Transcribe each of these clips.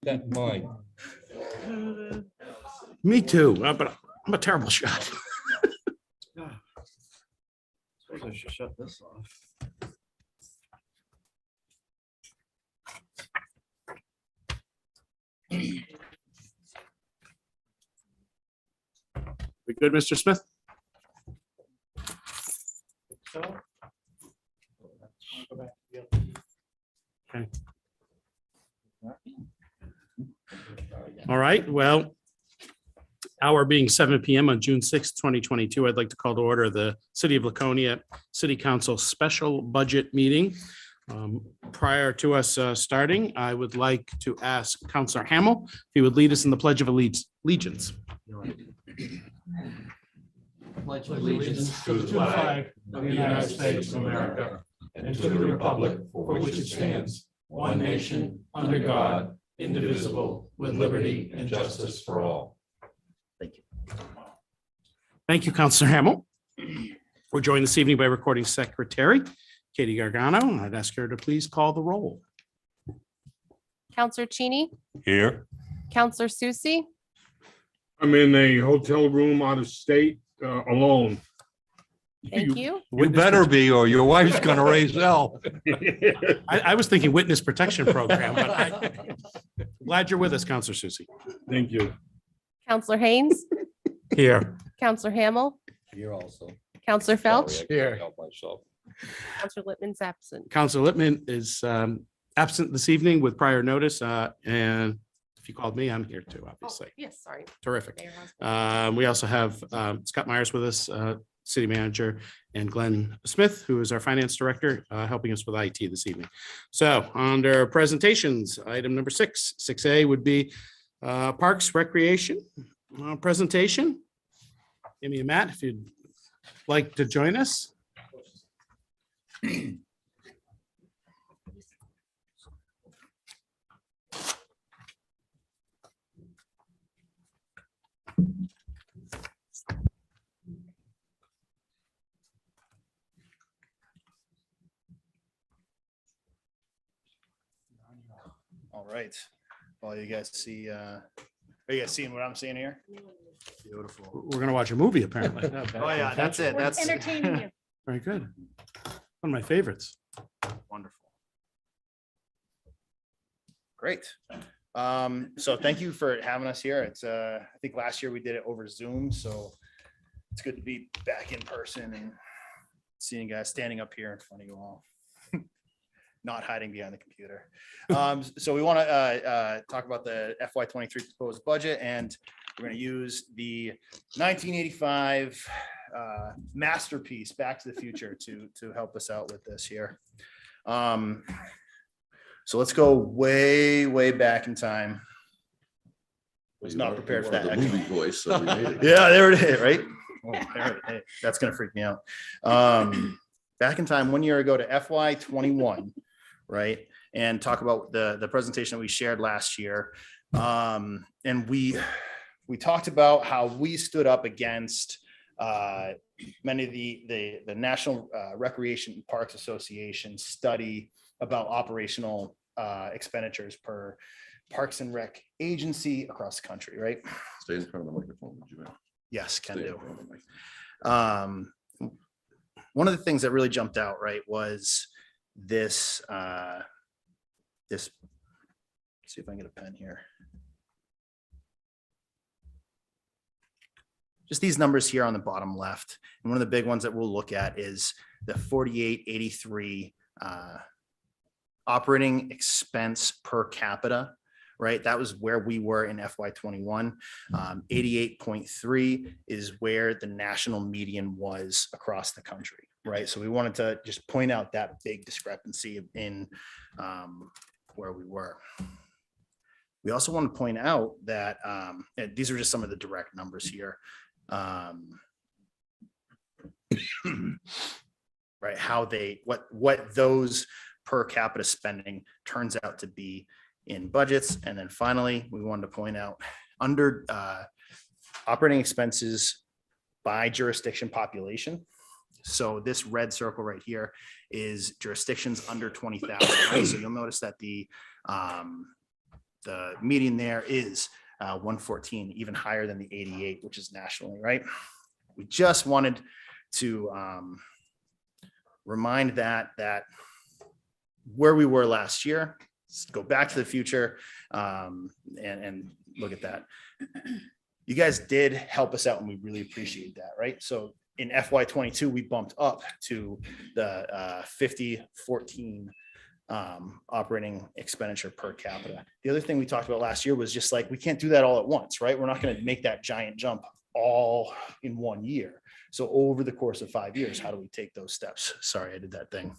that in mind. Me too, but I'm a terrible shot. Suppose I should shut this off. We good, Mr. Smith? Okay. All right, well, hour being 7 p.m. on June 6th, 2022, I'd like to call to order the City of Laconia City Council Special Budget Meeting. Prior to us starting, I would like to ask Councilor Hamel if he would lead us in the Pledge of Allegiance. Pledge allegiance to the flag of the United States of America and to the republic for which it stands, one nation, under God, indivisible, with liberty and justice for all. Thank you. Thank you, Councilor Hamel. We're joined this evening by Recording Secretary Katie Gargano, and I'd ask her to please call the roll. Counselor Cheney, Here. Counselor Susie, I'm in a hotel room out of state alone. thank you. You better be, or your wife's gonna raise hell. I was thinking witness protection program, but I'm glad you're with us, Councilor Susie. Thank you. Counselor Haynes, Here. Counselor Hamel, Here also. Counselor Felch, Here. Help myself. Counselor Littman's absent. Councilor Lippman is absent this evening with prior notice, and if you called me, I'm here too, obviously. Yes, sorry. Terrific. Mayor Hosmer. We also have Scott Myers with us, city manager, and Glenn Smith, who is our finance director, helping us with IT this evening. So under presentations, item number 6A would be Parks Recreation presentation. Give me a Matt, if you'd like to join us. All right. Well, you guys see, are you guys seeing what I'm seeing here? Beautiful. We're gonna watch a movie, apparently. Oh, yeah, that's it. That's Entertaining you. Very good. One of my favorites. wonderful. Great. So thank you for having us here. It's I think last year we did it over Zoom, so it's good to be back in person and seeing you guys standing up here in front of you all. Not hiding behind the computer. So we want to talk about the FY23 proposed budget, and we're going to use the 1985 masterpiece Back to the Future to help us out with this here. So let's go way back in time. Was not prepared for that. The movie voice. So we made it. Yeah, there it is, right? Oh, there it is. That's gonna freak me out. Back in time, 1 year ago to FY21, right? And talk about the presentation that we shared last year. And we talked about how we stood up against many of the National Recreation and Parks Association study about operational expenditures per Parks and Rec agency across the country, right? Stay in front of the microphone, would you mind? Yes, can Stay in do. front of the mic. One of the things that really jumped out, right, was this, let's see if I can get a pen here. Just these numbers here on the bottom left. And one of the big ones that we'll look at is the 4883 operating expense per capita, right? That was where we were in FY21. 88.3 is where the national median was across the country, right? So we wanted to just point out that big discrepancy in where we were. We also want to point out that and these are just some of the direct numbers here. Right, how they what those per capita spending turns out to be in budgets. And then finally, we wanted to point out under operating expenses by jurisdiction population. So this red circle right here is jurisdictions under 20,000. Right? So you'll notice that the the median there is 114, even higher than the 88, which is nationally, right? We just wanted to remind that where we were last year, go back to the future and look at that. You guys did help us out and we really appreciate that, right? So in FY22, we bumped up to the 50-14 operating expenditure per capita. The other thing we talked about last year was just like, we can't do that all at once, right? We're not going to make that giant jump all in one year. So over the course of 5 years, how do we take those steps? Sorry, I did that thing.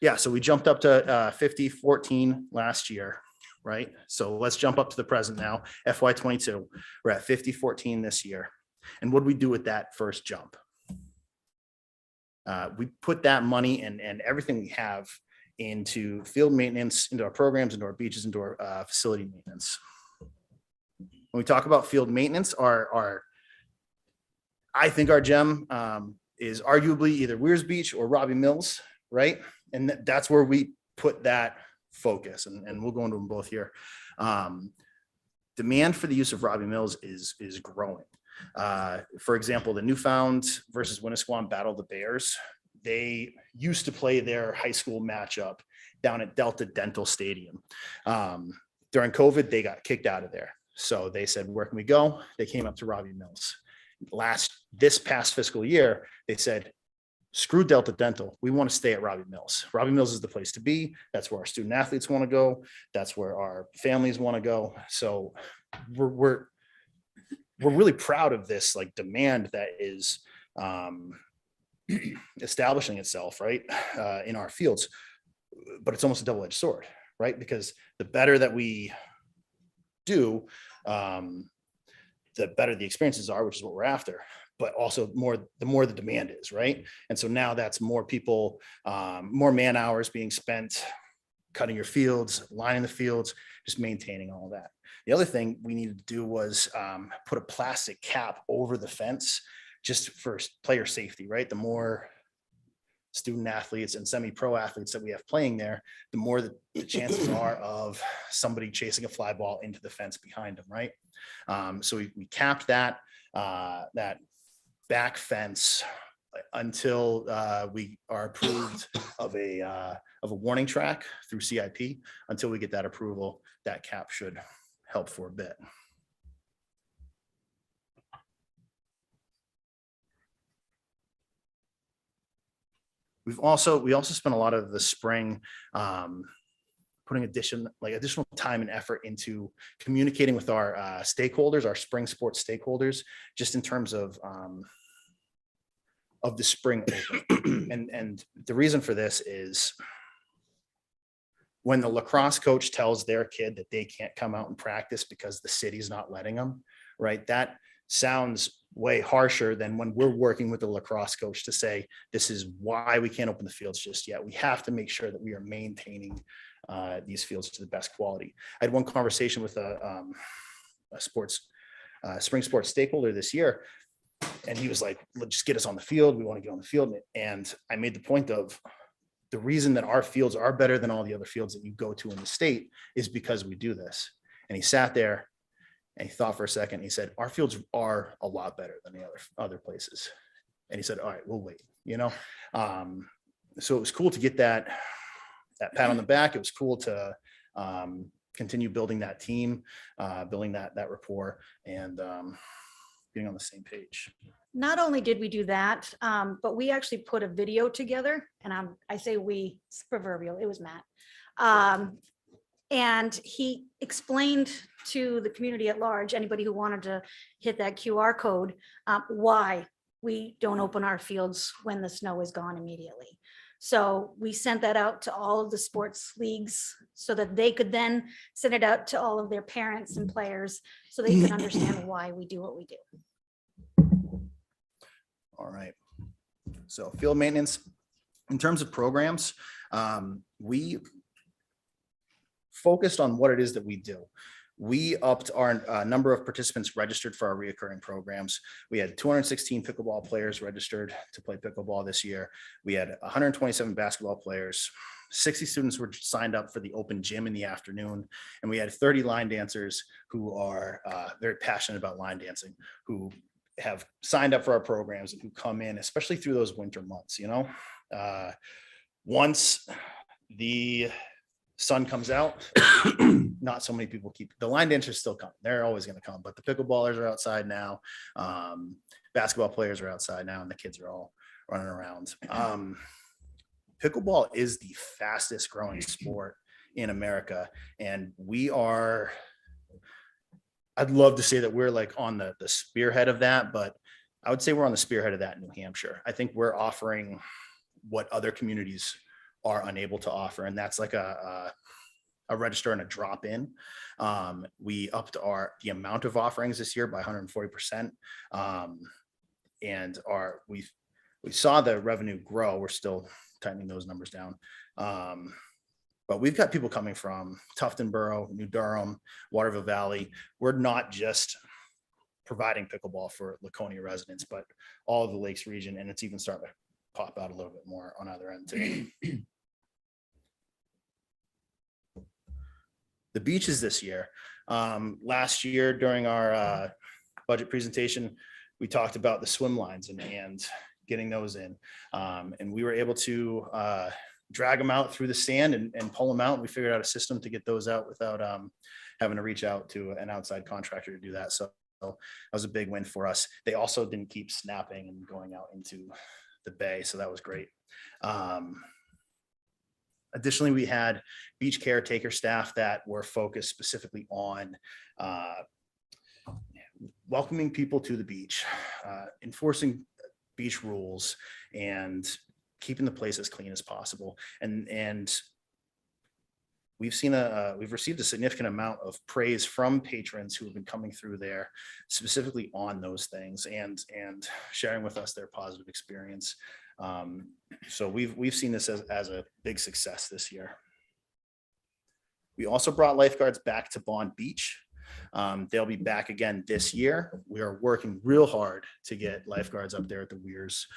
Yeah, so we jumped up to 50-14 last year, right? So let's jump up to the present now. FY22, we're at 50-14 this year. And what do we do with that first jump? We put that money and everything we have into field maintenance, into our programs, into our beaches, into our facility maintenance. When we talk about field maintenance, I think our gem is arguably either Weirs Beach or Robbie Mills, right? And that's where we put that focus, and we'll go into them both here. Demand for the use of Robbie Mills is growing. For example, the Newfound versus Winnisquam Battle of the Bears, they used to play their high school matchup down at Delta Dental Stadium. During COVID, they got kicked out of there. So they said, where can we go? They came up to Robbie Mills. This past fiscal year, they said, screw Delta Dental. We want to stay at Robbie Mills. Robbie Mills is the place to be. That's where our student athletes want to go. That's where our families want to go. So we're really proud of this like demand that is establishing itself, right, in our fields. But it's almost a double-edged sword, right? Because the better that we do, the better the experiences are, which is what we're after. But also the more the demand is, right? And so now that's more people, more man hours being spent cutting your fields, lining the fields, just maintaining all of that. The other thing we needed to do was put a plastic cap over the fence just for player safety, right? The more student athletes and semi-pro athletes that we have playing there, the more the chances are of somebody chasing a fly ball into the fence behind them, right? So we capped that back fence until we are approved of a warning track through CIP. Until we get that approval, that cap should help for a bit. We also spent a lot of the spring putting additional time and effort into communicating with our stakeholders, our spring sports stakeholders, just in terms of the spring open. And the reason for this is when the lacrosse coach tells their kid that they can't come out and practice because the city's not letting them, right? That sounds way harsher than when we're working with the lacrosse coach to say, this is why we can't open the fields just yet. We have to make sure that we are maintaining these fields to the best quality. I had one conversation with a spring sports stakeholder this year, and he was like, just get us on the field. We want to get on the field. And I made the point of the reason that our fields are better than all the other fields that you go to in the state is because we do this. And he sat there and he thought for a second. He said, our fields are a lot better than the other places. And he said, all right, we'll wait, so it was cool to get that pat on the back. It was cool to continue building that team, building that rapport, and getting on the same page. Not only did we do that, but we actually put a video together, and I say we, it's proverbial, it was Matt. And he explained to the community at large, anybody who wanted to hit that QR code, why we don't open our fields when the snow is gone immediately. So we sent that out to all of the sports leagues so that they could then send it out to all of their parents and players so they can understand why we do what we do. All right. So field maintenance, in terms of programs, we focused on what it is that we do. We upped our number of participants registered for our reoccurring programs. We had 216 pickleball players registered to play pickleball this year. We had 127 basketball players, 60 students were signed up for the open gym in the afternoon, and we had 30 line dancers who are very passionate about line dancing, who have signed up for our programs and who come in, especially through those winter months. Once the sun comes out, not so many people keep the line dancers still come. They're always going to come, but the pickleballers are outside now. Basketball players are outside now, and the kids are all running around. Pickleball is the fastest growing sport in America, and I'd love to say that we're like on the spearhead of that, but I would say we're on the spearhead of that in New Hampshire. I think we're offering what other communities are unable to offer, and that's like a register and a drop in. We upped the amount of offerings this year by 140%. And we saw the revenue grow. We're still tightening those numbers down. But we've got people coming from Tufton Borough, New Durham, Waterville Valley. We're not just providing pickleball for Laconia residents, but all of the Lakes region, and it's even starting to pop out a little bit more on either end too. The beaches this year. Last year during our budget presentation, we talked about the swim lines and getting those in. And we were able to drag them out through the sand and pull them out. We figured out a system to get those out without having to reach out to an outside contractor to do that. So that was a big win for us. They also didn't keep snapping and going out into the bay. So that was great. Additionally, we had beach caretaker staff that were focused specifically on welcoming people to the beach, enforcing beach rules, and keeping the place as clean as possible. And we've received a significant amount of praise from patrons who have been coming through there specifically on those things and sharing with us their positive experience. So we've seen this as a big success this year. We also brought lifeguards back to Bond Beach. They'll be back again this year. We are working real hard to get lifeguards up there at the Weirs.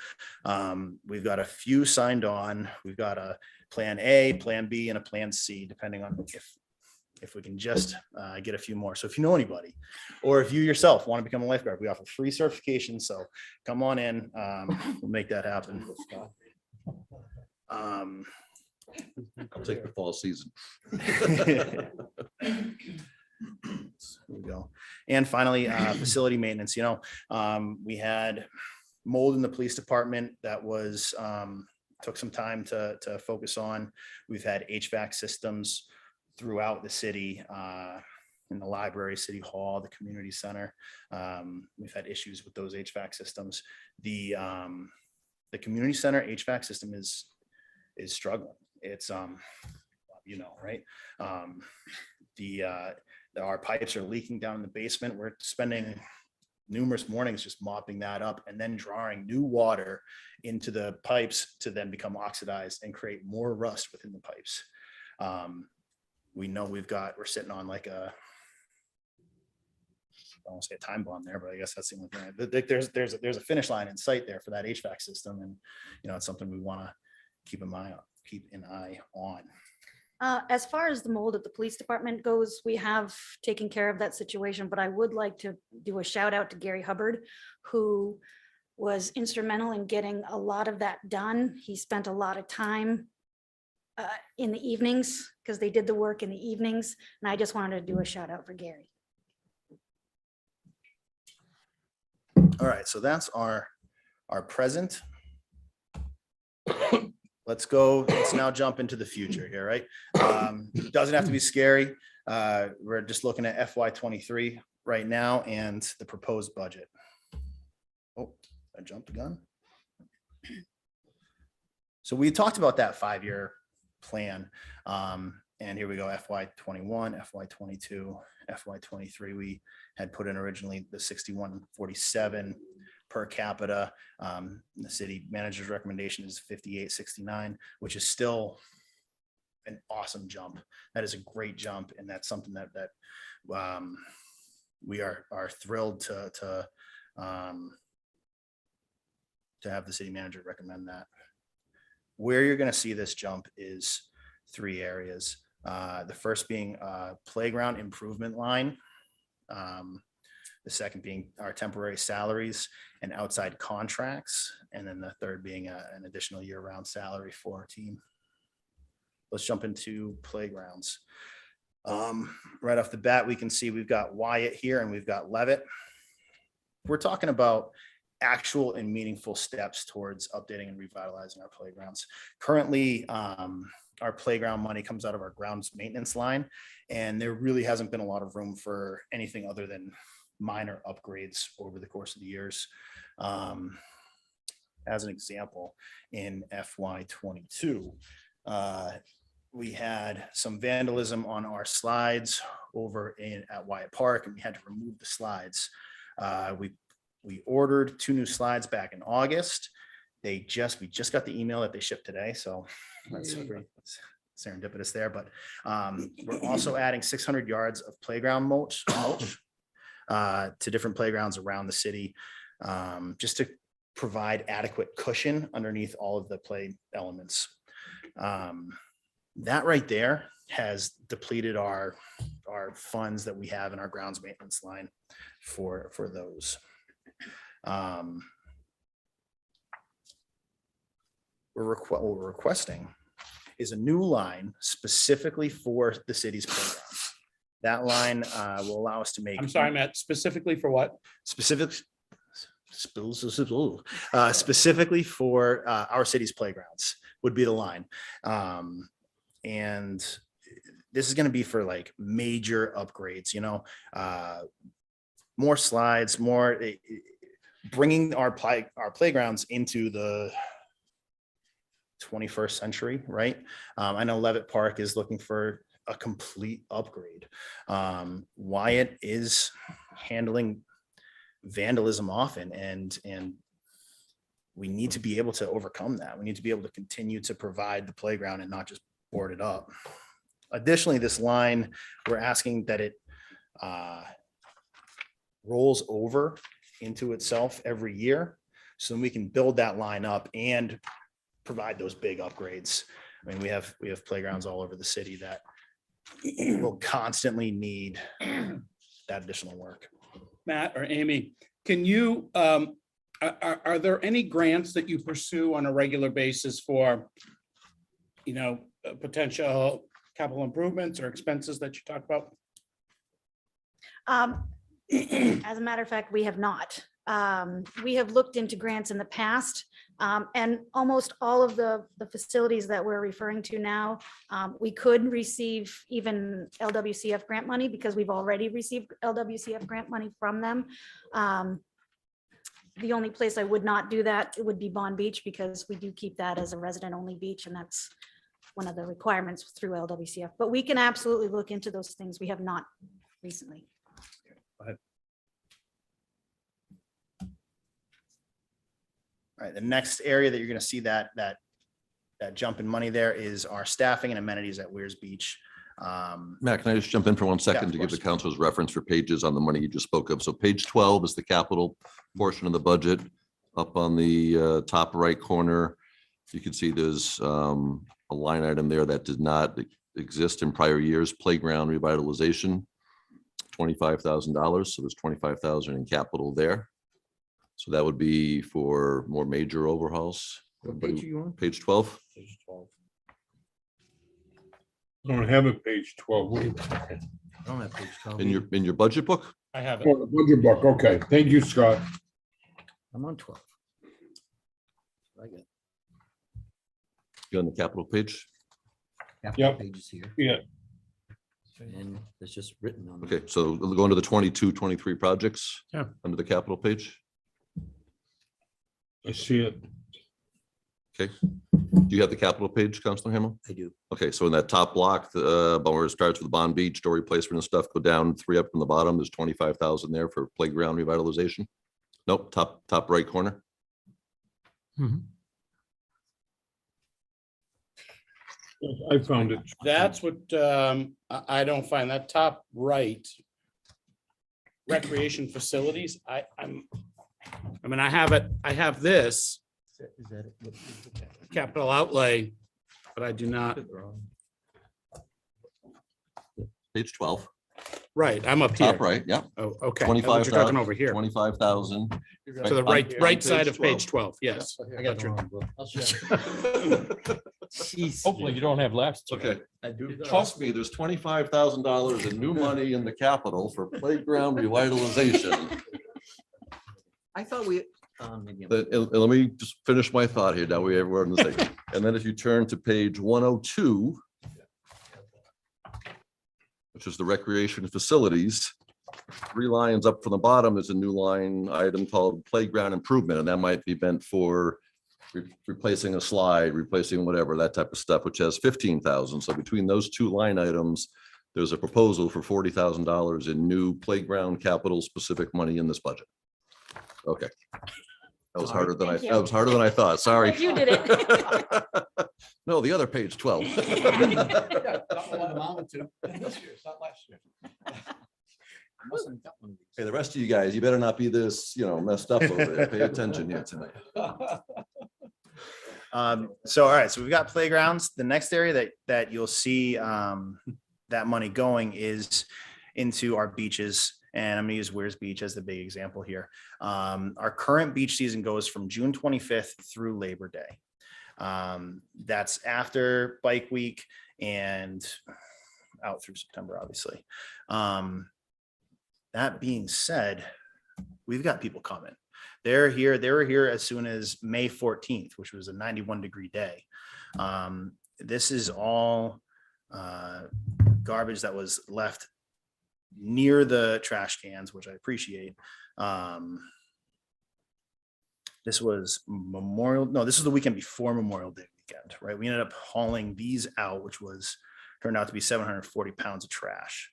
We've got a few signed on. We've got a plan A, plan B, and a plan C, depending on if we can just get a few more. So if you know anybody, or if you yourself want to become a lifeguard, we offer free certification. So come on in, we'll make that happen. I'll take the fall season. There we go. And finally, facility maintenance. We had mold in the police department that was took some time to focus on. We've had HVAC systems throughout the city, in the library, city hall, the community center. We've had issues with those HVAC systems. The community center HVAC system is struggling. It's right. Our pipes are leaking down in the basement. We're spending numerous mornings just mopping that up and then drawing new water into the pipes to then become oxidized and create more rust within the pipes. We know we're sitting on like I don't want to say a time bomb there, but I guess that's the only thing. There's a finish line in sight there for that HVAC system, and it's something we want to keep an eye on. As far as the mold at the police department goes, we have taken care of that situation, but I would like to do a shout out to Gary Hubbard, who was instrumental in getting a lot of that done. He spent a lot of time in the evenings because they did the work in the evenings. And I just wanted to do a shout out for Gary. All right, so that's our present. Let's now jump into the future here, right? It doesn't have to be scary. We're just looking at FY23 right now and the proposed budget. Oh, I jumped the gun. So we talked about that 5-year plan. And here we go, FY21, FY22, FY23. We had put in originally the 6147 per capita. The city manager's recommendation is 5869, which is still an awesome jump. That is a great jump, and that's something that we are thrilled to have the city manager recommend that. Where you're going to see this jump is three areas. The first being playground improvement line. The second being our temporary salaries and outside contracts. And then the third being an additional year-round salary for our team. Let's jump into playgrounds. Right off the bat, we can see we've got Wyatt here and we've got Levitt. We're talking about actual and meaningful steps towards updating and revitalizing our playgrounds. Currently, our playground money comes out of our grounds maintenance line, and there really hasn't been a lot of room for anything other than minor upgrades over the course of the years. As an example, in FY22, we had some vandalism on our slides over at Wyatt Park, and we had to remove the slides. We ordered 2 new slides back in August. We just got the email that they shipped today, so that's pretty serendipitous there. But we're also adding 600 yards of playground mulch to different playgrounds around the city, just to provide adequate cushion underneath all of the play elements. That right there has depleted our funds that we have in our grounds maintenance line for those. What we're requesting is a new line specifically for the city's playgrounds. That line will allow us to make. I'm sorry, Matt, specifically for what? Specifically for our city's playgrounds would be the line. And this is going to be for like major upgrades, more slides, bringing our playgrounds into the 21st century, right? I know Levitt Park is looking for a complete upgrade. Wyatt is handling vandalism often, and we need to be able to overcome that. We need to be able to continue to provide the playground and not just board it up. Additionally, this line, we're asking that it rolls over into itself every year, so we can build that line up and provide those big upgrades. I mean, we have playgrounds all over the city that will constantly need that additional work. Matt or Amy, can you, are there any grants that you pursue on a regular basis for, potential capital improvements or expenses that you talk about? As a matter of fact, we have not. We have looked into grants in the past, and almost all of the facilities that we're referring to now, we could receive even LWCF grant money because we've already received LWCF grant money from them. The only place I would not do that, it would be Bond Beach, because we do keep that as a resident-only beach, and that's one of the requirements through LWCF. But we can absolutely look into those things. We have not recently. All right, the next area that you're going to see that jump in money there is our staffing and amenities at Weirs Beach. Matt, can I just jump in for 1 second of to give the course. council's reference for pages on the money you just spoke of? So page 12 is the capital portion of the budget. Up on the top right corner, you can see there's a line item there that did not exist in prior years, playground revitalization, $25,000. So there's $25,000 in capital there. So that would be for more major overhauls. What page are you on? Page 12. Page 12. I don't have a page 12. I don't have page 12. In your budget book? I have it. Oh, the budget book. Okay, thank you, Scott. I'm on 12. I got You on the capital page? Yep. pages here. Yeah, And it's just written on. Okay, so we'll go into the 22-23 projects. Yeah. Under the capital page. I see it. Okay. Do you have the capital page, Councilor Hamel? I do. Okay, so in that top block, about where it starts with the Bond Beach, door replacement and stuff, go down 3 up from the bottom. There's 25,000 there for playground revitalization. Nope, top right corner. I found it. That's what I don't find, that top right. Recreation facilities, I have it, I have this Is that it? capital outlay, but I do not. page 12, Right, I'm up here. top right, yeah. Oh, okay. That's what you're talking over here. 25,000. To the right, On right side page of page 12. Yes. I got the wrong book. I'll show you. Hopefully you don't have lapses. Okay, I do. trust me, there's $25,000 in new money in the capital for playground revitalization. I thought we, maybe I'm- Let me just finish my thought here. Now we're on the same. And then if you turn to page 102, which is the recreation facilities, 3 lines up from the bottom, there's a new line item called playground improvement, and that might be meant for replacing a slide, replacing whatever, that type of stuff, which has 15,000. So between those 2 line items, there's a proposal for $40,000 in new playground capital specific money in this budget. Okay. That was harder than Thank you. I thought. Sorry. You did it. No, the other page 12. Hey, the rest of you guys, you better not be this, messed up over there. Pay attention here tonight. So, all right, so we've got playgrounds. The next area that you'll see that money going is into our beaches. And I'm gonna use Weirs Beach as the big example here. Our current beach season goes from June 25th through Labor Day. That's after Bike Week and out through September, obviously. That being said, we've got people coming. They were here as soon as May 14th, which was a 91-degree day. This is all garbage that was left near the trash cans, which I appreciate. This was this is the weekend before Memorial Day weekend, right? We ended up hauling these out, which turned out to be 740 pounds of trash.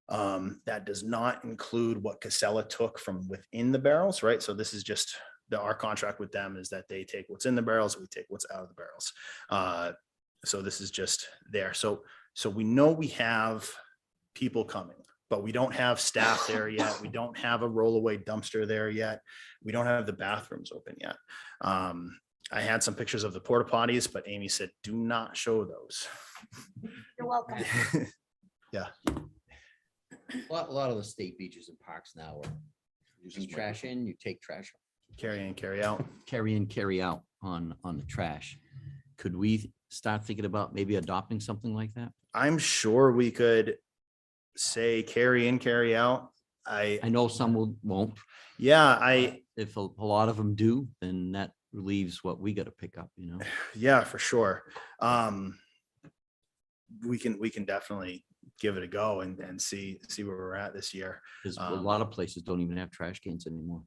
That does not include what Casella took from within the barrels, right? So this is just our contract with them is that they take what's in the barrels, we take what's out of the barrels. So this is just there. So we know we have people coming, but we don't have staff there yet. We don't have a rollaway dumpster there yet. We don't have the bathrooms open yet. I had some pictures of the porta potties, but Amy said, do not show those. You're welcome. Yeah. A lot of the state beaches and parks now are using trash in, you take trash, Carry in, carry out. carry in, carry out on the trash. Could we start thinking about maybe adopting something like that? I'm sure we could say carry in, carry out. I know some won't. If a lot of them do, then that relieves what we got to pick up, Yeah, for sure. We can definitely give it a go and see where we're at this year. Because a lot of places don't even have trash cans anymore.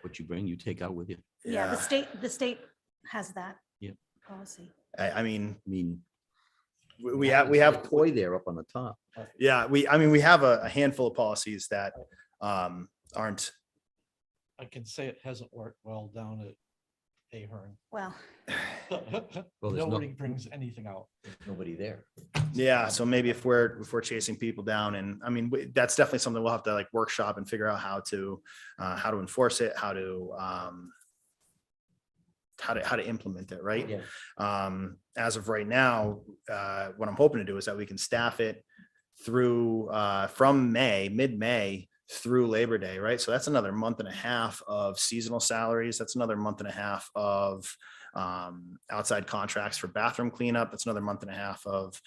What you bring, you take out with you. Yeah, the state has that. Yeah. Policy. I mean, we have koi there up on the top. yeah, we have a handful of policies that aren't. I can say it hasn't worked well down at Ahern. Well, Nobody brings anything out. Nobody there. Yeah, so maybe if we're chasing people down, and that's definitely something we'll have to like workshop and figure out how to enforce it, how to implement it, right? Yeah. As of right now, what I'm hoping to do is that we can staff it through from mid-May through Labor Day, right? So that's another month and a half of seasonal salaries. That's another month and a half of outside contracts for bathroom cleanup. That's another month and a half of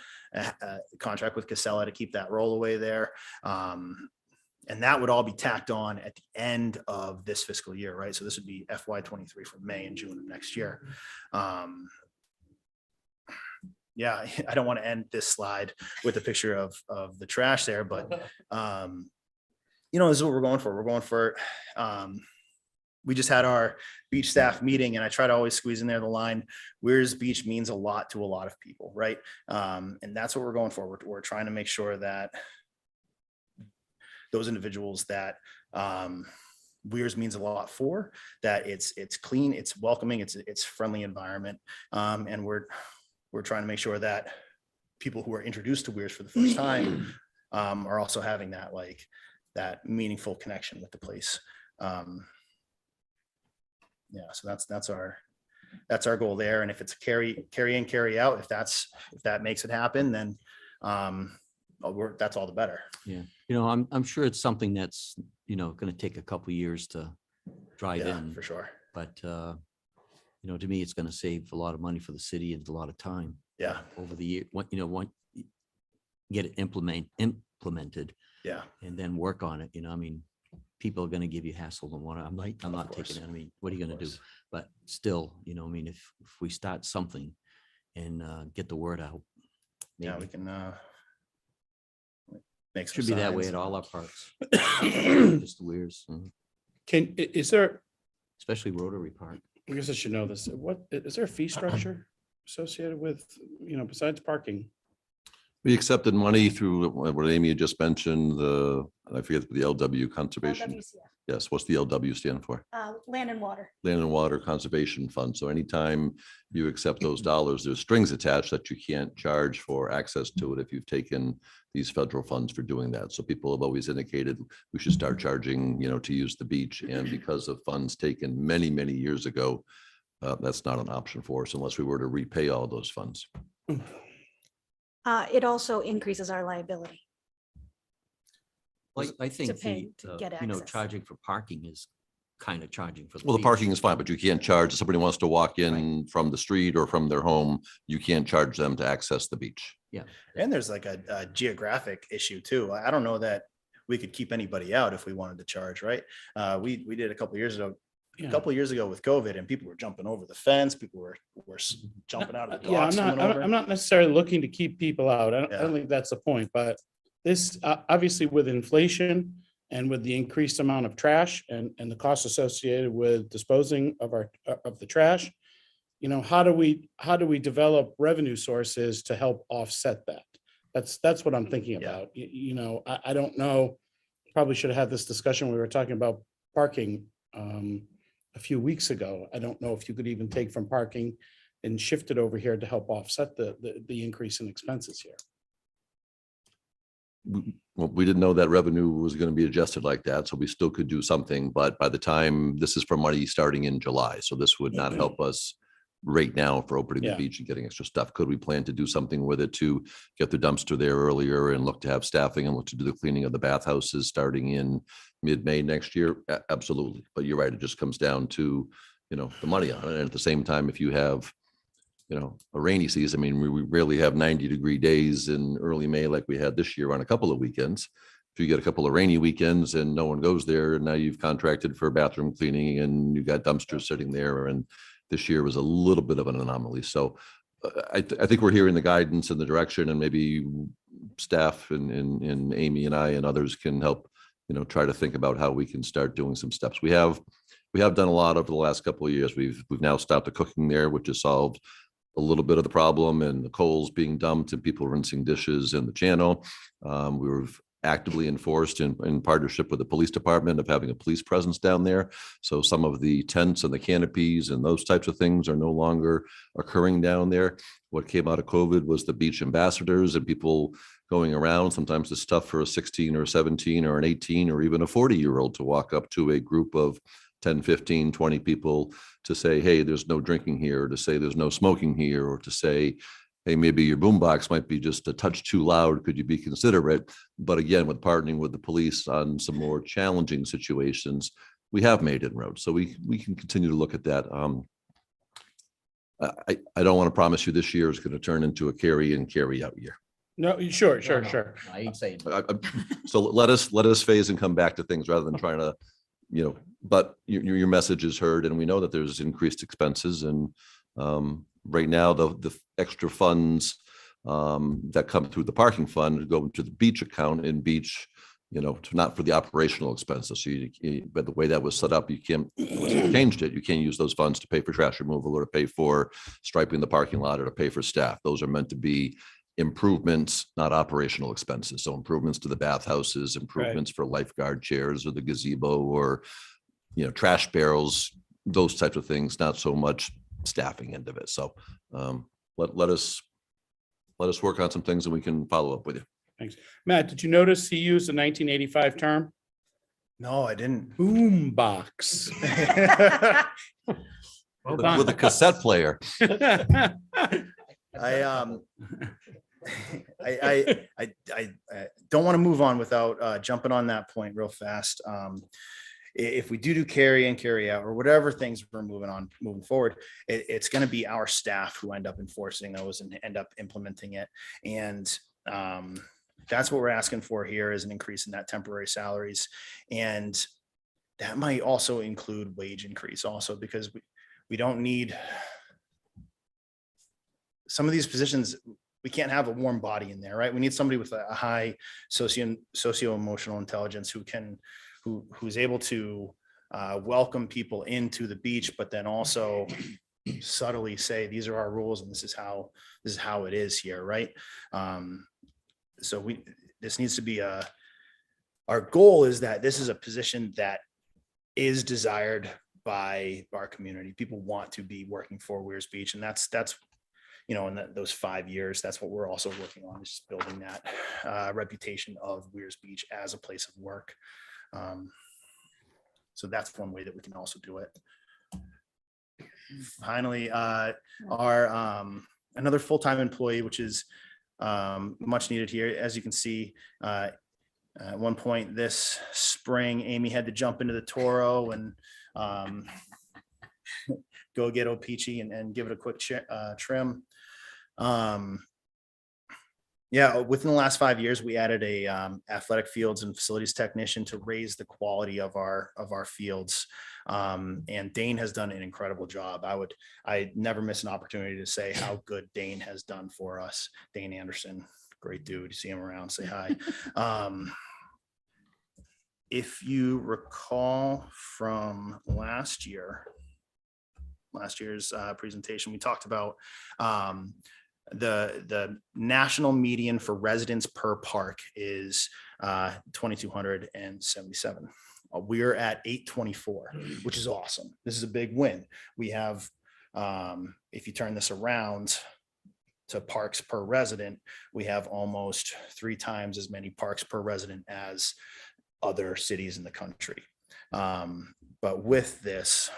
contract with Casella to keep that rollaway there. And that would all be tacked on at the end of this fiscal year, right? So this would be FY23 for May and June of next year. Yeah, I don't want to end this slide with a picture of the trash there, but this is what we're going for. We're going for, we just had our beach staff meeting and I try to always squeeze in there the line, Weirs Beach means a lot to a lot of people, right? And that's what we're going for. We're trying to make sure that those individuals that Weirs means a lot for, that it's clean, it's welcoming, it's friendly environment. And we're trying to make sure that people who are introduced to Weirs for the first time are also having that meaningful connection with the place. Yeah, so that's our goal there. And if it's carry in, carry out, if that makes it happen, then that's all the better. Yeah, I'm sure it's something that's, gonna take a couple years to drive Yeah, in, for sure. but, to me, it's gonna save a lot of money for the city and a lot of time Yeah, over the year, once get it implemented yeah, and then work on it, I mean, people are gonna give you hassle and want to, I'm not course. taking it. I mean, what are you gonna do? course. But still, I mean, if we start something and get the word out, Yeah, we maybe. can make some Should be that way signs. at all our parks. Just the Weirs, Is there, especially Rotary Park. I guess I should know this. What, is there a fee structure associated with, besides parking? We accepted money through what Amy had just mentioned, I forget the LW conservation. LWCF, Yes, what's the LW stand for? Land and Water. Land and Water Conservation Fund. So anytime you accept those dollars, there's strings attached that you can't charge for access to it if you've taken these federal funds for doing that. So people have always indicated we should start charging, to use the beach. And because of funds taken many, many years ago, that's not an option for us unless we were to repay all those funds. It also increases our liability. Like, I think pay to get access. charging for parking is kind of charging for. Well, the beach. parking is fine, but you can't charge, if somebody wants to walk in from the street or from their home, you can't charge them to access the beach. Yeah. And there's like a geographic issue too. I don't know that we could keep anybody out if we wanted to charge, right? We did a couple of years ago. Yeah. A couple of years ago with COVID, and people were jumping over the fence. People were jumping out of the Yeah, dock, swimming over. I'm not necessarily looking to keep people out. I Yeah. don't think that's the point, but this, obviously with inflation and with the increased amount of trash and the costs associated with disposing of of the trash, how do we develop revenue sources to help offset that? That's what I'm thinking Yeah. about. I don't know, probably should have had this discussion when we were talking about parking a few weeks ago. I don't know if you could even take from parking and shift it over here to help offset the increase in expenses here. Well, we didn't know that revenue was going to be adjusted like that, so we still could do something, but by the time, this is for money starting in July, so this would not help us right now for opening the Yeah. beach and getting extra stuff. Could we plan to do something with it to get the dumpster there earlier and look to have staffing and look to do the cleaning of the bathhouses starting in mid-May next year? Absolutely. But you're right, it just comes down to, the money on it. And at the same time, if you have, a rainy season, I mean, we rarely have 90-degree days in early May like we had this year on a couple of weekends. If you get a couple of rainy weekends and no one goes there, and now you've contracted for bathroom cleaning and you got dumpsters sitting there, and this year was a little bit of an anomaly. So I think we're hearing the guidance and the direction, and maybe staff and Amy and I and others can help, try to think about how we can start doing some steps. We have done a lot over the last couple of years. We've now stopped the cooking there, which has solved a little bit of the problem, and the coals being dumped and people rinsing dishes in the channel. We were actively enforced in partnership with the police department of having a police presence down there. So some of the tents and the canopies and those types of things are no longer occurring down there. What came out of COVID was the beach ambassadors and people going around. Sometimes it's tough for a 16 or 17 or an 18 or even a 40-year-old to walk up to a group of 10, 15, 20 people to say, hey, there's no drinking here, or to say there's no smoking here, or to say, hey, maybe your boombox might be just a touch too loud. Could you be considerate? But again, with partnering with the police on some more challenging situations, we have made inroads. So we can continue to look at that. I don't want to promise you this year is going to turn into a carry in, carry out year. No, sure. I ain't saying. So let us phase and come back to things rather than trying to, but your message is heard, and we know that there's increased expenses, and right now the extra funds that come through the parking fund go into the beach account, and beach, not for the operational expenses. So but the way that was set up, you can't, changed it. You can't use those funds to pay for trash removal or to pay for striping the parking lot or to pay for staff. Those are meant to be improvements, not operational expenses. So improvements to the bathhouses, improvements for lifeguard chairs or the gazebo, or, trash barrels, those types of things, not so much staffing end of it. So let us work on some things and we can follow up with you. Thanks. Matt, did you notice he used a 1985 term? No, I didn't. Boom box. Well done. With a cassette player. I don't want to move on without jumping on that point real fast. If we do carry in, carry out, or whatever things we're moving forward, it's going to be our staff who end up enforcing those and end up implementing it. And that's what we're asking for here, is an increase in that temporary salaries. And that might also include wage increase also, because we don't need some of these positions. We can't have a warm body in there, right? We need somebody with a high socio-emotional intelligence who's able to welcome people into the beach, but then also subtly say, these are our rules and this is how it is here, right? So this needs to be our goal is that this is a position that is desired by our community. People want to be working for Weirs Beach, and that's in those 5 years, that's what we're also working on, is just building that reputation of Weirs Beach as a place of work. So that's one way that we can also do it. Finally, our another full-time employee, which is much needed here. As you can see, at one point this spring, Amy had to jump into the Toro and go get O-Peachy and give it a quick trim. Yeah, within the last 5 years, we added a athletic fields and facilities technician to raise the quality of our fields. And Dane has done an incredible job. I never miss an opportunity to say how good Dane has done for us. Dane Anderson, great dude. You see him around, say hi. If you recall from last year's presentation, we talked about the national median for residents per park is 2,277. We're at 824, which is awesome. This is a big win. We have, if you turn this around to parks per resident, we have almost 3 times as many parks per resident as other cities in the country. But with this,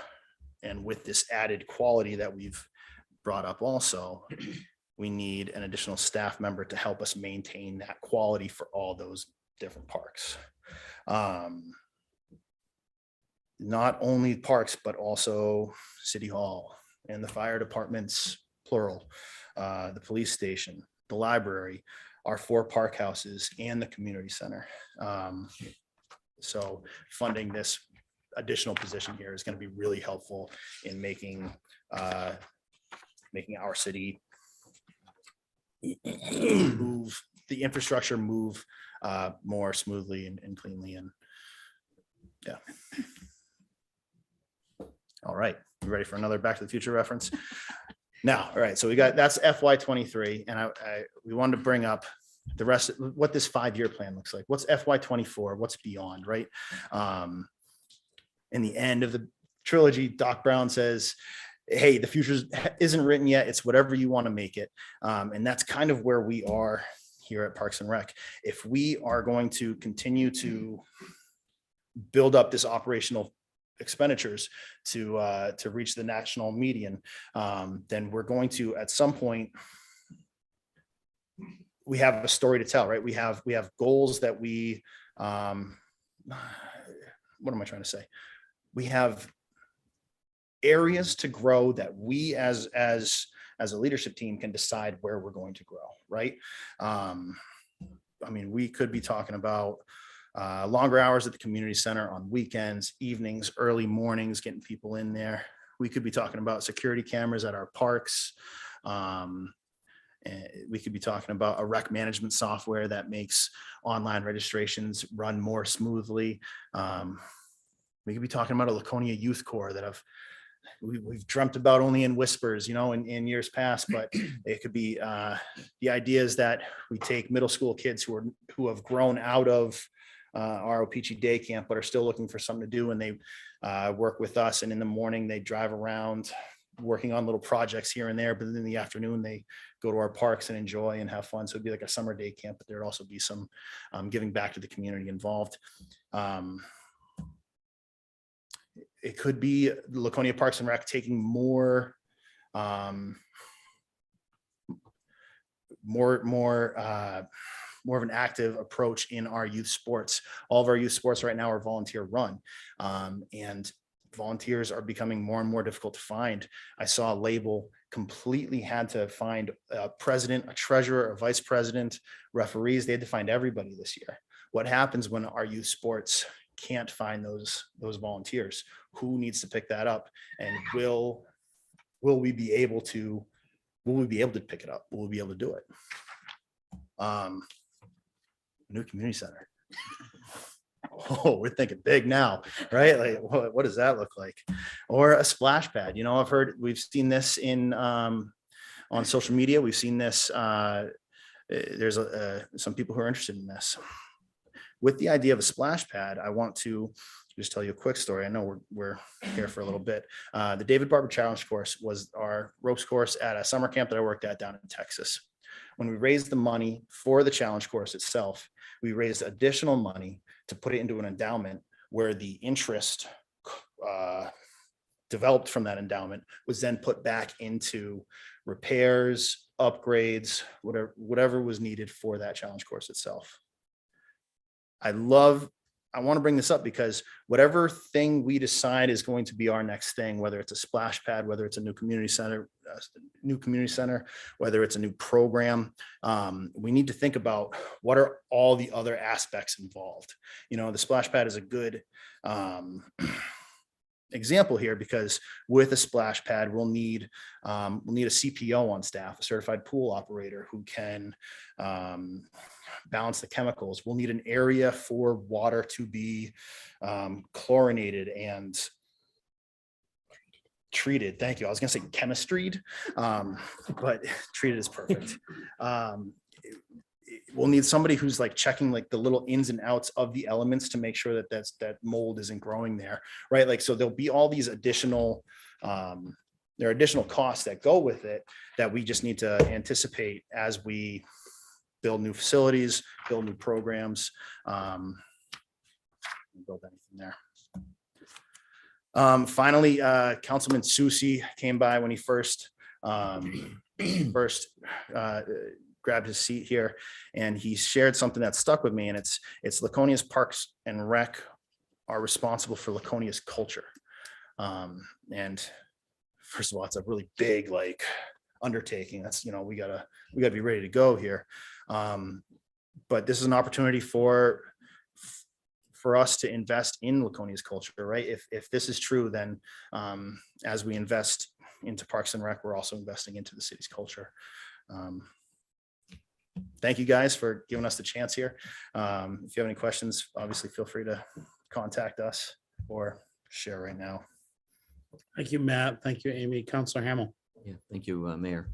and with this added quality that we've brought up also, we need an additional staff member to help us maintain that quality for all those different parks. Not only parks, but also City Hall and the fire departments, plural, the police station, the library, our 4 park houses, and the community center. So funding this additional position here is going to be really helpful in making our city move, the infrastructure move more smoothly and cleanly. And yeah. All right, you ready for another Back to the Future reference? Now, all right, so that's FY23, and we wanted to bring up the rest, what this 5-year plan looks like. What's FY24? What's beyond, right? In the end of the trilogy, Doc Brown says, hey, the future isn't written yet. It's whatever you want to make it. And that's kind of where we are here at Parks and Rec. If we are going to continue to build up this operational expenditures to reach the national median, then we're going to, at some point, we have a story to tell, right? We have goals that we, what am I trying to say? We have areas to grow that we as a leadership team can decide where we're going to grow, right? I mean, we could be talking about longer hours at the community center on weekends, evenings, early mornings, getting people in there. We could be talking about security cameras at our parks. And we could be talking about a rec management software that makes online registrations run more smoothly. We could be talking about a Laconia Youth Corps that we've dreamt about only in whispers, in years past, but it could be the idea is that we take middle school kids who have grown out of our O-Peachy day camp, but are still looking for something to do, and they work with us, and in the morning they drive around working on little projects here and there, but then in the afternoon they go to our parks and enjoy and have fun. So it'd be like a summer day camp, but there'd also be some giving back to the community involved. It could be Laconia Parks and Rec taking more more of an active approach in our youth sports. All of our youth sports right now are volunteer run. And volunteers are becoming more and more difficult to find. I saw a label completely had to find a president, a treasurer, a vice president, referees. They had to find everybody this year. What happens when our youth sports can't find those volunteers? Who needs to pick that up? And will we be able to pick it up? Will we be able to do it? New community center. Oh, we're thinking big now, right? Like, what does that look like? Or a splash pad. You know, we've seen this in on social media. We've seen this. There's some people who are interested in this. With the idea of a splash pad, I want to just tell you a quick story. I know we're here for a little bit. The David Barber Challenge course was our ropes course at a summer camp that I worked at down in Texas. When we raised the money for the challenge course itself, we raised additional money to put it into an endowment where the interest developed from that endowment was then put back into repairs, upgrades, whatever was needed for that challenge course itself. I want to bring this up because whatever thing we decide is going to be our next thing, whether it's a splash pad, whether it's a new community center, whether it's a new program, we need to think about what are all the other aspects involved. You know, the splash pad is a good example here because with a splash pad, we'll need a CPO on staff, a certified pool operator who can balance the chemicals. We'll need an area for water to be chlorinated and treated. Thank you. I was going to say chemistried, but treated is perfect. We'll need somebody who's like checking like the little ins and outs of the elements to make sure that that mold isn't growing there, right? Like, so there'll be all these additional, there are additional costs that go with it that we just need to anticipate as we build new facilities, build new programs, build anything there. Finally, Councilman Susi came by when he first grabbed his seat here, and he shared something that stuck with me, and it's Laconia's Parks and Rec are responsible for Laconia's culture. And first of all, it's a really big like undertaking. That's, you know, we gotta be ready to go here. But this is an opportunity for us to invest in Laconia's culture, right? If this is true, then as we invest into Parks and Rec, we're also investing into the city's culture. Thank you guys for giving us the chance here. If you have any questions, obviously feel free to contact us or share right now. Thank you, Matt. Thank you, Amy. Councilor Hamel. Yeah, thank you, Mayor.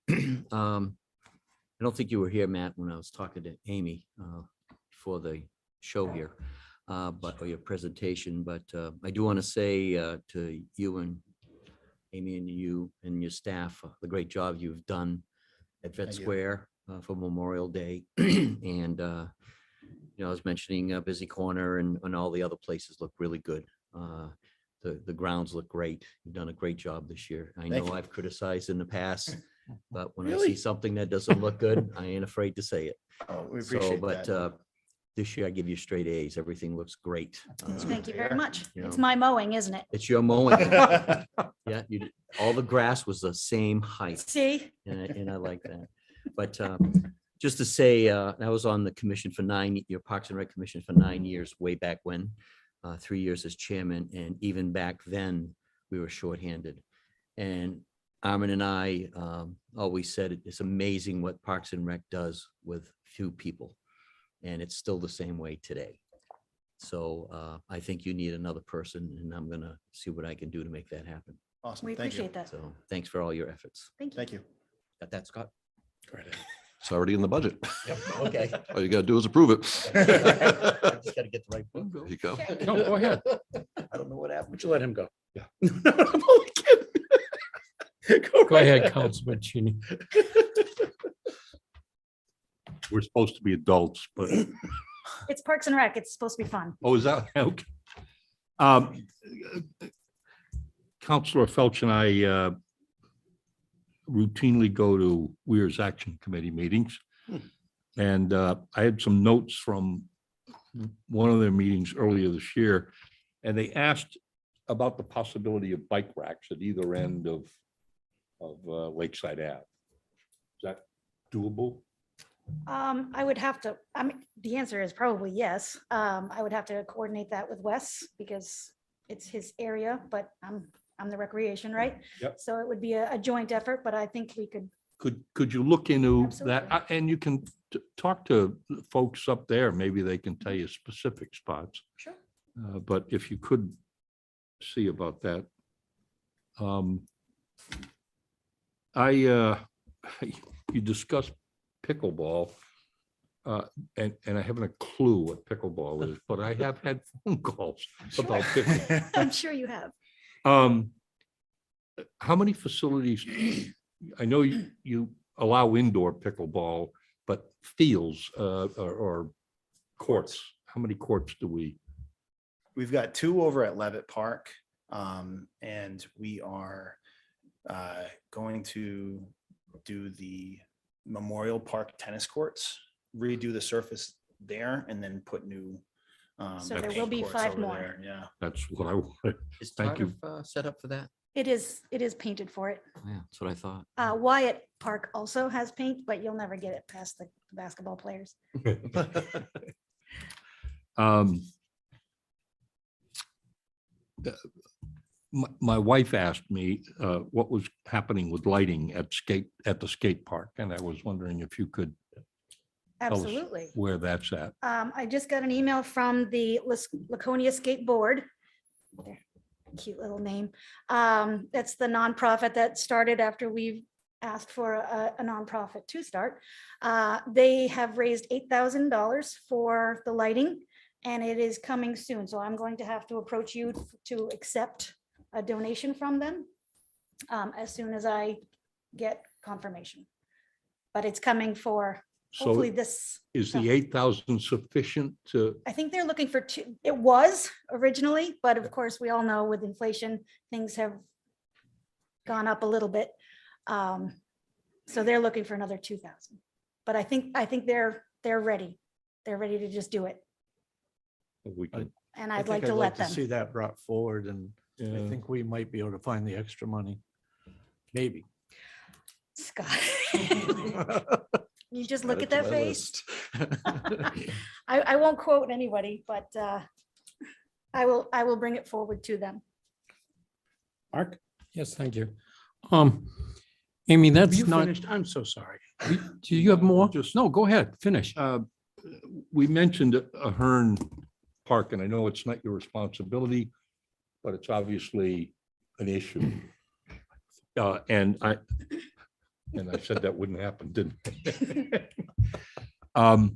I don't think you were here, Matt, when I was talking to Amy for the show here, or your presentation. But I do want to say to you and Amy and you and your staff, the great job you've done at Vet Square for Memorial Day. And, you know, I was mentioning Busy Corner and all the other places look really good. The grounds look great. You've done a great job this year. I know I've criticized in the past, but when I see something that doesn't look good, I ain't afraid to say it. Oh, we appreciate that. This year I give you straight A's. Everything looks great. Thank you very much. you know. It's my mowing, isn't it? It's your mowing. Yeah, all the grass was the same height. See? And I like that. But just to say, I was on the commission for your Parks and Rec commission for 9 years, way back when, 3 years as chairman. And even back then we were shorthanded. And Armin and I always said it's amazing what Parks and Rec does with few people. And it's still the same way today. So I think you need another person, and I'm going to see what I can do to make that happen. Awesome. We Thank you. appreciate that. So thanks for all your efforts. Thank you. Thank you. Got that, Scott? It's already in the budget. Okay. All you gotta do is approve it. I just got to get the right one. There you go. No, go ahead. I don't know what happened. Would you let him go? Yeah. No, I'm only kidding. Go ahead, Councilman Cheney. We're supposed to be adults, but, It's Parks and Rec. It's supposed to be fun. oh, is that, okay. Counselor Felch and I routinely go to Weirs Action Committee meetings. Hmm. And I had some notes from one of their meetings earlier this year, and they asked about the possibility of bike racks at either end of Lakeside Ave. Is that doable? I would have to, I mean, the answer is probably yes. I would have to coordinate that with Wes because it's his area, but I'm the recreation, right? Yep. So it would be a joint effort, but I think we could, Could you look into that? Absolutely. And you can talk to folks up there. Maybe they can tell you specific spots. sure. But if you could see about that. You discussed pickleball. And I haven't a clue what pickleball is, but I have had phone calls about pickleball. I'm sure you have. How many facilities? I know you allow indoor pickleball, but fields or courts, how many courts do we? We've got 2 over at Levitt Park, and we are going to do the Memorial Park tennis courts, redo the surface there, and then put new. So there will paint be courts 5 over more. there, yeah. That's what I wanted. Is Thank you. Cardiff set up for that? It is painted for it. Yeah, that's what I thought. Wyatt Park also has paint, but you'll never get it past the basketball players. My wife asked me what was happening with lighting at the skate park, and I was wondering if you could tell us Absolutely. where that's at. I just got an email from the Laconia Skateboard. Their cute little name. That's the nonprofit that started after we've asked for a nonprofit to start. They have raised $8,000 for the lighting, and it is coming soon. So I'm going to have to approach you to accept a donation from them as soon as I get confirmation. But it's coming for So hopefully this. is the 8,000 sufficient to? I think they're looking for 2. It was originally, but of course, we all know with inflation, things have gone up a little bit. So they're looking for another 2,000. But I think they're ready. They're ready to just do it. We can, And I'd like to let them. See that brought forward, and I yeah. think we might be able to find the extra money. Maybe. Scott. You just look at that face. I won't quote anybody, but I will bring it forward to them. Mark? Yes, thank you. Amy, Have that's you not, finished? I'm so sorry. do you have more? Just- No, go ahead, finish. We mentioned Ahern Park, and I know it's not your responsibility, but it's obviously an issue. And I said that wouldn't happen, didn't I?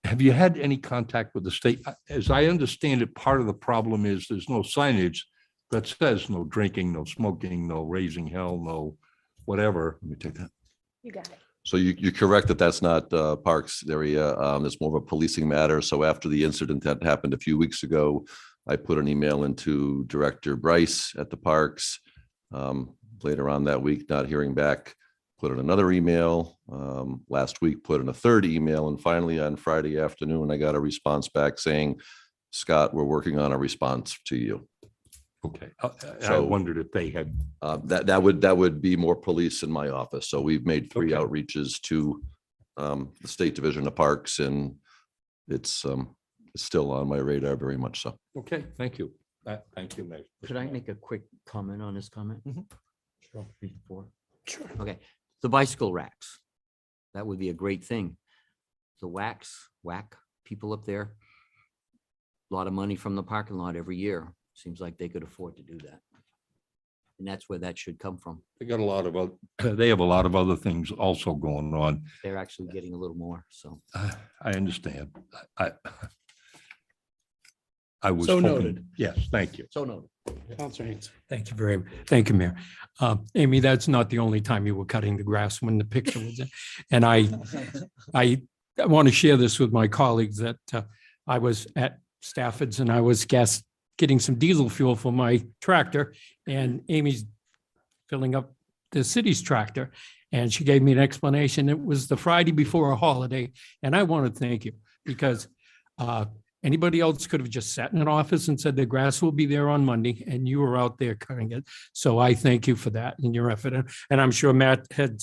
Have you had any contact with the state? As I understand it, part of the problem is there's no signage that says no drinking, no smoking, no raising hell, no whatever. Let me take that. You got it. So you're correct that that's not Parks area. It's more of a policing matter. So after the incident that happened a few weeks ago, I put an email into Director Bryce at the Parks. Later on that week, not hearing back, put in another email. Last week, put in a third email. And finally, on Friday afternoon, I got a response back saying, Scott, we're working on a response to you. Okay. I So- wondered if they had. That would be more police in my office. So we've made 3 Okay. outreaches to the State Division of Parks, and it's still on my radar very much so. Okay, thank you. Thank you, Mayor. Could I make a quick comment on this comment? Sure. Before? Sure. Okay, the bicycle racks. That would be a great thing. The whack people up there. A lot of money from the parking lot every year. Seems like they could afford to do that. And that's where that should come from. They got a lot of, they have a lot of other things also going on. They're actually getting a little more, so. I understand. I was So hoping- noted. Yes, thank you. So noted. Counselor Haynes. Thank you very, thank you, Mayor. Amy, that's not the only time you were cutting the grass when the picture was in. And I want to share this with my colleagues that I was at Stafford's and I was getting some diesel fuel for my tractor, and Amy's filling up the city's tractor. And she gave me an explanation. It was the Friday before a holiday. And I want to thank you because anybody else could have just sat in an office and said the grass will be there on Monday, and you were out there cutting it. So I thank you for that and your effort. And I'm sure Matt had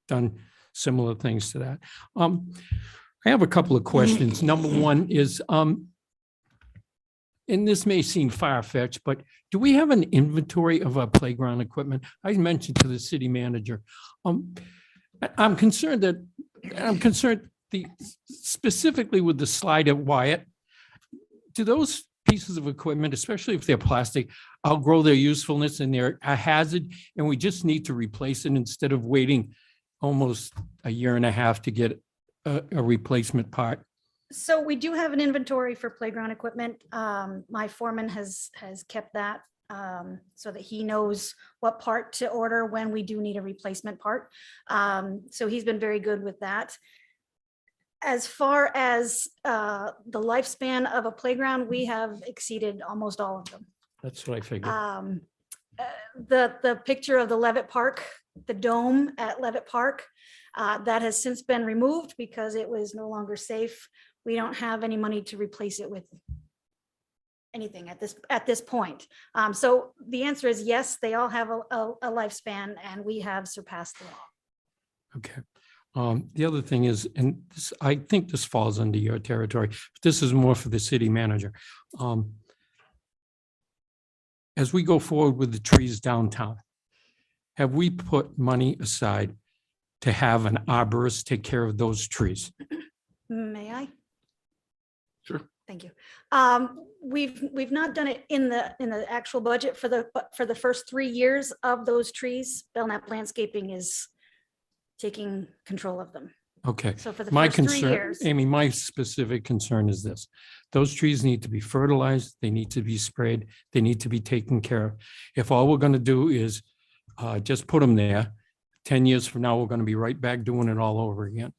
done similar things to that. I have a couple of questions. Number one is, and this may seem far-fetched, but do we have an inventory of our playground equipment? I mentioned to the city manager. I'm concerned specifically with the slide at Wyatt. Do those pieces of equipment, especially if they're plastic, outgrow their usefulness and they're a hazard, and we just need to replace it instead of waiting almost a year and a half to get a replacement part? So we do have an inventory for playground equipment. My foreman has kept that so that he knows what part to order when we do need a replacement part. So he's been very good with that. As far as the lifespan of a playground, we have exceeded almost all of them. That's what I figured. The picture of the Levitt Park, the dome at Levitt Park, that has since been removed because it was no longer safe. We don't have any money to replace it with anything at this point. So the answer is yes, they all have a lifespan, and we have surpassed the law. Okay. The other thing is, and this, I think this falls under your territory, but this is more for the city manager. As we go forward with the trees downtown, have we put money aside to have an arborist take care of those trees? May I? Sure. Thank you. We've not done it in the actual budget for the first 3 years of those trees. Belknap Landscaping is taking control of them. Okay. So for the My first 3 concern, years. Amy, my specific concern is this. Those trees need to be fertilized, they need to be sprayed, they need to be taken care of. If all we're going to do is just put them there, 10 years from now, we're going to be right back doing it all over again.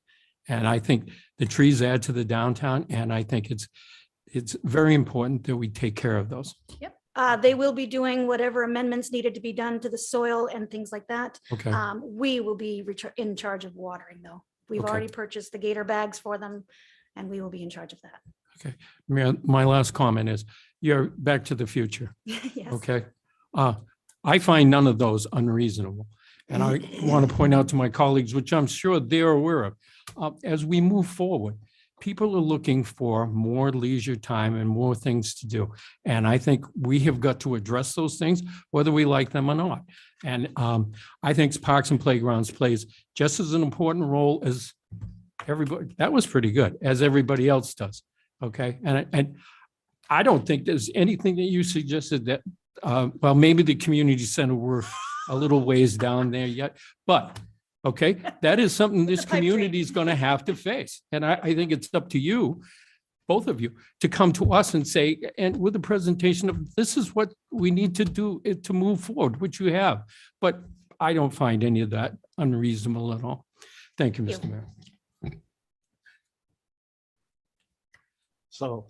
And I think the trees add to the downtown, and I think it's very important that we take care of those. Yep. They will be doing whatever amendments needed to be done to the soil and things like that. Okay. We will be in charge of watering, though. We've Okay. already purchased the gator bags for them, and we will be in charge of that. Okay. My last comment is, you're Back to the Future. Yes. Okay. I find none of those unreasonable. And I want to point out to my colleagues, which I'm sure they're aware of, as we move forward, people are looking for more leisure time and more things to do. And I think we have got to address those things, whether we like them or not. And I think Parks and Playgrounds plays just as an important role as everybody, that was pretty good, as everybody else does. Okay. And I don't think there's anything that you suggested that, well, maybe the community center were a little ways down there yet, but okay, that is something this The pipe dream. community is going to have to face. And I think it's up to you, both of you, to come to us and say, and with a presentation of, this is what we need to do to move forward, which you have. But I don't find any of that unreasonable at all. Thank you, Thank Mr. Mayor. So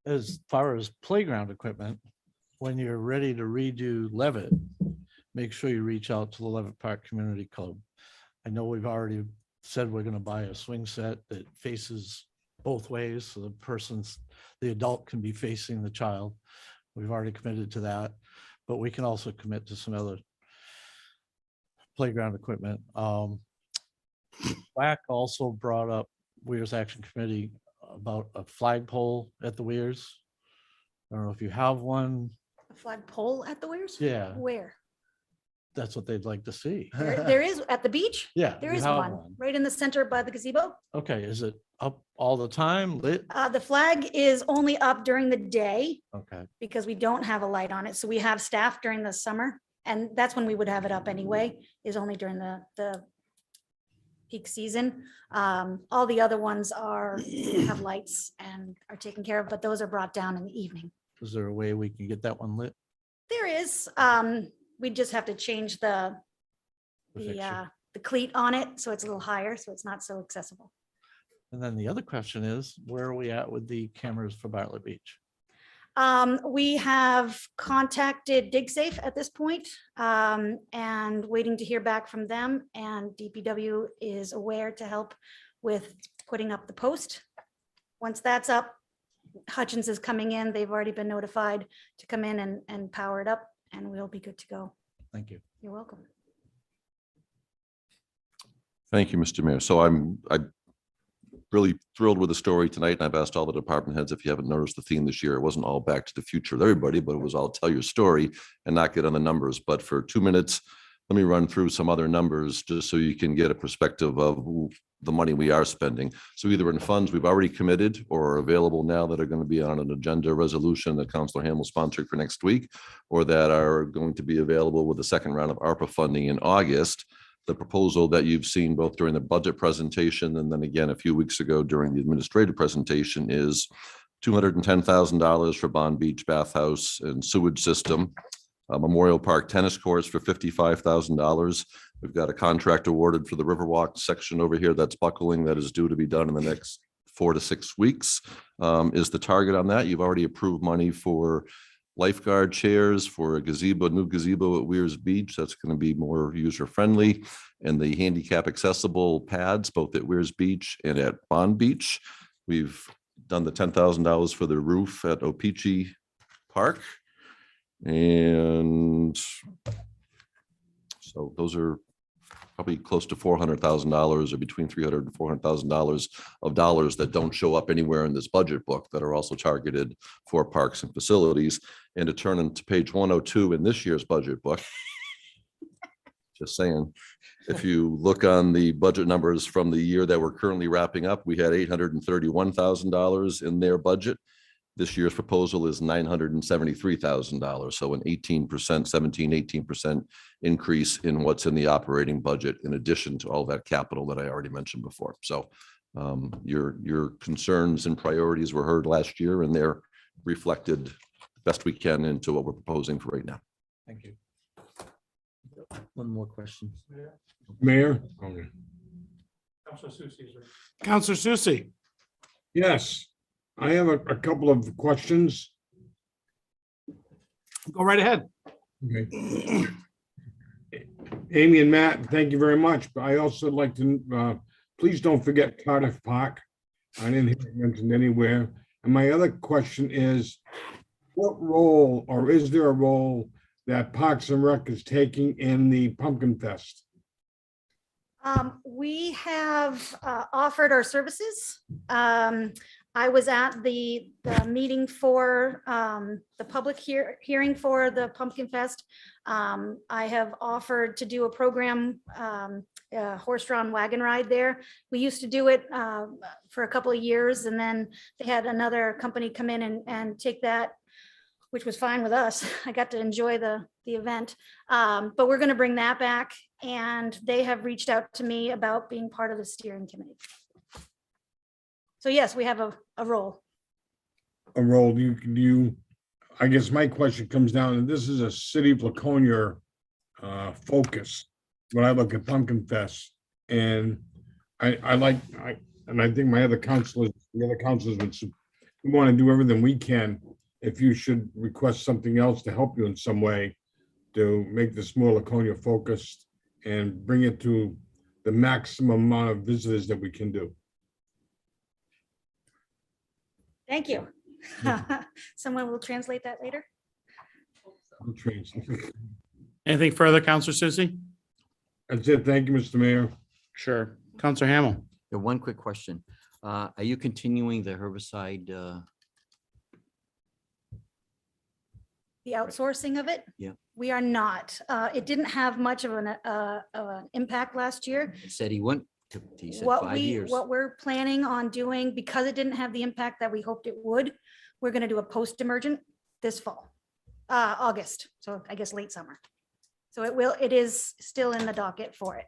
as far as playground equipment, when you're ready to redo Levitt, make sure you reach out to the Levitt Park Community Club. I know we've already said we're going to buy a swing set that faces both ways, so the adult can be facing the child. We've already committed to that, but we can also commit to some other playground equipment. WAC also brought up Weirs Action Committee about a flagpole at the Weirs. I don't know if you have one. A flagpole at the Weirs? Yeah, Where? that's what they'd like to see. There is at the beach? Yeah. There you is have one right in the center by the gazebo. Okay, is it up all the time, lit? The flag is only up during the day Okay, because we don't have a light on it. So we have staff during the summer, and that's when we would have it up anyway, is only during the peak season. All the other ones have lights and are taken care of, but those are brought down in the evening. is there a way we can get that one lit? There is, we just have to change the Fixture. cleat on it, so it's a little higher, so it's not so accessible. And then the other question is, where are we at with the cameras for Bartlett Beach? We have contacted DigSafe at this point, and waiting to hear back from them. And DPW is aware to help with putting up the post. Once that's up, Hutchins is coming in. They've already been notified to come in and power it up, and we'll be good to go. Thank you. You're welcome. Thank you, Mr. Mayor. So I'm really thrilled with the story tonight. And I've asked all the department heads, if you haven't noticed the theme this year, it wasn't all back to the future with everybody, but it was all tell your story and not get on the numbers. But for 2 minutes, let me run through some other numbers just so you can get a perspective of the money we are spending. So either in funds we've already committed or are available now that are going to be on an agenda resolution that Councilor Hamel sponsored for next week, or that are going to be available with the second round of ARPA funding in August. The proposal that you've seen both during the budget presentation and then again a few weeks ago during the administrative presentation is $210,000 for Bond Beach bathhouse and sewage system, Memorial Park tennis courts for $55,000. We've got a contract awarded for the Riverwalk section over here that's buckling that is due to be done in the next 4 to 6 weeks. Is the target on that? You've already approved money for lifeguard chairs, for a gazebo, new gazebo at Weirs Beach. That's going to be more user friendly, and the handicap accessible pads, both at Weirs Beach and at Bond Beach. We've done the $10,000 for the roof at Opeechee Park. And so those are probably close to $400,000 or between $300,000 and $400,000 of dollars that don't show up anywhere in this budget book that are also targeted for parks and facilities. And to turn into page 102 in this year's budget book, just saying, if you look on the budget numbers from the year that we're currently wrapping up, we had $831,000 in their budget. This year's proposal is $973,000. So an 18%, 18% increase in what's in the operating budget, in addition to all that capital that I already mentioned before. So your concerns and priorities were heard last year, and they're reflected best we can into what we're proposing for right now. Thank you. One more question. Mayor? Counselor Susie. Yes, I have a couple of questions. Go right ahead. Okay. Amy and Matt, thank you very much. But I also like to, please don't forget Cardiff Park. I didn't hear it mentioned anywhere. And my other question is, what role, or is there a role that Parks and Rec is taking in the Pumpkin Fest? We have offered our services. I was at the meeting for the public hearing for the Pumpkin Fest. I have offered to do a program, horse-drawn wagon ride there. We used to do it for a couple of years, and then they had another company come in and take that, which was fine with us. I got to enjoy the event, but we're going to bring that back, and they have reached out to me about being part of the steering committee. So yes, we have a role. A role, do you, I guess my question comes down, and this is a city of Laconia focus. When I look at Pumpkin Fest, and I think my other councilors, the other councilors we want to do everything we can. If you should request something else to help you in some way to make this more Laconia focused and bring it to the maximum amount of visitors that we can do. Thank you. Someone will translate that later. Anything further, Counselor Susie? That's it. Thank you, Mr. Mayor. Sure. Counselor Hamel. Yeah, one quick question. Are you continuing the herbicide? The outsourcing of it? Yeah. We are not. It didn't have much of an impact last year. He said he said What 5 years. what we're planning on doing, because it didn't have the impact that we hoped it would, we're going to do a post-emergent this fall, August. So I guess late summer. So it is still in the docket for it.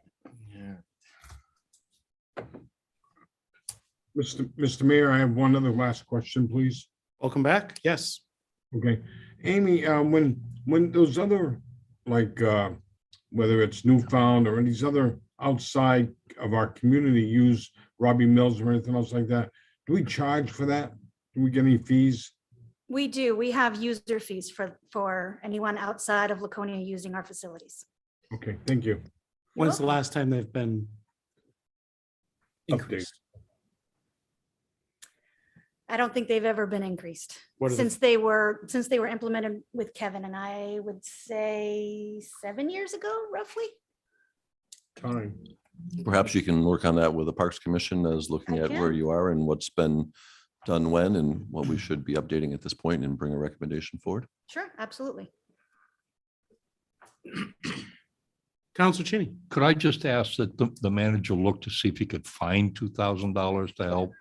Mr. Mayor, I have one other last question, please. Welcome back. Yes. Okay, Amy, when those other, like, whether it's Newfound or any of these other outside of our community use Robbie Mills or anything else like that, do we charge for that? Do we get any fees? We do. We have user fees for anyone outside of Laconia using our facilities. Okay, thank you. When's the last time they've been Update. increased? I don't think they've ever been increased What are the- since they were implemented with Kevin, and I would say 7 years ago, roughly. Time. Perhaps you can work on that with the Parks Commission as looking I at where can. you are and what's been done when and what we should be updating at this point and bring a recommendation forward. Sure, absolutely. Council Cheney. Could I just ask that the manager look to see if he could find $2,000 to help?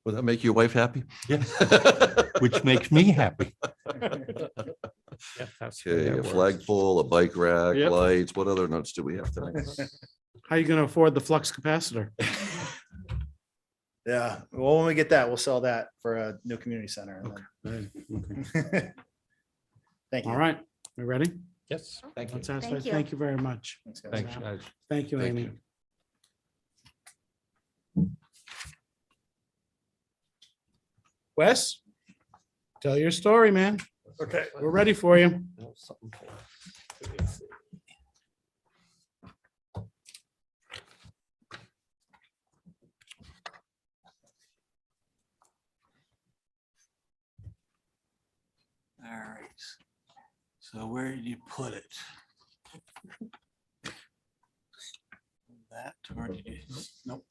Would that make your wife happy? Yeah. Which makes me happy. Okay, a flagpole, a bike rack, Yep. lights. What other notes do we have tonight? How are you going to afford the flux capacitor? Yeah, well, when we get that, we'll sell that for a new community center. and Okay. Thank you. All right, we ready? Yes. Thank you. Fantastic. Thank you. Thank you very much. Thanks, guys. Thanks, guys. Thank you, Thank Amy. you. Wes, tell your story, man. Okay. We're ready for you. All right. So where did you put it? That, or did you? Nope.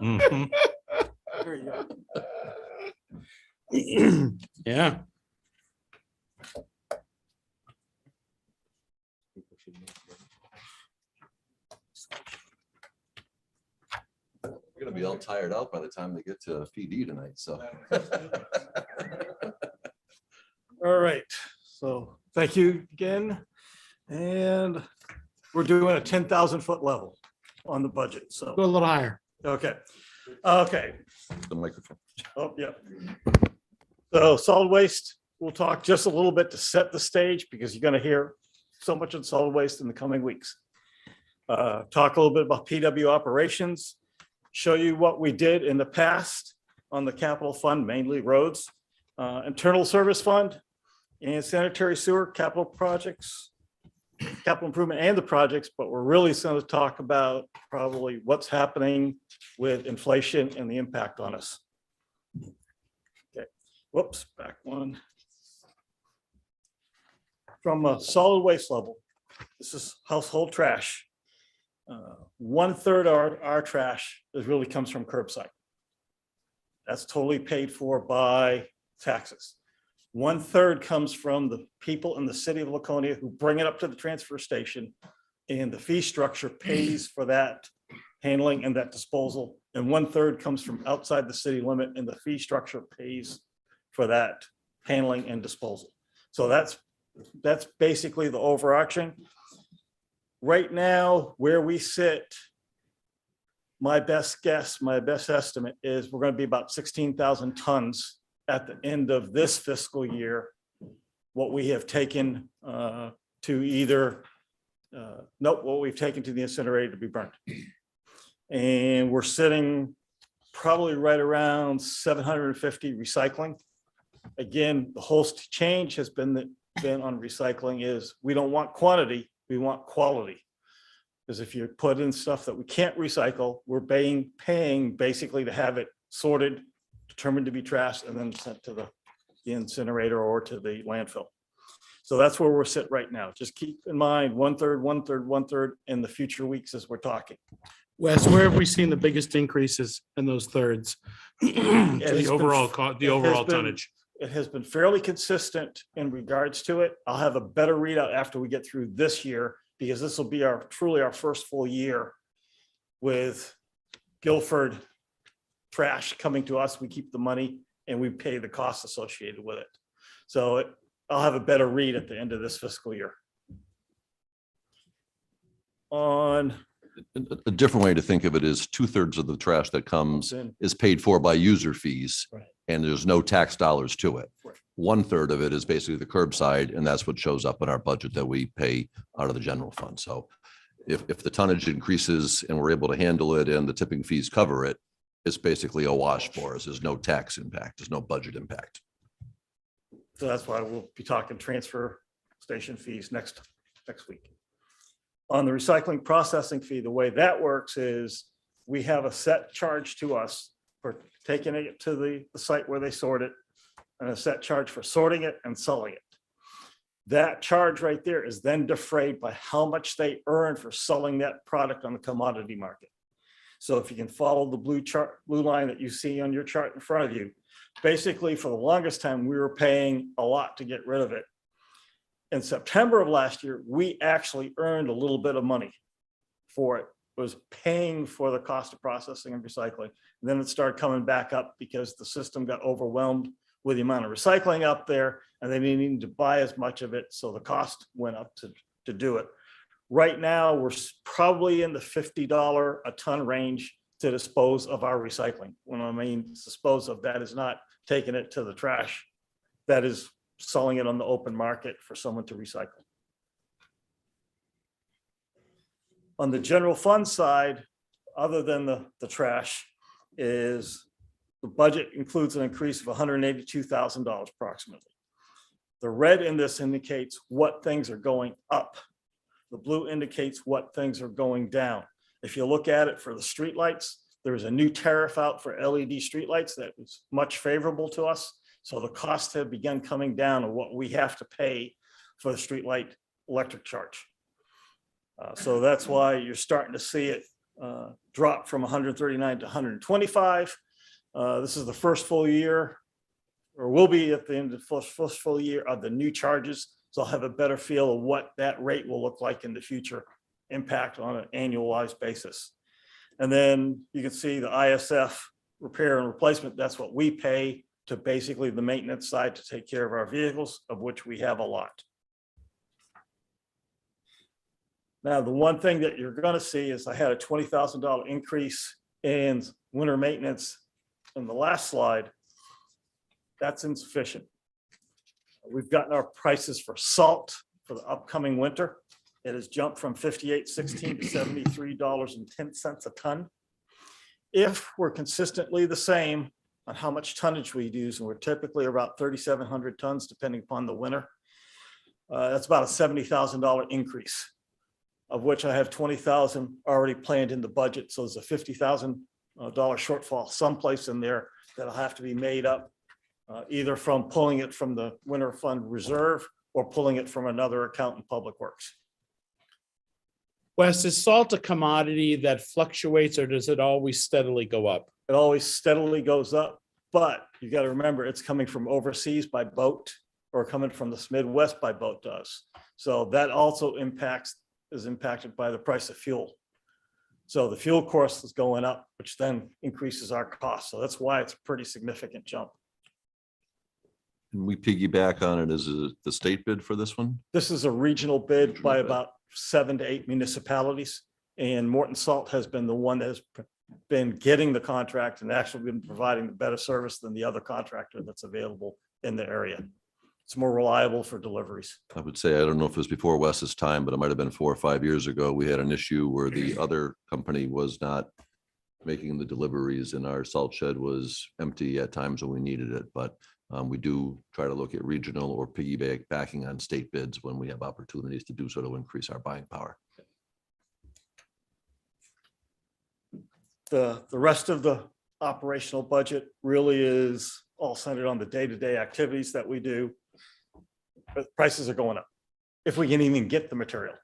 Mhm. There you go. Yeah. We're gonna be all tired out by the time they get to PD tonight, so. All right, so thank you again. And we're doing a 10,000-foot level on the budget, so, Go a little higher. okay. Okay, The microphone. oh, yeah. So solid waste, we'll talk just a little bit to set the stage because you're gonna hear so much on solid waste in the coming weeks. Talk a little bit about PW operations, show you what we did in the past on the capital fund, mainly roads, internal service fund, and sanitary sewer capital projects, capital improvement and the projects, but we're really going to talk about probably what's happening with inflation and the impact on us. Okay, whoops, back one. From a solid waste level, this is household trash. 1/3 of our trash really comes from curbside. That's totally paid for by taxes. 1/3 comes from the people in the city of Laconia who bring it up to the transfer station, and the fee structure pays for that handling and that disposal. And 1/3 comes from outside the city limit, and the fee structure pays for that handling and disposal. So that's basically the overarching. Right now, where we sit, my best guess, my best estimate is we're going to be about 16,000 tons at the end of this fiscal year. What we have taken to either, what we've taken to the incinerator to be burnt. And we're sitting probably right around 750 recycling. Again, the whole change has been on recycling is we don't want quantity, we want quality. Because if you put in stuff that we can't recycle, we're paying basically to have it sorted, determined to be trashed, and then sent to the incinerator or to the landfill. So that's where we're sitting right now. Just keep in mind, 1/3, 1/3, 1/3 in the future weeks as we're talking. Wes, where have we seen the biggest increases in those thirds? To has the overall, the it has overall been- tonnage. It has been fairly consistent in regards to it. I'll have a better readout after we get through this year, because this will be truly our first full year with Guilford trash coming to us. We keep the money and we pay the costs associated with it. So I'll have a better read at the end of this fiscal year. On A different way to think of it is 2/3 of the trash that comes in- is paid for by user fees. Right. And there's no tax dollars to it. Right. 1/3 of it is basically the curbside, and that's what shows up in our budget that we pay out of the general fund. So if the tonnage increases and we're able to handle it and the tipping fees cover it, it's basically a wash for us. There's no tax impact. There's no budget impact. So that's why we'll be talking transfer station fees next week. On the recycling processing fee, the way that works is we have a set charge to us for taking it to the site where they sort it, and a set charge for sorting it and selling it. That charge right there is then defrayed by how much they earn for selling that product on the commodity market. So if you can follow the blue line that you see on your chart in front of you, basically for the longest time, we were paying a lot to get rid of it. In September of last year, we actually earned a little bit of money for it. It was paying for the cost of processing and recycling. And then it started coming back up because the system got overwhelmed with the amount of recycling up there, and they didn't need to buy as much of it. So the cost went up to do it. Right now, we're probably in the $50 a ton range to dispose of our recycling. When I mean dispose of, that is not taking it to the trash. That is selling it on the open market for someone to recycle. On the general fund side, other than the trash, is the budget includes an increase of $182,000 approximately. The red in this indicates what things are going up. The blue indicates what things are going down. If you look at it for the streetlights, there's a new tariff out for LED streetlights that was much favorable to us. So the costs have begun coming down on what we have to pay for the streetlight electric charge. So that's why you're starting to see it drop from 139 to 125. This is the first full year, or will be at the end of the first full year of the new charges. So I'll have a better feel of what that rate will look like in the future impact on an annualized basis. And then you can see the ISF repair and replacement. That's what we pay to basically the maintenance side to take care of our vehicles, of which we have a lot. Now, the one thing that you're going to see is I had a $20,000 increase in winter maintenance in the last slide. That's insufficient. We've gotten our prices for salt for the upcoming winter. It has jumped from $58.16 to $73.10 a ton. If we're consistently the same on how much tonnage we use, and we're typically about 3,700 tons, depending upon the winter, that's about a $70,000 increase, of which I have 20,000 already planned in the budget. So there's a $50,000 shortfall someplace in there that'll have to be made up, either from pulling it from the winter fund reserve or pulling it from another account in Public Works. Wes, is salt a commodity that fluctuates, or does it always steadily go up? It always steadily goes up, but you got to remember it's coming from overseas by boat or coming from the Midwest by boat to us. So that also is impacted by the price of fuel. So the fuel cost is going up, which then increases our cost. So that's why it's a pretty significant jump. And we piggyback on it as the state bid for this one? This is a regional bid Regional by bid. about 7 to 8 municipalities. And Morton Salt has been the one that has been getting the contract and actually been providing the better service than the other contractor that's available in the area. It's more reliable for deliveries. I would say, I don't know if it was before Wes's time, but it might have been 4 or 5 years ago. We had an issue where the other company was not making the deliveries and our salt shed was empty at times when we needed it. But we do try to look at regional or backing on state bids when we have opportunities to do so to increase our buying power. The rest of the operational budget really is all centered on the day-to-day activities that we do. But prices are going up if we can even get the material.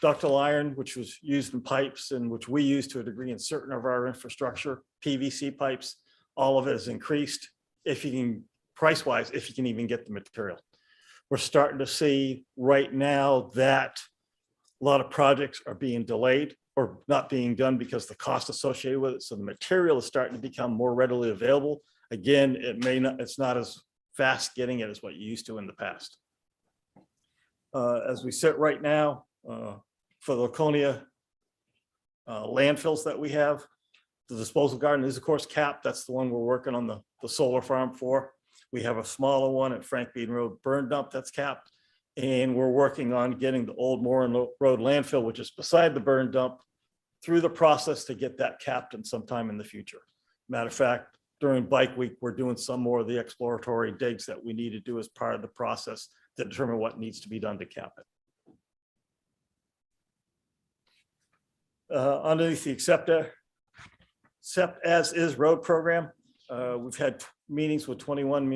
Ductile iron, which was used in pipes and which we use to a degree in certain of our infrastructure, PVC pipes, all of it has increased. If you can, price-wise, if you can even get the material. We're starting to see right now that a lot of projects are being delayed or not being done because the cost associated with it. So the material is starting to become more readily available. Again, it's not as fast getting it as what you used to in the past. As we sit right now, for the Laconia landfills that we have, the disposal garden is of course capped. That's the one we're working on the solar farm for. We have a smaller one at Frank Bean Road burn dump that's capped. And we're working on getting the old Moran Road landfill, which is beside the burn dump, through the process to get that capped in sometime in the future. Matter of fact, during Bike Week, we're doing some more of the exploratory digs that we need to do as part of the process to determine what needs to be done to cap it. Underneath the accept as is road program, we've had meetings with 21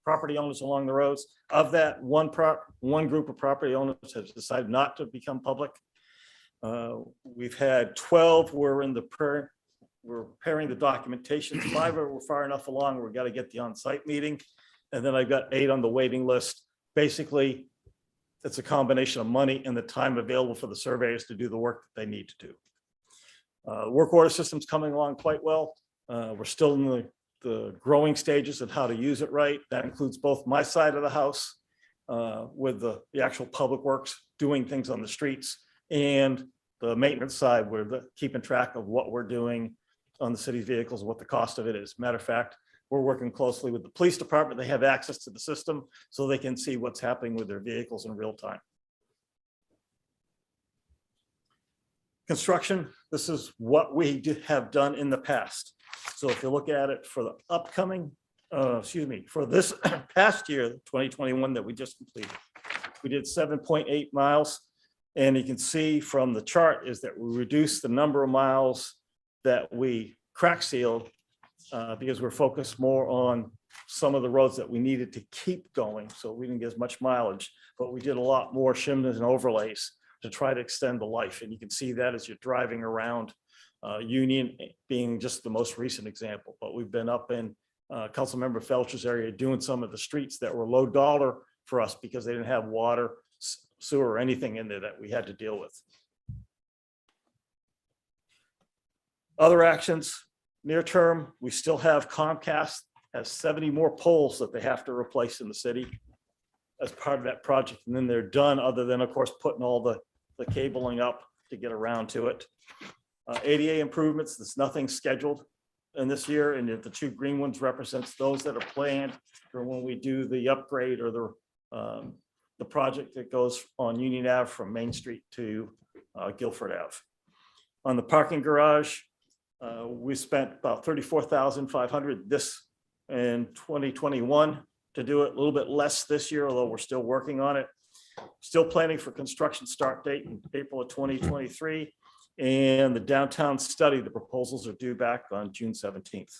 property owners along the roads. Of that, one group of property owners has decided not to become public. We've had 12 we're preparing the documentation. 5 are far enough along. We've got to get the on-site meeting. And then I've got 8 on the waiting list. Basically, it's a combination of money and the time available for the surveyors to do the work that they need to do. Work order system's coming along quite well. We're still in the growing stages of how to use it right. That includes both my side of the house with the actual public works, doing things on the streets, and the maintenance side, where keeping track of what we're doing on the city's vehicles, what the cost of it is. Matter of fact, we're working closely with the police department. They have access to the system so they can see what's happening with their vehicles in real time. Construction, this is what we have done in the past. So if you look at it for the upcoming, for this past year, 2021 that we just completed, we did 7.8 miles. And you can see from the chart is that we reduced the number of miles that we crack sealed because we're focused more on some of the roads that we needed to keep going. So we didn't get as much mileage, but we did a lot more shimmies and overlays to try to extend the life. And you can see that as you're driving around, Union being just the most recent example. But we've been up in Councilmember Felcher's area doing some of the streets that were low dollar for us because they didn't have water, sewer, or anything in there that we had to deal with. Other actions, near term, we still have Comcast has 70 more poles that they have to replace in the city as part of that project. And then they're done, other than, of course, putting all the cabling up to get around to it. ADA improvements, there's nothing scheduled in this year. And if the 2 green ones represents those that are planned for when we do the upgrade or the project that goes on Union Ave from Main Street to Guilford Ave. On the parking garage, we spent about $34,500 this in 2021 to do it, a little bit less this year, although we're still working on it. Still planning for construction start date in April of 2023. And the downtown study, the proposals are due back on June 17th.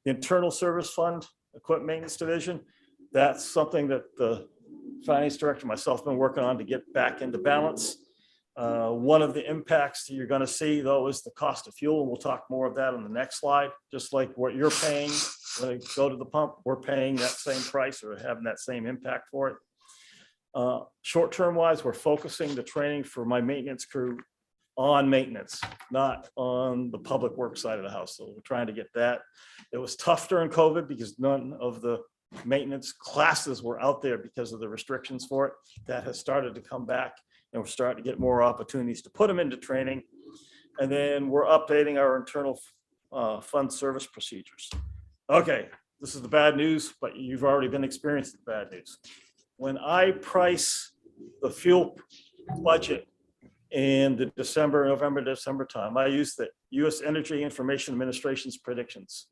The Internal Service Fund, Equipment Maintenance Division, that's something that the finance director, myself, have been working on to get back into balance. One of the impacts that you're going to see, though, is the cost of fuel. And we'll talk more of that on the next slide. Just like what you're paying when you go to the pump, we're paying that same price or having that same impact for it. Short-term wise, we're focusing the training for my maintenance crew on maintenance, not on the public work side of the house. So we're trying to get that. It was tough during COVID because none of the maintenance classes were out there because of the restrictions for it. That has started to come back, and we're starting to get more opportunities to put them into training. And then we're updating our internal fund service procedures. Okay, this is the bad news, but you've already been experiencing the bad news. When I price the fuel budget in the November, December time, I use the U.S. Energy Information Administration's predictions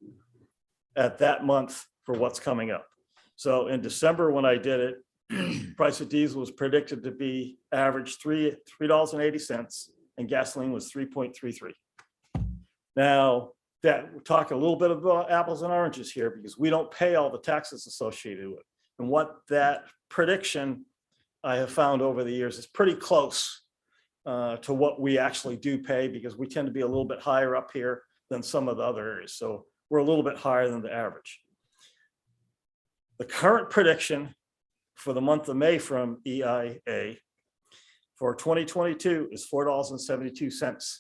at that month for what's coming up. So in December, when I did it, price of diesel was predicted to be average $3.80, and gasoline was 3.33. Now, that we're talking a little bit about apples and oranges here because we don't pay all the taxes associated with it. And what that prediction I have found over the years is pretty close to what we actually do pay, because we tend to be a little bit higher up here than some of the other areas. So we're a little bit higher than the average. The current prediction for the month of May from EIA for 2022 is $4.72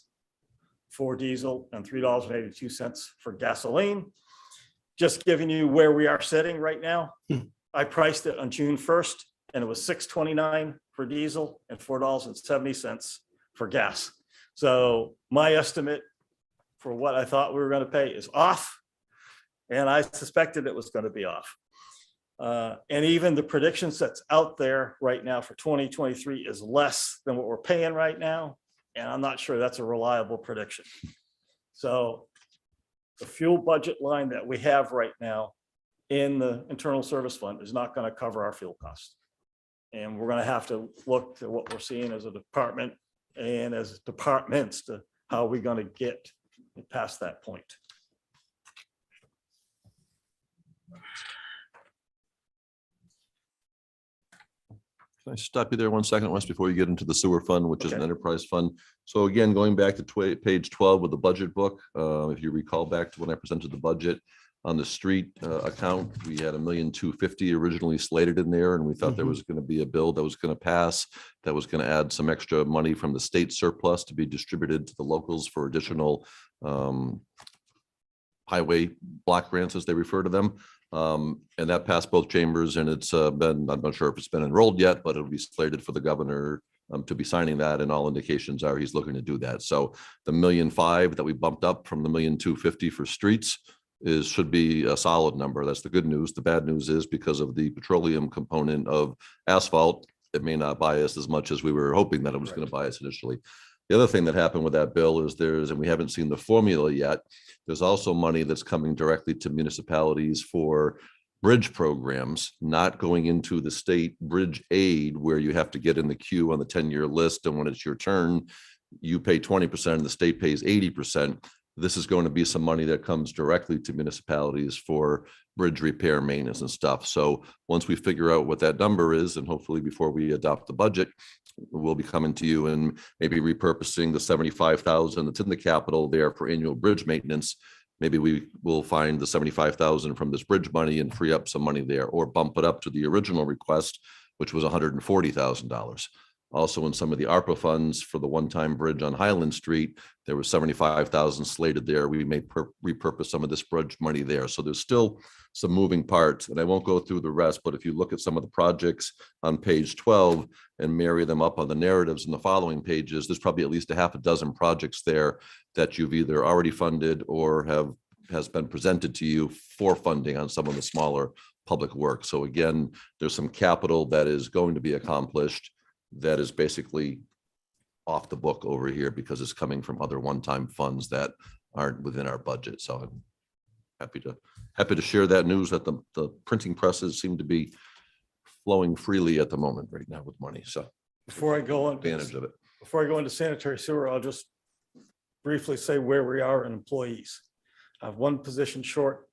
for diesel and $3.82 for gasoline. Just giving you where we are sitting right now. I priced it on June 1st and it was $6.29 for diesel and $4.70 for gas. So my estimate for what I thought we were going to pay is off. And I suspected it was going to be off. And even the predictions that's out there right now for 2023 is less than what we're paying right now. And I'm not sure that's a reliable prediction. So the fuel budget line that we have right now in the internal service fund is not going to cover our fuel costs. And we're going to have to look to what we're seeing as a department and as departments to how we're going to get past that point. Can I stop you there 1 second, Wes, before you get into the sewer fund, which is an Okay. enterprise fund? So again, going back to page 12 with the budget book, if you recall back to when I presented the budget on the street account, we had $1,250,000 originally slated in there, and we thought there was going to be a bill that was going to pass, that was going to add some extra money from the state surplus to be distributed to the locals for additional highway block grants, as they refer to them. And that passed both chambers, and it's been, I'm not sure if it's been enrolled yet, but it'll be slated for the governor to be signing that, and all indications are he's looking to do that. So the $1,500,000 that we bumped up from the $1,250,000 for streets should be a solid number. That's the good news. The bad news is because of the petroleum component of asphalt, it may not buy us as much as we were hoping that it was going to buy us initially. The other thing that happened with that bill is and we haven't seen the formula yet, there's also money that's coming directly to municipalities for bridge programs, not going into the state bridge aid where you have to get in the queue on the 10-year list. And when it's your turn, you pay 20% and the state pays 80%. This is going to be some money that comes directly to municipalities for bridge repair, maintenance and stuff. So once we figure out what that number is, and hopefully before we adopt the budget, we'll be coming to you and maybe repurposing the $75,000 that's in the capital there for annual bridge maintenance. Maybe we will find the $75,000 from this bridge money and free up some money there, or bump it up to the original request, which was $140,000. Also, in some of the ARPA funds for the one-time bridge on Highland Street, there was $75,000 slated there. We may repurpose some of this bridge money there. So there's still some moving parts, and I won't go through the rest, but if you look at some of the projects on page 12 and marry them up on the narratives in the following pages, there's probably at least a half a dozen projects there that you've either already funded or has been presented to you for funding on some of the smaller public work. So again, there's some capital that is going to be accomplished that is basically off the book over here because it's coming from other one-time funds that aren't within our budget. So I'm happy to share that news that the printing presses seem to be flowing freely at the moment right now with money. So Before I go on, advantage of it. before I go into sanitary sewer, I'll just briefly say where we are in employees. I have one position short.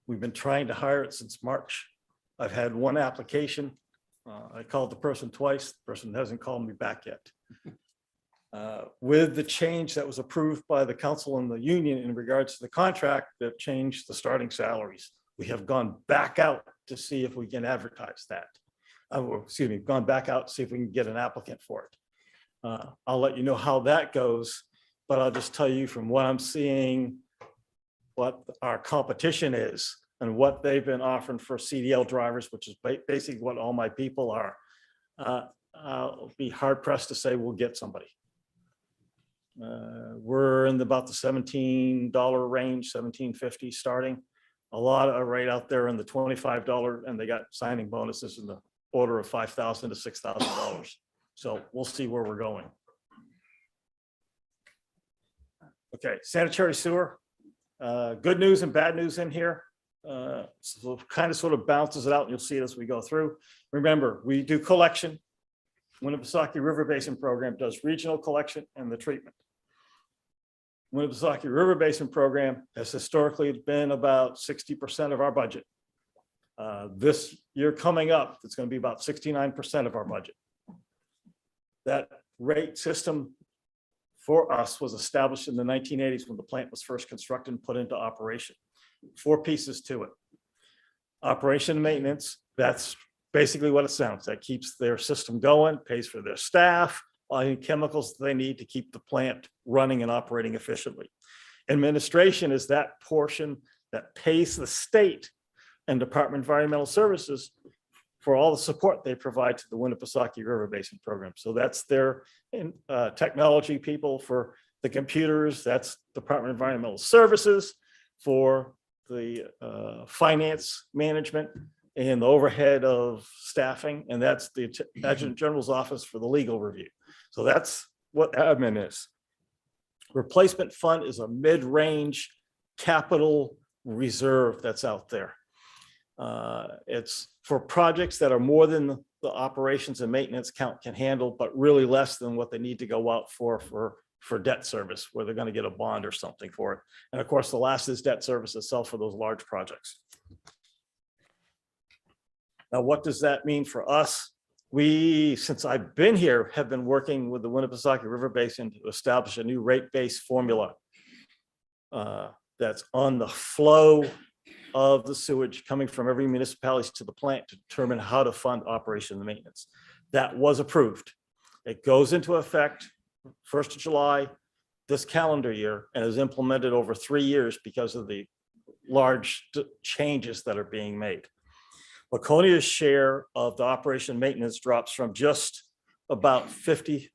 We've been trying to hire it since March. I've had one application. I called the person twice. The person hasn't called me back yet. With the change that was approved by the council and the union in regards to the contract that changed the starting salaries, we have gone back out to see if we can advertise that. Excuse me, gone back out to see if we can get an applicant for it. I'll let you know how that goes, but I'll just tell you from what I'm seeing, what our competition is and what they've been offering for CDL drivers, which is basically what all my people are. I'll be hard pressed to say we'll get somebody. We're in about the $17 range, $17.50 starting. A lot are right out there in the $25, and they got signing bonuses in the order of $5,000 to $6,000. So we'll see where we're going. Okay, sanitary sewer. Good news and bad news in here. So kind of sort of bounces it out, and you'll see it as we go through. Remember, we do collection. Winnipesaukee River Basin Program does regional collection and the treatment. Winnipesaukee River Basin Program has historically been about 60% of our budget. This year coming up, it's going to be about 69% of our budget. That rate system for us was established in the 1980s when the plant was first constructed and put into operation. 4 pieces to it. Operation and maintenance, that's basically what it sounds. That keeps their system going, pays for their staff, all the chemicals they need to keep the plant running and operating efficiently. Administration is that portion that pays the state and Department of Environmental Services for all the support they provide to the Winnipesaukee River Basin Program. So that's their technology people for The computers, that's Department of Environmental Services. For the finance management and the overhead of staffing, and that's the Adjutant General's office for the legal review. So that's what admin is. Replacement fund is a mid-range capital reserve that's out there. It's for projects that are more than the operations and maintenance count can handle, but really less than what they need to go out for debt service, where they're going to get a bond or something for it. And of course, the last is debt service itself for those large projects. Now, what does that mean for us? We, since I've been here, have been working with the Winnipesaukee River Basin to establish a new rate-based formula that's on the flow of the sewage coming from every municipality to the plant to determine how to fund operation and maintenance. That was approved. It goes into effect 1st of July this calendar year and is implemented over 3 years because of the large changes that are being made. Laconia's share of the operation and maintenance drops from just about 50%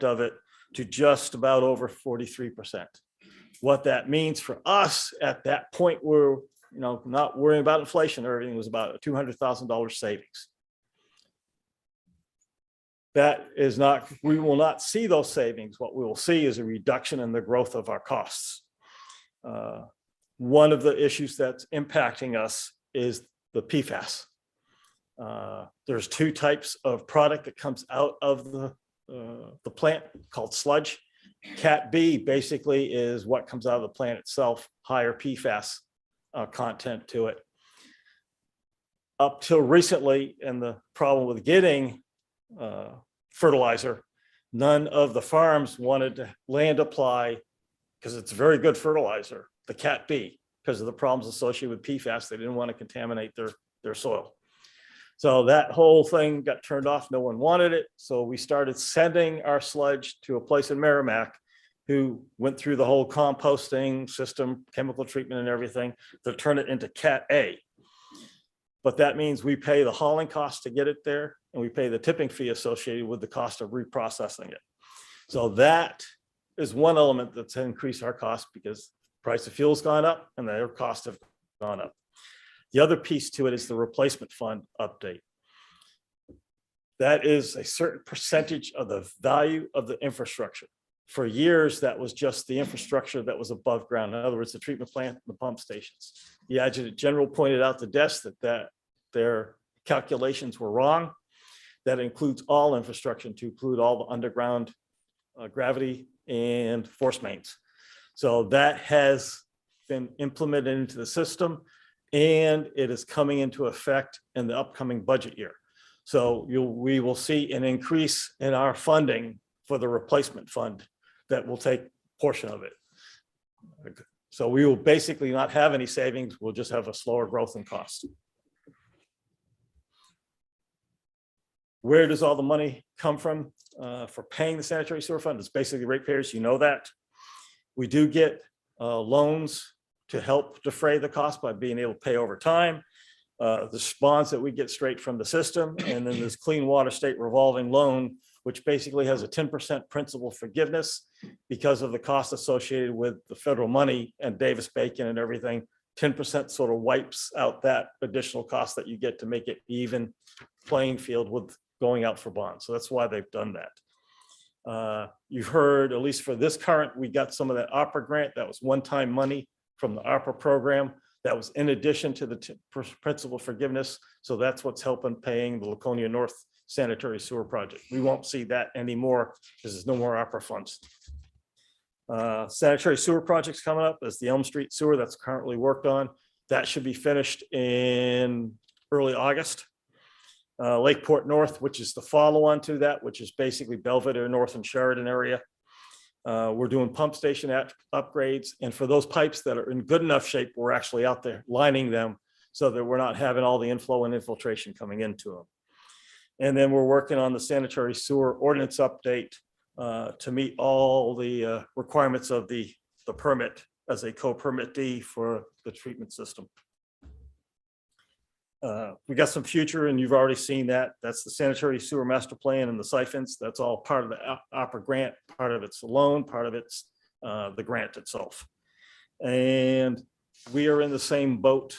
of it to just about over 43%. What that means for us at that point, we're not worrying about inflation or everything, was about a $200,000 savings. That is not, we will not see those savings. What we will see is a reduction in the growth of our costs. One of the issues that's impacting us is the PFAS. There's 2 types of product that comes out of the plant called sludge. Cat B basically is what comes out of the plant itself, higher PFAS content to it. Up till recently, and the problem with getting fertilizer, none of the farms wanted to land apply, because it's very good fertilizer, the Cat B, because of the problems associated with PFAS. They didn't want to contaminate their soil. So that whole thing got turned off. No one wanted it. So we started sending our sludge to a place in Merrimack who went through the whole composting system, chemical treatment and everything to turn it into Cat A. But that means we pay the hauling cost to get it there, and we pay the tipping fee associated with the cost of reprocessing it. So that is one element that's increased our cost, because the price of fuel's gone up and their costs have gone up. The other piece to it is the replacement fund update. That is a certain percentage of the value of the infrastructure. For years, that was just the infrastructure that was above ground. In other words, the treatment plant, the pump stations. The Adjutant General pointed out to desk that their calculations were wrong. That includes all infrastructure, to include all the underground gravity and force mains. So that has been implemented into the system, and it is coming into effect in the upcoming budget year. So we will see an increase in our funding for the replacement fund that will take a portion of it. So we will basically not have any savings. We'll just have a slower growth in cost. Where does all the money come from for paying the sanitary sewer fund? It's basically ratepayers, you know that. We do get loans to help defray the cost by being able to pay over time. The bonds that we get straight from the system, and then this Clean Water State revolving loan, which basically has a 10% principal forgiveness because of the cost associated with the federal money and Davis-Bacon and everything. 10% sort of wipes out that additional cost that you get to make it even playing field with going out for bonds. So that's why they've done that. You've heard, at least for this current, we got some of that opera grant. That was one-time money from the opera program. That was in addition to the principal forgiveness. So that's what's helping paying the Laconia North Sanitary Sewer Project. We won't see that anymore because there's no more opera funds. Sanitary Sewer Project's coming up as the Elm Street Sewer that's currently worked on. That should be finished in early August. Lakeport North, which is the follow-on to that, which is basically Belvedere North and Sheridan area. We're doing pump station upgrades, and for those pipes that are in good enough shape, we're actually out there lining them so that we're not having all the inflow and infiltration coming into them. And then we're working on the sanitary sewer ordinance update to meet all the requirements of the permit as a co-permittee for the treatment system. We got some future, and you've already seen that. That's the sanitary sewer master plan and the siphons. That's all part of the opera grant. Part of it's a loan, part of it's the grant itself. And we are in the same boat.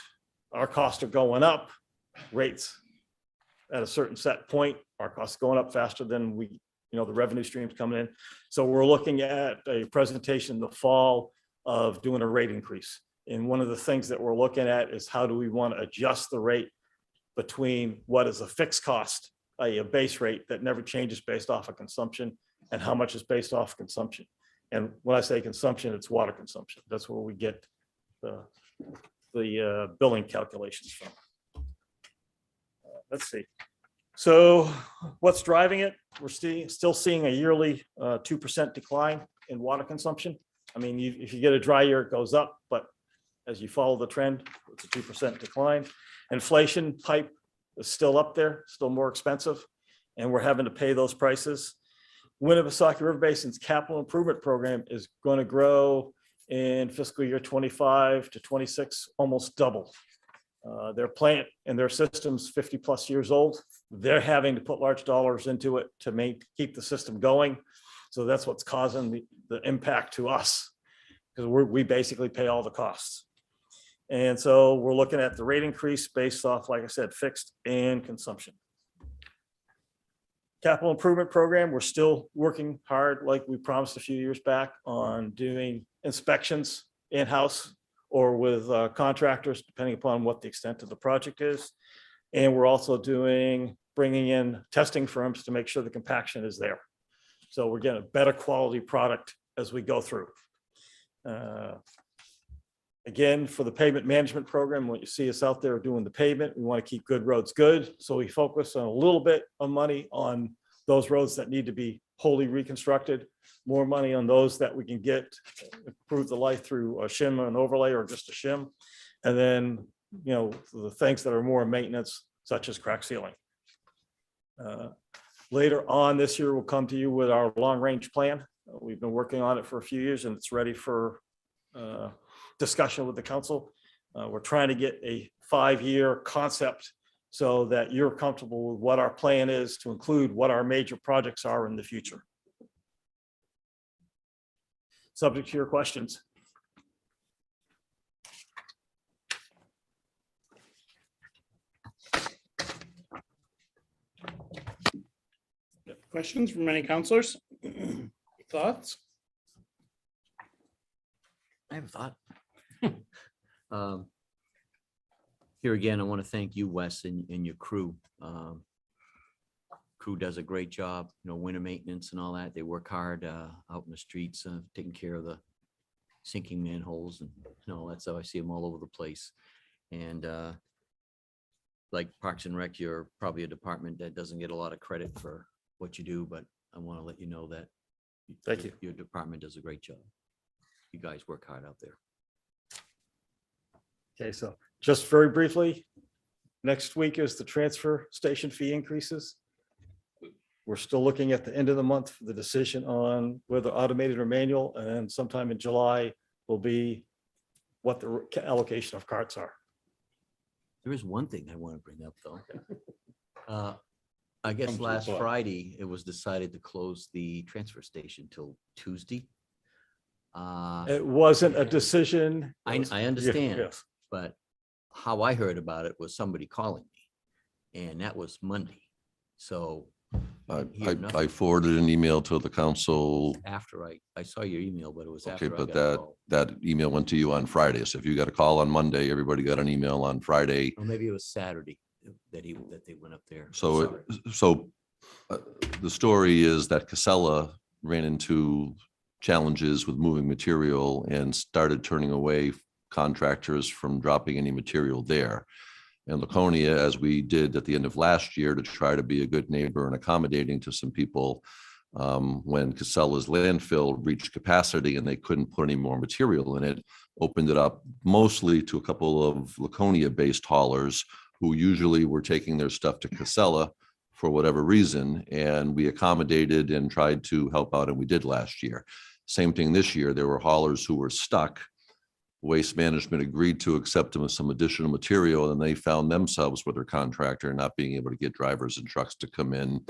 Our costs are going up, rates at a certain set point, our costs going up faster than we, the revenue streams coming in. So we're looking at a presentation in the fall of doing a rate increase. And one of the things that we're looking at is how do we want to adjust the rate between what is a fixed cost, a base rate that never changes based off of consumption, and how much is based off consumption. And when I say consumption, it's water consumption. That's where we get the billing calculations from. Let's see. So what's driving it? We're still seeing a yearly 2% decline in water consumption. I mean, if you get a dry year, it goes up, but as you follow the trend, it's a 2% decline. Inflation pipe is still up there, still more expensive, and we're having to pay those prices. Winnipesaukee River Basin's capital improvement program is going to grow in fiscal year 25 to 26, almost double. Their plant and their system's 50 plus years old. They're having to put large dollars into it to keep the system going. So that's what's causing the impact to us, because we basically pay all the costs. And so we're looking at the rate increase based off, like I said, fixed and consumption. Capital improvement program, we're still working hard, like we promised a few years back, on doing inspections in-house or with contractors, depending upon what the extent of the project is. And we're also bringing in testing firms to make sure the compaction is there. So we're getting a better quality product as we go through. Again, for the pavement management program, what you see us out there doing the pavement, we want to keep good roads good. So we focus on a little bit of money on those roads that need to be wholly reconstructed, more money on those that we can improve the life through a shim and overlay or just a shim. And then, the things that are more maintenance, such as crack sealing. Later on this year, we'll come to you with our long-range plan. We've been working on it for a few years, and it's ready for discussion with the council. We're trying to get a 5-year concept so that you're comfortable with what our plan is, to include what our major projects are in the future. Subject to your questions. Questions from any counselors? Thoughts? I have a thought. Here again, I want to thank you, Wes, and your crew. Crew does a great job, winter maintenance and all that. They work hard out in the streets, taking care of the sinking manholes and all that stuff. I see them all over the place. And like Parks and Rec, you're probably a department that doesn't get a lot of credit for what you do, but I want to let you know that Thank you. Your department does a great job. You guys work hard out there. Okay, so just very briefly, next week is the transfer station fee increases. We're still looking at the end of the month for the decision on whether automated or manual, and then sometime in July will be what the allocation of carts are. There is one thing I want to bring up, though. I guess Come to the last floor. Friday, it was decided to close the transfer station till Tuesday. It wasn't a decision. I understand, Yes. but how I heard about it was somebody calling me, and that was Monday. So I forwarded an email to the council. after I saw your email, but it was Okay, after I but got a call. that email went to you on Friday. So if you got a call on Monday, everybody got an email on Friday. Or maybe it was Saturday that they went up there. So, Sorry. the story is that Casella ran into challenges with moving material and started turning away contractors from dropping any material there. And Laconia, as we did at the end of last year to try to be a good neighbor and accommodating to some people, when Casella's landfill reached capacity and they couldn't put any more material in it, opened it up mostly to a couple of Laconia-based haulers who usually were taking their stuff to Casella for whatever reason. And we accommodated and tried to help out, and we did last year. Same thing this year. There were haulers who were stuck Waste Management agreed to accept them with some additional material, and they found themselves with their contractor not being able to get drivers and trucks to come in.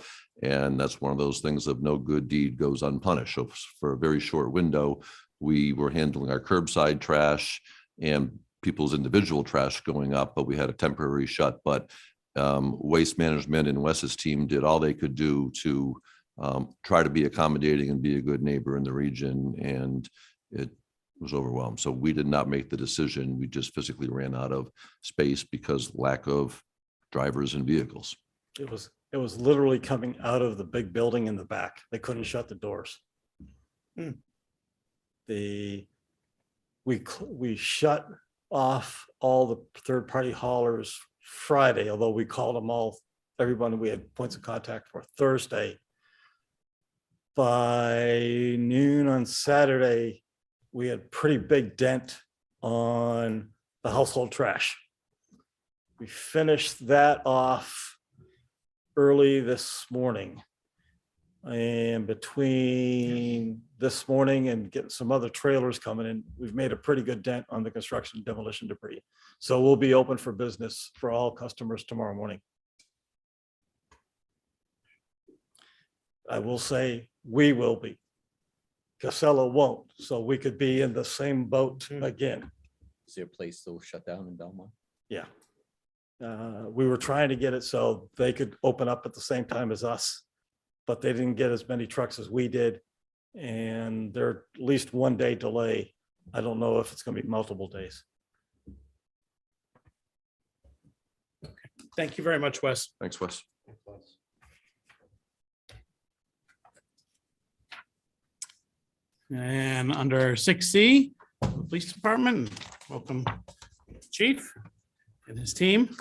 And that's one of those things of no good deed goes unpunished. So for a very short window, we were handling our curbside trash and people's individual trash going up, but we had a temporary shut. But Waste Management and Wes's team did all they could do to try to be accommodating and be a good neighbor in the region, and it was overwhelmed. So we did not make the decision. We just physically ran out of space because lack of drivers and vehicles. It was literally coming out of the big building in the back. They couldn't shut the doors. We shut off all the third-party haulers Friday, although we called them all, everyone we had points of contact for Thursday. By noon on Saturday, we had pretty big dent on the household trash. We finished that off early this morning. And between this morning and getting some other trailers coming in, we've made a pretty good dent on the construction demolition debris. So we'll be open for business for all customers tomorrow morning. I will say we will be. Casella won't, so we could be in the same boat again. Is there a place still shut down in Belmont? Yeah. We were trying to get it so they could open up at the same time as us, but they didn't get as many trucks as we did. And they're at least 1 day delay. I don't know if it's going to be multiple days. Thank you very much, Wes. Thanks, Wes. And under 6C, Police Department, welcome Chief and his team.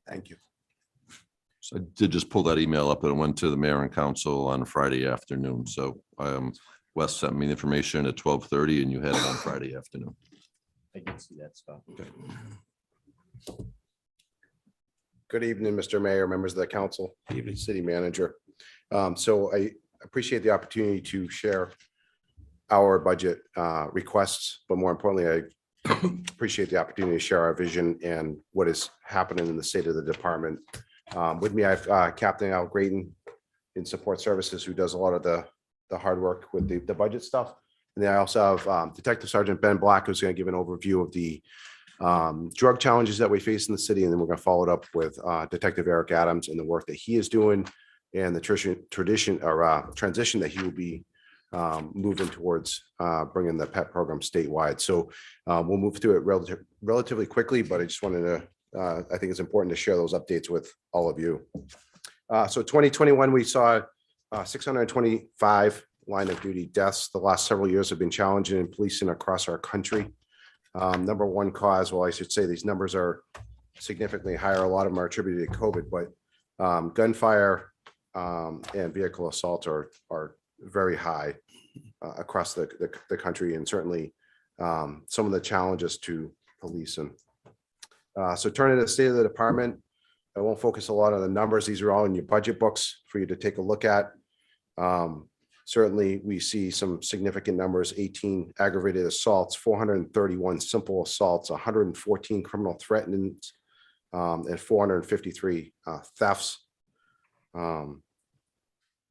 Thank you. So I did just pull that email up and it went to the mayor and council on Friday afternoon. So Wes sent me the information at 12:30 and you had it on Friday afternoon. I did see that stuff. Good evening, Mr. Mayor, members of the council, evening, city manager. So I appreciate the opportunity to share our budget requests, but more importantly, I appreciate the opportunity to share our vision and what is happening in the state of the department. With me, I have Captain Al Grayton in support services, who does a lot of the hard work with the budget stuff. And then I also have Detective Sergeant Ben Black, who's going to give an overview of the drug challenges that we face in the city. And then we're going to follow it up with Detective Eric Adams and the work that he is doing and the transition that he will be moving towards bringing the PET program statewide. So we'll move through it relatively quickly, but I just wanted to, I think it's important to share those updates with all of you. So 2021, we saw 625 line of duty deaths. The last several years have been challenging in policing across our country. Number one cause, well, I should say these numbers are significantly higher. A lot of them are attributed to COVID, but gunfire and vehicle assaults are very high across the country, and certainly some of the challenges to policing. So turning to the state of the department, I won't focus a lot on the numbers. These are all in your budget books for you to take a look at. Certainly, we see some significant numbers: 18 aggravated assaults, 431 simple assaults, 114 criminal threatenings, and 453 thefts.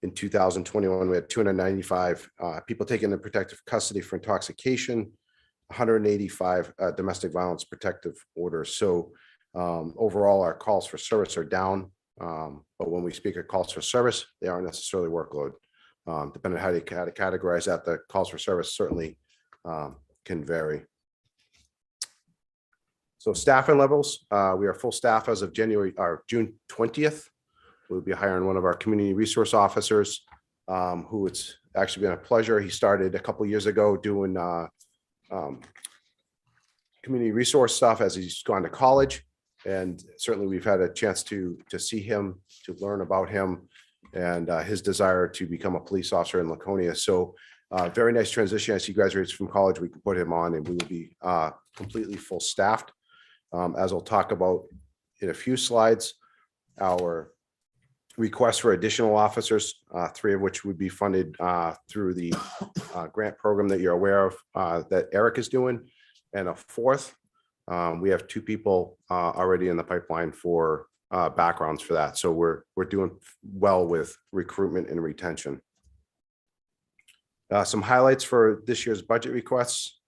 In 2021, we had 295 people taken into protective custody for intoxication, 185 domestic violence protective orders. So overall, our calls for service are down. But when we speak of calls for service, they aren't necessarily workload. Depending on how you categorize that, the calls for service certainly can vary. So staffing levels, we are full staff as of June 20th. We'll be hiring one of our community resource officers, who it's actually been a pleasure. He started a couple of years ago doing community resource stuff as he's gone to college. And certainly we've had a chance to see him, to learn about him and his desire to become a police officer in Laconia. So very nice transition. As he graduates from college, we can put him on and we will be completely full staffed. As I'll talk about in a few slides, our request for additional officers, 3 of which would be funded through the grant program that you're aware of that Eric is doing, and a 4th. We have 2 people already in the pipeline for backgrounds for that. So we're doing well with recruitment and retention. Some highlights for this year's budget requests.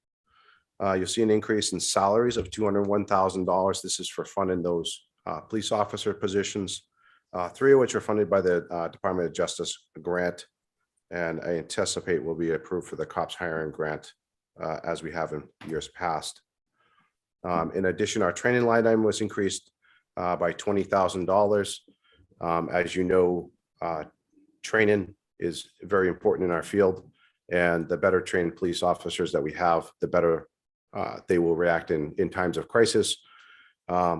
You'll see an increase in salaries of $201,000. This is for funding those police officer positions, 3 of which are funded by the Department of Justice grant, and I anticipate will be approved for the cops hiring grant as we have in years past. In addition, our training line item was increased by $20,000. As you know, training is very important in our field, and the better trained police officers that we have, the better they will react in times of crisis.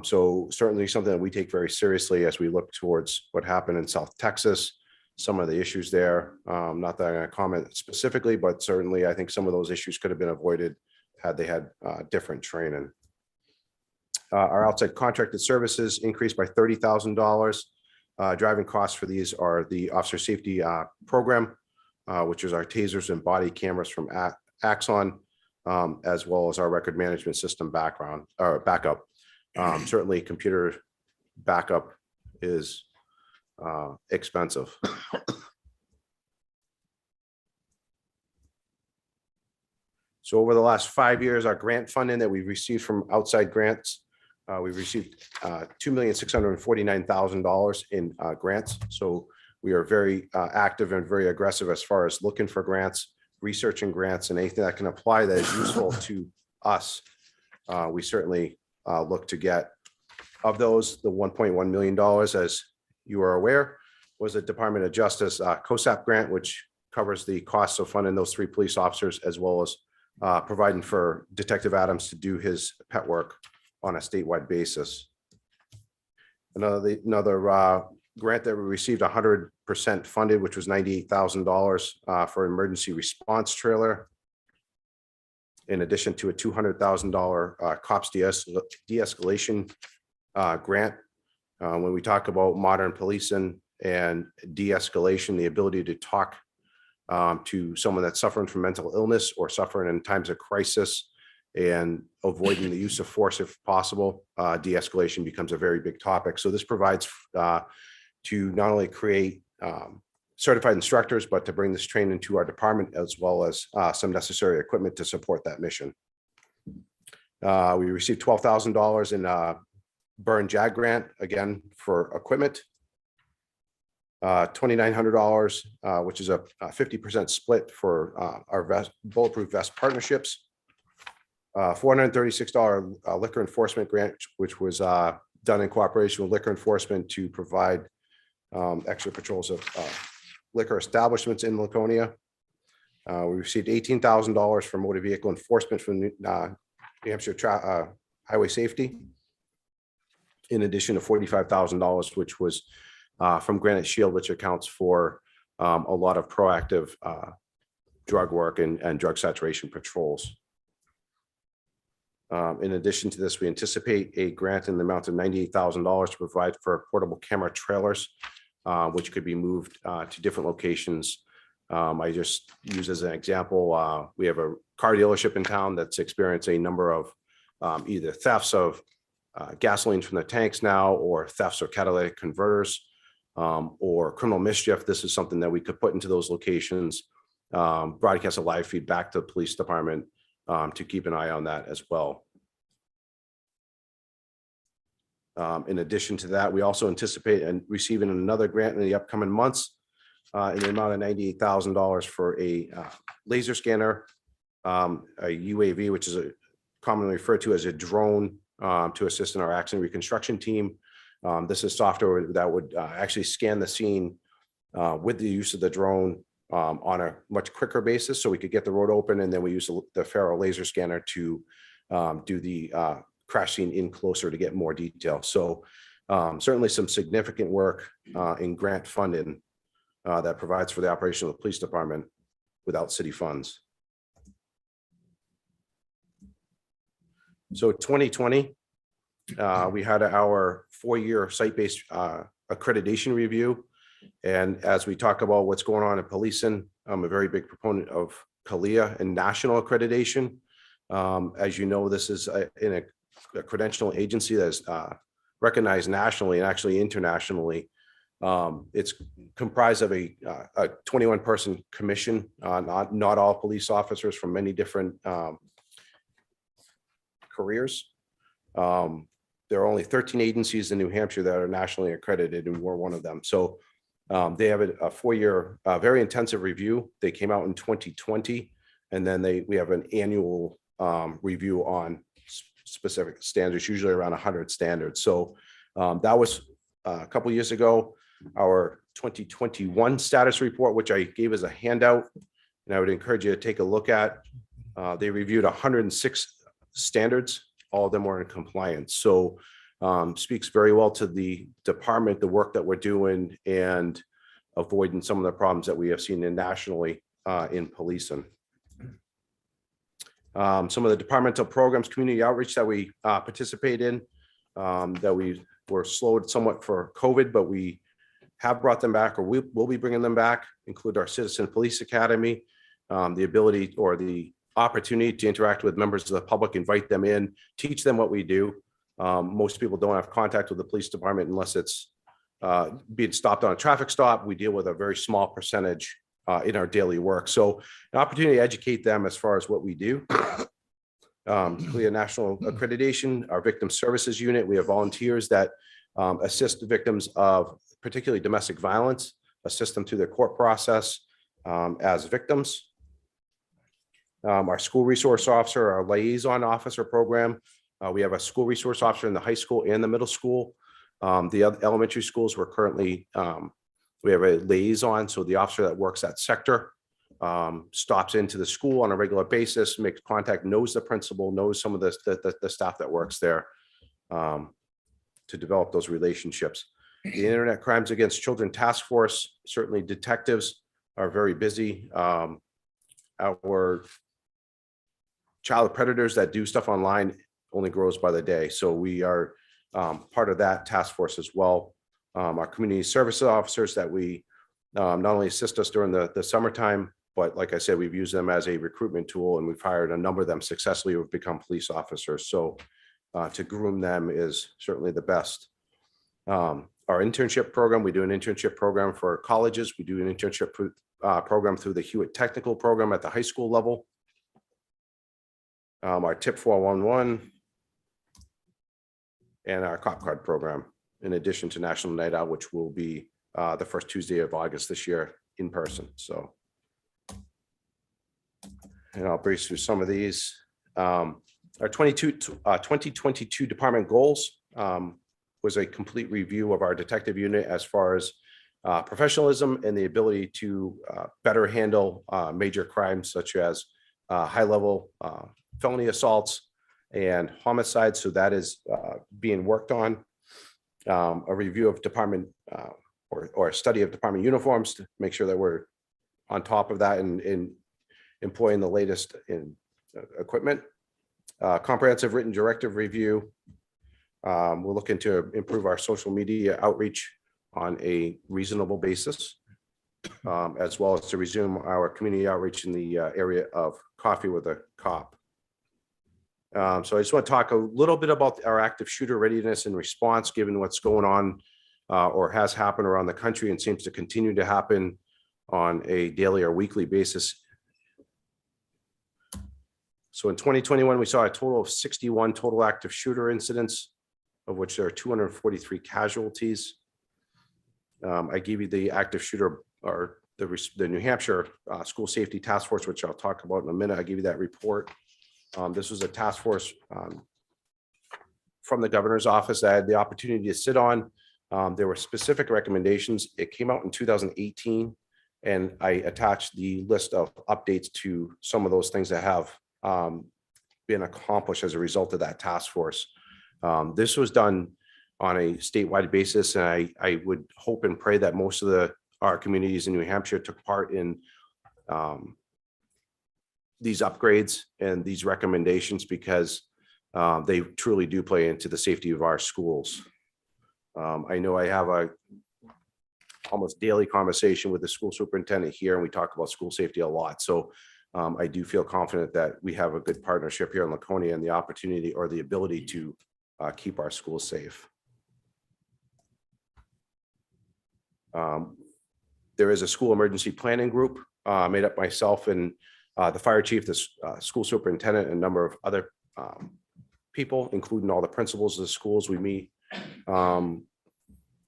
So certainly something that we take very seriously as we look towards what happened in South Texas, some of the issues there. Not that I'm going to comment specifically, but certainly I think some of those issues could have been avoided had they had different training. Our outside contracted services increased by $30,000. Driving costs for these are the officer safety program, which is our tasers and body cameras from Axon, as well as our record management system backup. Certainly computer backup is expensive. So over the last 5 years, our grant funding that we've received from outside grants, we've received $2,649,000 in grants. So we are very active and very aggressive as far as looking for grants, researching grants, and anything that can apply that is useful to us. We certainly look to get. Of those, the $1.1 million, as you are aware, was a Department of Justice COSAP grant, which covers the costs of funding those 3 police officers, as well as providing for Detective Adams to do his pet work on a statewide basis. Another grant that we received 100% funded, which was $98,000 for emergency response trailer, in addition to a $200,000 cops de-escalation grant. When we talk about modern policing and de-escalation, the ability to talk to someone that's suffering from mental illness or suffering in times of crisis and avoiding the use of force if possible, de-escalation becomes a very big topic. So this provides to not only create certified instructors, but to bring this training to our department, as well as some necessary equipment to support that mission. We received $12,000 in burn JAG grant, again, for equipment. $2,900, which is a 50% split for our bulletproof vest partnerships. $436 liquor enforcement grant, which was done in cooperation with liquor enforcement to provide extra patrols of liquor establishments in Laconia. We received $18,000 for motor vehicle enforcement from New Hampshire Highway Safety, in addition to $45,000, which was from Granite Shield, which accounts for a lot of proactive drug work and drug saturation patrols. In addition to this, we anticipate a grant in the amount of $98,000 to provide for portable camera trailers, which could be moved to different locations. I just use as an example, we have a car dealership in town that's experienced a number of either thefts of gasoline from the tanks now, or thefts of catalytic converters, or criminal mischief. This is something that we could put into those locations, broadcast a live feed back to the police department to keep an eye on that as well. In addition to that, we also anticipate receiving another grant in the upcoming months in the amount of $98,000 for a laser scanner, a UAV, which is commonly referred to as a drone, to assist in our accident reconstruction team. This is software that would actually scan the scene with the use of the drone on a much quicker basis, so we could get the road open, and then we use the Faro laser scanner to do the crash scene in closer to get more detail. So certainly some significant work in grant funding that provides for the operation of the police department without city funds. So 2020, we had our 4-year site-based accreditation review. And as we talk about what's going on in policing, I'm a very big proponent of CALIA and national accreditation. As you know, this is in a credential agency that is recognized nationally and actually internationally. It's comprised of a 21-person commission, not all police officers from many different careers. There are only 13 agencies in New Hampshire that are nationally accredited, and we're one of them. So they have a 4-year, very intensive review. They came out in 2020, and then we have an annual review on specific standards, usually around 100 standards. So that was a couple years ago. Our 2021 status report, which I gave as a handout, and I would encourage you to take a look at. They reviewed 106 standards. All of them were in compliance. So speaks very well to the department, the work that we're doing, and avoiding some of the problems that we have seen nationally in policing. Some of the departmental programs, community outreach that we participate in, that we were slowed somewhat for COVID, but we have brought them back, or we will be bringing them back, include our Citizen Police Academy, the ability or the opportunity to interact with members of the public, invite them in, teach them what we do. Most people don't have contact with the police department unless it's being stopped on a traffic stop. We deal with a very small percentage in our daily work. So an opportunity to educate them as far as what we do. CLIA National Accreditation, our Victim Services Unit. We have volunteers that assist the victims of particularly domestic violence, assist them through their court process as victims. Our school resource officer, our liaison officer program. We have a school resource officer in the high school and the middle school. The other elementary schools, we're currently, we have a liaison. So the officer that works that sector stops into the school on a regular basis, makes contact, knows the principal, knows some of the staff that works there to develop those relationships. The Internet Crimes Against Children Task Force, certainly detectives are very busy. Our child predators that do stuff online only grows by the day. So we are part of that task force as well. Our community services officers that we not only assist us during the summertime, but like I said, we've used them as a recruitment tool, and we've hired a number of them successfully who have become police officers. So to groom them is certainly the best. Our internship program, we do an internship program for colleges. We do an internship program through the Hewitt Technical Program at the high school level. Our TIP 411 and our cop card program, in addition to National Night Out, which will be the first Tuesday of August this year in person. So, and I'll breeze through some of these. Our 2022 department goals was a complete review of our detective unit as far as professionalism and the ability to better handle major crimes such as high-level felony assaults and homicides. So that is being worked on. A review of department or a study of department uniforms to make sure that we're on top of that and employing the latest in equipment. Comprehensive written directive review. We're looking to improve our social media outreach on a reasonable basis, as well as to resume our community outreach in the area of coffee with a cop. So I just want to talk a little bit about our active shooter readiness and response, given what's going on or has happened around the country and seems to continue to happen on a daily or weekly basis. So in 2021, we saw a total of 61 total active shooter incidents, of which there are 243 casualties. I gave you the active shooter or the New Hampshire School Safety Task Force, which I'll talk about in a minute. I give you that report. This was a task force from the governor's office that I had the opportunity to sit on. There were specific recommendations. It came out in 2018, and I attached the list of updates to some of those things that have been accomplished as a result of that task force. This was done on a statewide basis, and I would hope and pray that most of our communities in New Hampshire took part in these upgrades and these recommendations, because they truly do play into the safety of our schools. I know I have a almost daily conversation with the school superintendent here, and we talk about school safety a lot. So I do feel confident that we have a good partnership here in Laconia and the opportunity or the ability to keep our schools safe. There is a school emergency planning group made up myself and the fire chief, the school superintendent, and a number of other people, including all the principals of the schools. We meet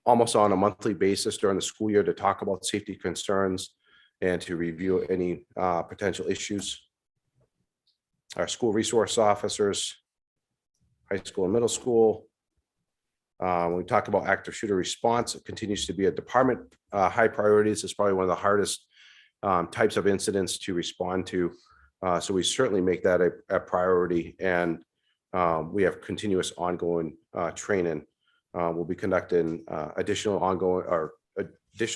almost on a monthly basis during the school year to talk about safety concerns and to review any potential issues. Our school resource officers, high school and middle school. When we talk about active shooter response, it continues to be a department high priority. This is probably one of the hardest types of incidents to respond to. So we certainly make that a priority, and we have continuous ongoing training. We'll be conducting additional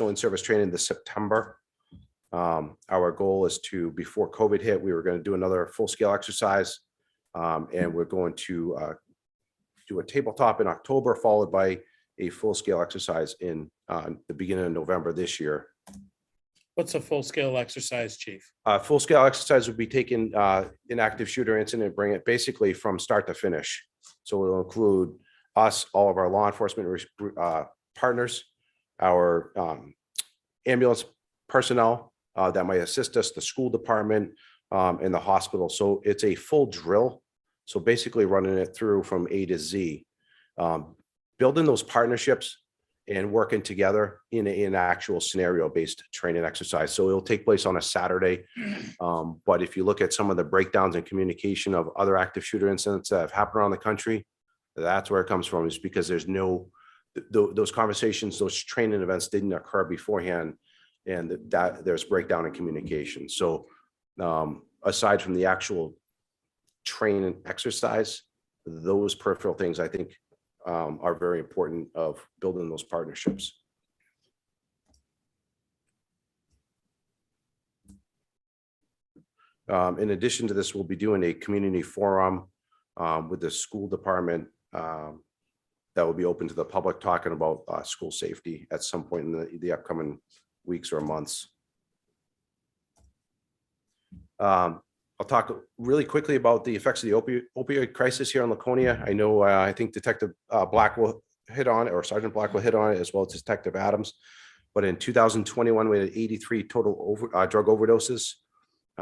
in-service training this September. Our goal is to, before COVID hit, we were going to do another full-scale exercise, and we're going to do a tabletop in October, followed by a full-scale exercise in the beginning of November this year. What's a full-scale exercise, chief? Full-scale exercise would be taking an active shooter incident, bring it basically from start to finish. So it'll include us, all of our law enforcement partners, our ambulance personnel that might assist us, the school department, and the hospital. So it's a full drill. So basically running it through from A to Z, building those partnerships and working together in an actual scenario-based training exercise. So it'll take place on a Saturday. But if you look at some of the breakdowns in communication of other active shooter incidents that have happened around the country, that's where it comes from, is because there's those conversations, those training events didn't occur beforehand, and that there's breakdown in communication. So aside from the actual training exercise, those peripheral things, I think, are very important of building those partnerships. In addition to this, we'll be doing a community forum with the school department that will be open to the public, talking about school safety at some point in the upcoming weeks or months. I'll talk really quickly about the effects of the opioid crisis here in Laconia. I know, I think Detective Black will hit on it, or Sergeant Black will hit on it, as well as Detective Adams. But in 2021, we had 83 total drug overdoses.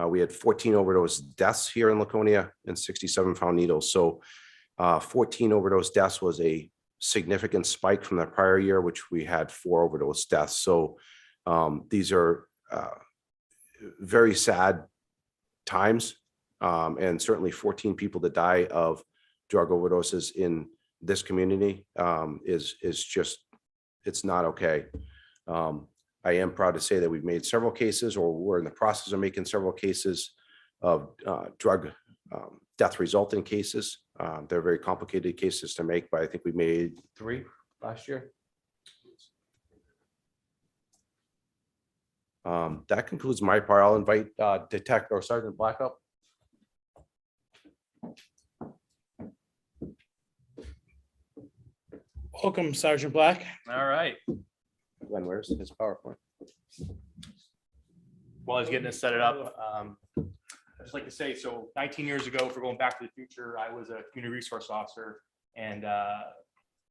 We had 14 overdose deaths here in Laconia and 67 found needles. So 14 overdose deaths was a significant spike from the prior year, which we had 4 overdose deaths. So these are very sad times, and certainly 14 people to die of drug overdoses in this community is just, it's not okay. I am proud to say that we've made several cases, or we're in the process of making several cases of drug death resulting cases. They're very complicated cases to make, but I think we made 3 last year. That concludes my part. I'll invite Detective or Sergeant Black up. Welcome, Sergeant Black. All right. Glenn, where's his PowerPoint? While I was getting this set it up, I'd just like to say, so 19 years ago, if we're going back to the future, I was a community resource officer, and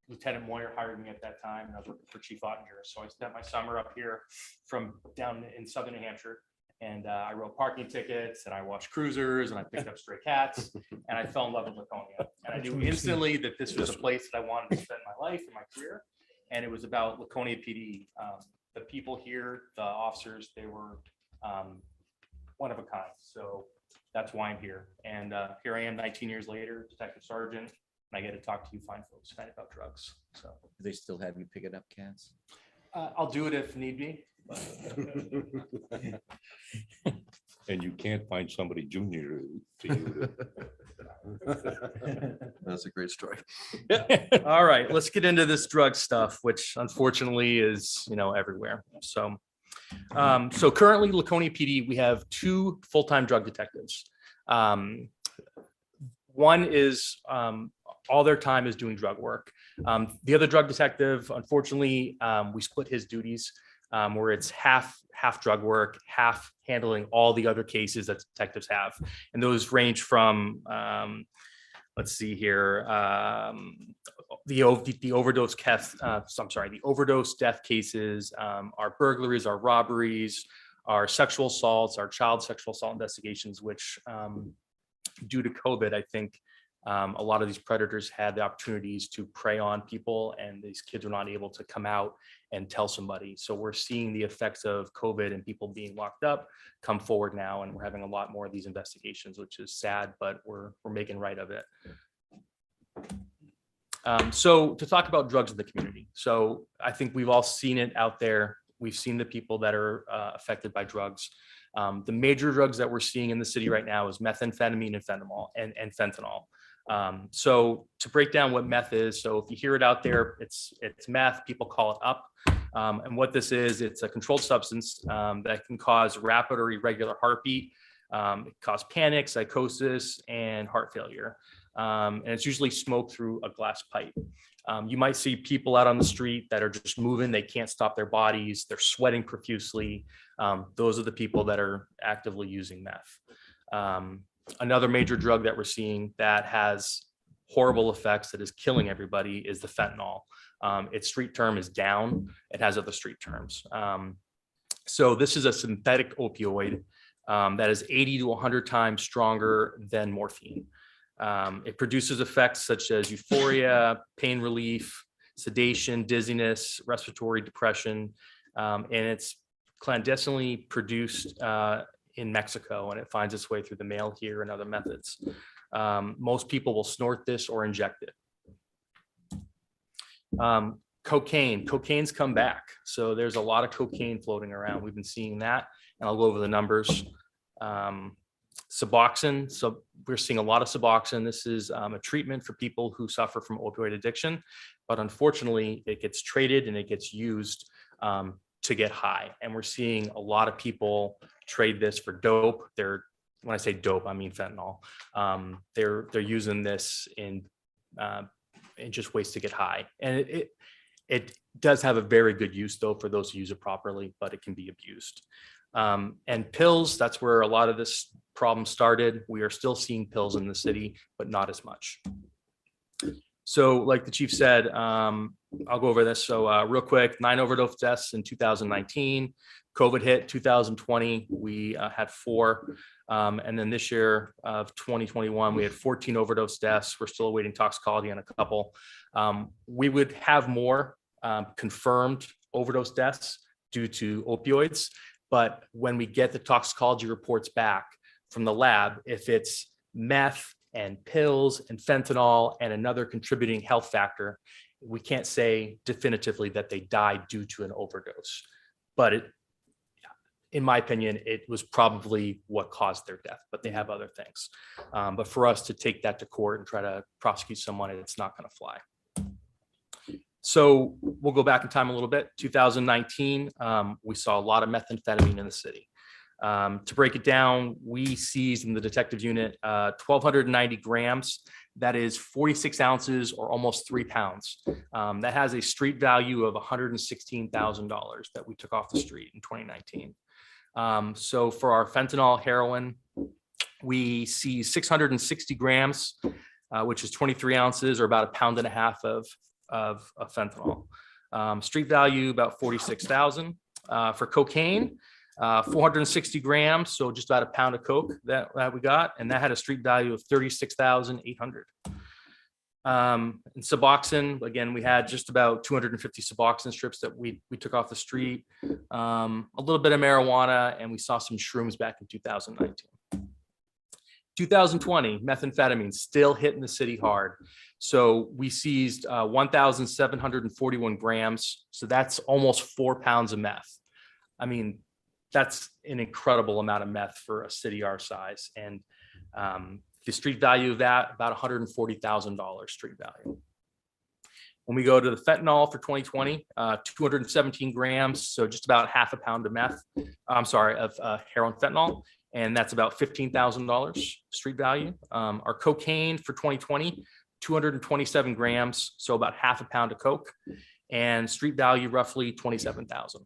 Lieutenant Moyer hired me at that time, and I was working for Chief Ottinger. So I spent my summer up here from down in southern New Hampshire, and I wrote parking tickets, and I washed cruisers, and I picked up stray cats, and I fell in love with Laconia. And I knew instantly that this was a place that I wanted to spend my life and my career. And it was about Laconia PD. The people here, the officers, they were one of a kind. So that's why I'm here. And here I am 19 years later, Detective Sergeant, and I get to talk to you fine folks tonight about drugs. So Do they still have you picking up cats? I'll do it if need be. And you can't find somebody junior to you. That's a great story. All right, let's get into this drug stuff, which unfortunately is, everywhere. So currently Laconia PD, we have 2 full-time drug detectives. One is all their time is doing drug work. The other drug detective, unfortunately, we split his duties where it's half drug work, half handling all the other cases that detectives have. And those range from, let's see here, the overdose the overdose death cases, our burglaries, our robberies, our sexual assaults, our child sexual assault investigations, which due to COVID, I think a lot of these predators had the opportunities to prey on people, and these kids were not able to come out and tell somebody. So we're seeing the effects of COVID and people being locked up come forward now, and we're having a lot more of these investigations, which is sad, but we're making right of it. So to talk about drugs in the community. So I think we've all seen it out there. We've seen the people that are affected by drugs. The major drugs that we're seeing in the city right now is methamphetamine and fentanyl. So to break down what meth is, so if you hear it out there, it's meth, people call it up. And what this is, it's a controlled substance that can cause rapid or irregular heartbeat, it cause panic, psychosis, and heart failure. And it's usually smoked through a glass pipe. You might see people out on the street that are just moving, they can't stop their bodies, they're sweating profusely. Those are the people that are actively using meth. Another major drug that we're seeing that has horrible effects, that is killing everybody, is the fentanyl. Its street term is down. It has other street terms. So this is a synthetic opioid that is 80 to 100 times stronger than morphine. It produces effects such as euphoria, pain relief, sedation, dizziness, respiratory depression, and it's clandestinely produced in Mexico, and it finds its way through the mail here and other methods. Most people will snort this or inject it. Cocaine's come back. So there's a lot of cocaine floating around. We've been seeing that, and I'll go over the numbers. Suboxone. So we're seeing a lot of Suboxone. This is a treatment for people who suffer from opioid addiction, but unfortunately it gets traded and it gets used to get high. And we're seeing a lot of people trade this for dope. When I say dope, I mean fentanyl. They're using this in just ways to get high. And it does have a very good use though for those who use it properly, but it can be abused. And pills, that's where a lot of this problem started. We are still seeing pills in the city, but not as much. So like the chief said, I'll go over this. So real quick, 9 overdose deaths in 2019. COVID hit 2020. We had 4. And then this year of 2021, we had 14 overdose deaths. We're still awaiting toxicology on a couple. We would have more confirmed overdose deaths due to opioids. But when we get the toxicology reports back from the lab, if it's meth and pills and fentanyl and another contributing health factor, we can't say definitively that they died due to an overdose. But in my opinion, it was probably what caused their death, but they have other things. But for us to take that to court and try to prosecute someone, it's not going to fly. So we'll go back in time a little bit. 2019, we saw a lot of methamphetamine in the city. To break it down, we seized in the detective unit 1,290 grams. That is 46 ounces or almost 3 pounds. That has a street value of $116,000 that we took off the street in 2019. So for our fentanyl heroin, we see 660 grams, which is 23 ounces or about 1.5 pounds of fentanyl. Street value about 46,000. For cocaine, 460 grams, so just about 1 pound of coke that we got, and that had a street value of 36,800. And Suboxone, again, we had just about 250 Suboxone strips that we took off the street, a little bit of marijuana, and we saw some shrooms back in 2019. 2020, methamphetamine still hitting the city hard. So we seized 1,741 grams. So that's almost 4 pounds of meth. I mean, that's an incredible amount of meth for a city our size. And The street value of that, about $140,000 street value. When we go to the fentanyl for 2020, 217 grams, so just about half a pound of of heroin fentanyl, and that's about $15,000 street value. Our cocaine for 2020, 227 grams, so about half a pound of coke, and street value roughly $27,000.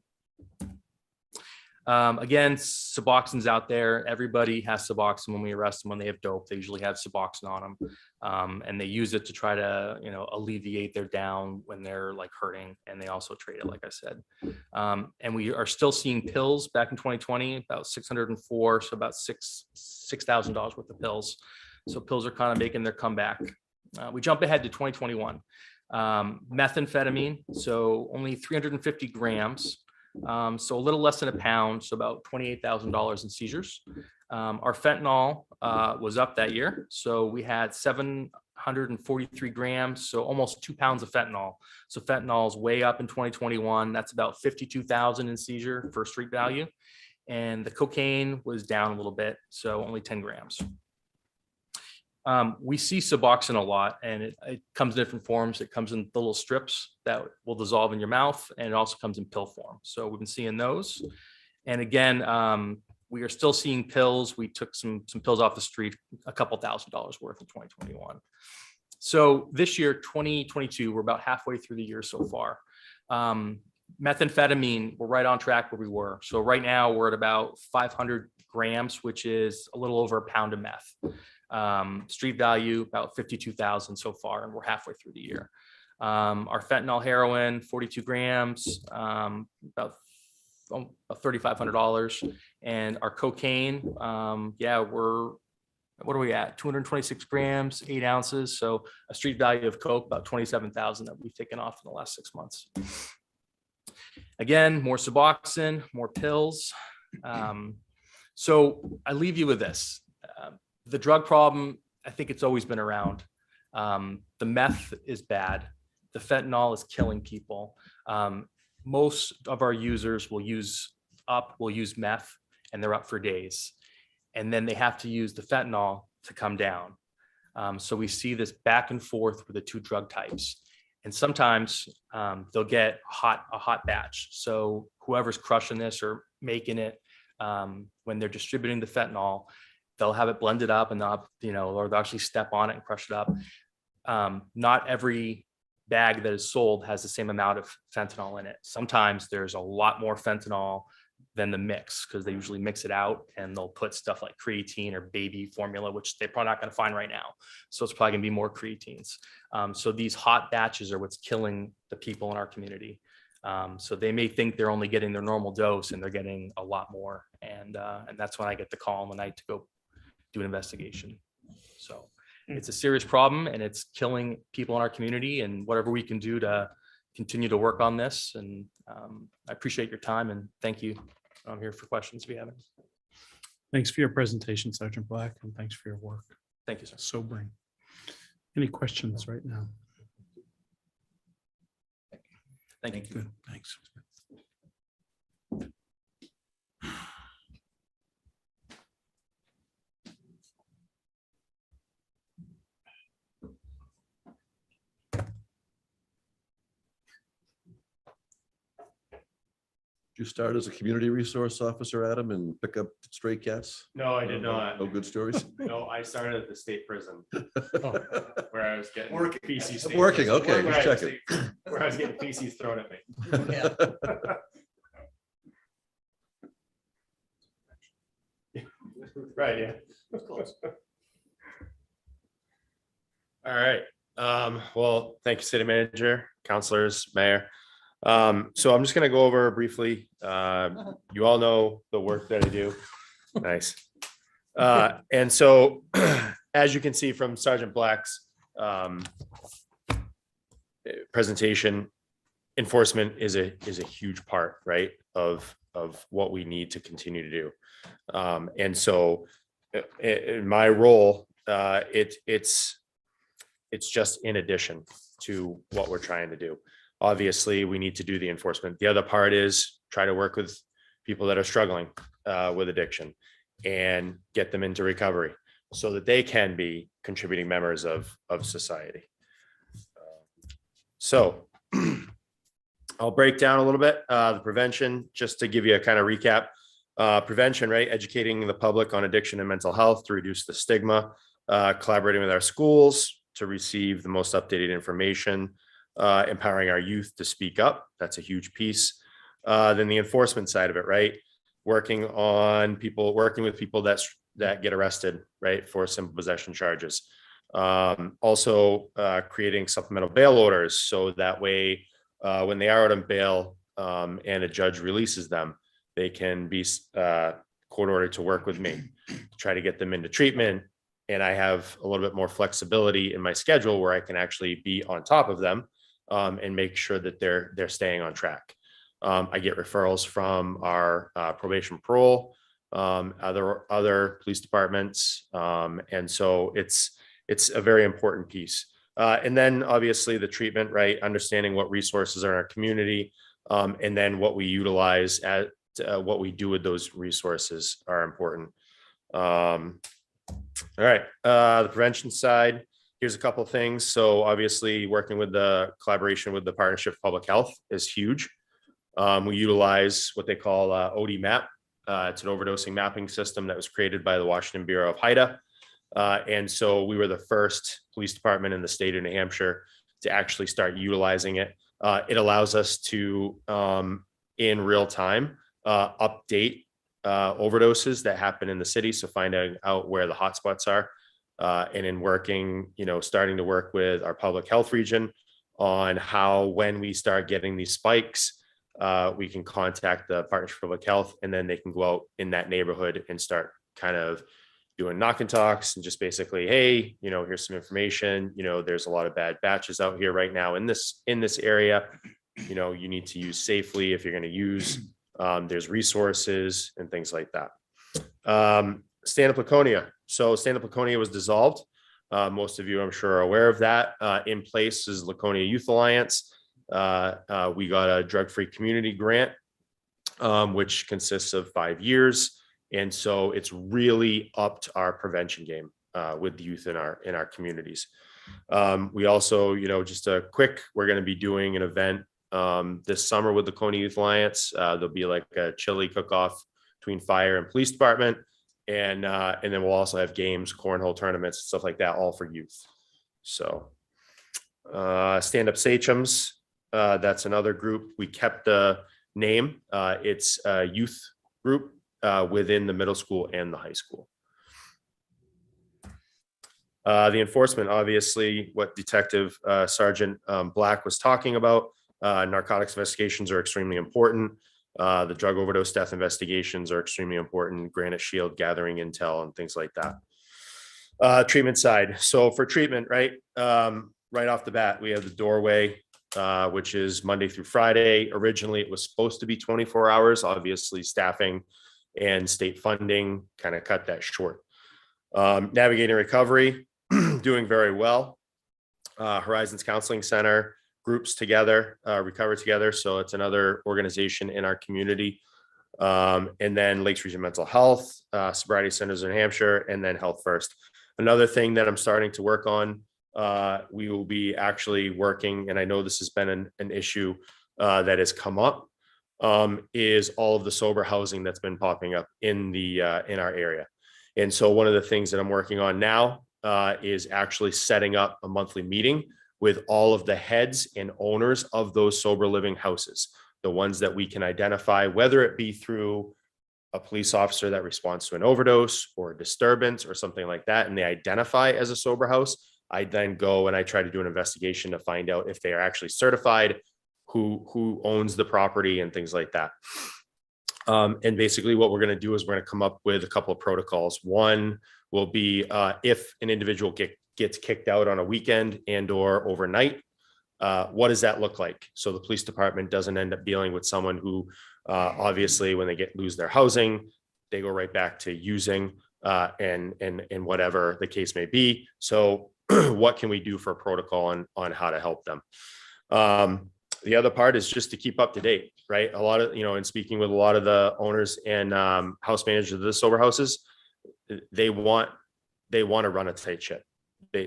Again, Suboxone's out there. Everybody has Suboxone when we arrest them. When they have dope, they usually have Suboxone on them, and they use it to try to, alleviate their down when they're like hurting. And they also trade it, like I said. And we are still seeing pills back in 2020, about 604, so about $6,000 worth of pills. So pills are kind of making their comeback. We jump ahead to 2021. Methamphetamine, so only 350 grams. So a little less than a pound, so about $28,000 in seizures. Our fentanyl was up that year. So we had 743 grams, so almost 2 pounds of fentanyl. So fentanyl is way up in 2021. That's about 52,000 in seizure for street value. And the cocaine was down a little bit, so only 10 grams. We see Suboxone a lot, and it comes in different forms. It comes in little strips that will dissolve in your mouth, and it also comes in pill form. So we've been seeing those. And again, we are still seeing pills. We took some pills off the street, a couple $1,000s worth in 2021. So this year, 2022, we're about halfway through the year so far. Methamphetamine, we're right on track where we were. So right now we're at about 500 grams, which is a little over a pound of meth. Street value about 52,000 so far, and we're halfway through the year. Our fentanyl heroin, 42 grams, about $3,500, and our cocaine, what are we at? 226 grams, 8 ounces. So a street value of coke, about 27,000 that we've taken off in the last 6 months. Again, more Suboxone, more pills. So I leave you with this. The drug problem, I think it's always been around. The meth is bad. The fentanyl is killing people. Most of our users will use meth, and they're up for days. And then they have to use the fentanyl to come down. So we see this back and forth with the two drug types. And sometimes they'll get a hot batch. So whoever's crushing this or making it, when they're distributing the fentanyl, they'll have it blended up and or they'll actually step on it and crush it up. Not every bag that is sold has the same amount of fentanyl in it. Sometimes there's a lot more fentanyl than the mix, because they usually mix it out and they'll put stuff like creatine or baby formula, which they're probably not going to find right now. So it's probably going to be more creatines. So these hot batches are what's killing the people in our community. So they may think they're only getting their normal dose, and they're getting a lot more. And that's when I get the call in the night to go do an investigation. So it's a serious problem, and it's killing people in our community, and whatever we can do to continue to work on this. And I appreciate your time, and thank you. I'm here for questions if you have any. Thanks for your presentation, Sergeant Black, and thanks for your work. Thank you, sir. Sobering. Any questions right now? Thank you. Good, thanks. Did you start as a community resource officer, Adam, and pick up stray cats? No, I did not. No good stories? No, I started at the state prison where I was getting feces. Working, okay, just checking. Where I was getting feces thrown at me. Right, yeah. All right. Well, thank you, city manager, councilors, mayor. So I'm just going to go over briefly. You all know the work that I do. Nice. And so as you can see from Sergeant Black's presentation, enforcement is a huge part, right, of what we need to continue to do. And so in my role, it's just in addition to what we're trying to do. Obviously, we need to do the enforcement. The other part is try to work with people that are struggling with addiction and get them into recovery. so that they can be contributing members of society. So I'll break down a little bit the prevention, just to give you a kind of recap. Prevention, right? Educating the public on addiction and mental health to reduce the stigma, collaborating with our schools to receive the most updated information, empowering our youth to speak up. That's a huge piece. Then the enforcement side of it, right? Working with people that get arrested, right, for simple possession charges. Also creating supplemental bail orders, so that way when they are out on bail and a judge releases them, they can be court ordered to work with me to try to get them into treatment. And I have a little bit more flexibility in my schedule where I can actually be on top of them and make sure that they're staying on track. I get referrals from our probation parole, other police departments. And so it's a very important piece. And then obviously the treatment, right? Understanding what resources are in our community, and then what we utilize at what we do with those resources are important. All right, the prevention side, here's a couple of things. So obviously working with the collaboration with the Partnership for Public Health is huge. We utilize what they call OD map. It's an overdosing mapping system that was created by the Washington Bureau of HIDA. And so we were the first police department in the state of New Hampshire to actually start utilizing it. It allows us to, in real time, update overdoses that happen in the city. So finding out where the hotspots are, and in working, starting to work with our public health region on how, when we start getting these spikes, we can contact the Partnership for Public Health, and then they can go out in that neighborhood and start kind of doing knock and talks and just basically, hey, here's some information. There's a lot of bad batches out here right now in this area. You need to use safely if you're going to use. There's resources and things like that. Stand Up Laconia. So Stand Up Laconia was dissolved. Most of you, I'm sure, are aware of that. In place is Laconia Youth Alliance. We got a drug-free community grant, which consists of 5 years. And so it's really upped our prevention game with the youth in our communities. We also, we're going to be doing an event this summer with the Laconia Youth Alliance. There'll be like a chili cook-off between fire and police department. And then we'll also have games, cornhole tournaments, stuff like that, all for youth. So Stand Up Sachems, that's another group. We kept the name. It's a youth group within the middle school and the high school. The enforcement, obviously, what Detective Sergeant Black was talking about, narcotics investigations are extremely important. The drug overdose death investigations are extremely important. Granite Shield, gathering intel and things like that. Treatment side. So for treatment, right off the bat, we have the doorway, which is Monday through Friday. Originally, it was supposed to be 24 hours. Obviously, staffing and state funding kind of cut that short. Navigating recovery, doing very well. Horizons Counseling Center groups together, recover together. So it's another organization in our community. And then Lakes Region Mental Health, Sobriety Centers in New Hampshire, and then Health First. Another thing that I'm starting to work on, we will be actually working, and I know this has been an issue that has come up, is all of the sober housing that's been popping up in our area. And so one of the things that I'm working on now is actually setting up a monthly meeting with all of the heads and owners of those sober living houses, the ones that we can identify, whether it be through a police officer that responds to an overdose or a disturbance or something like that, and they identify as a sober house. I then go and I try to do an investigation to find out if they are actually certified, who owns the property and things like that. And basically what we're going to do is we're going to come up with a couple of protocols. One will be if an individual gets kicked out on a weekend and or overnight, what does that look like? So the police department doesn't end up dealing with someone who obviously when they lose their housing, they go right back to using and whatever the case may be. So what can we do for a protocol on how to help them? The other part is just to keep up to date, right? A lot of, in speaking with a lot of the owners and house managers of the sober houses, they want they want to run a tight ship.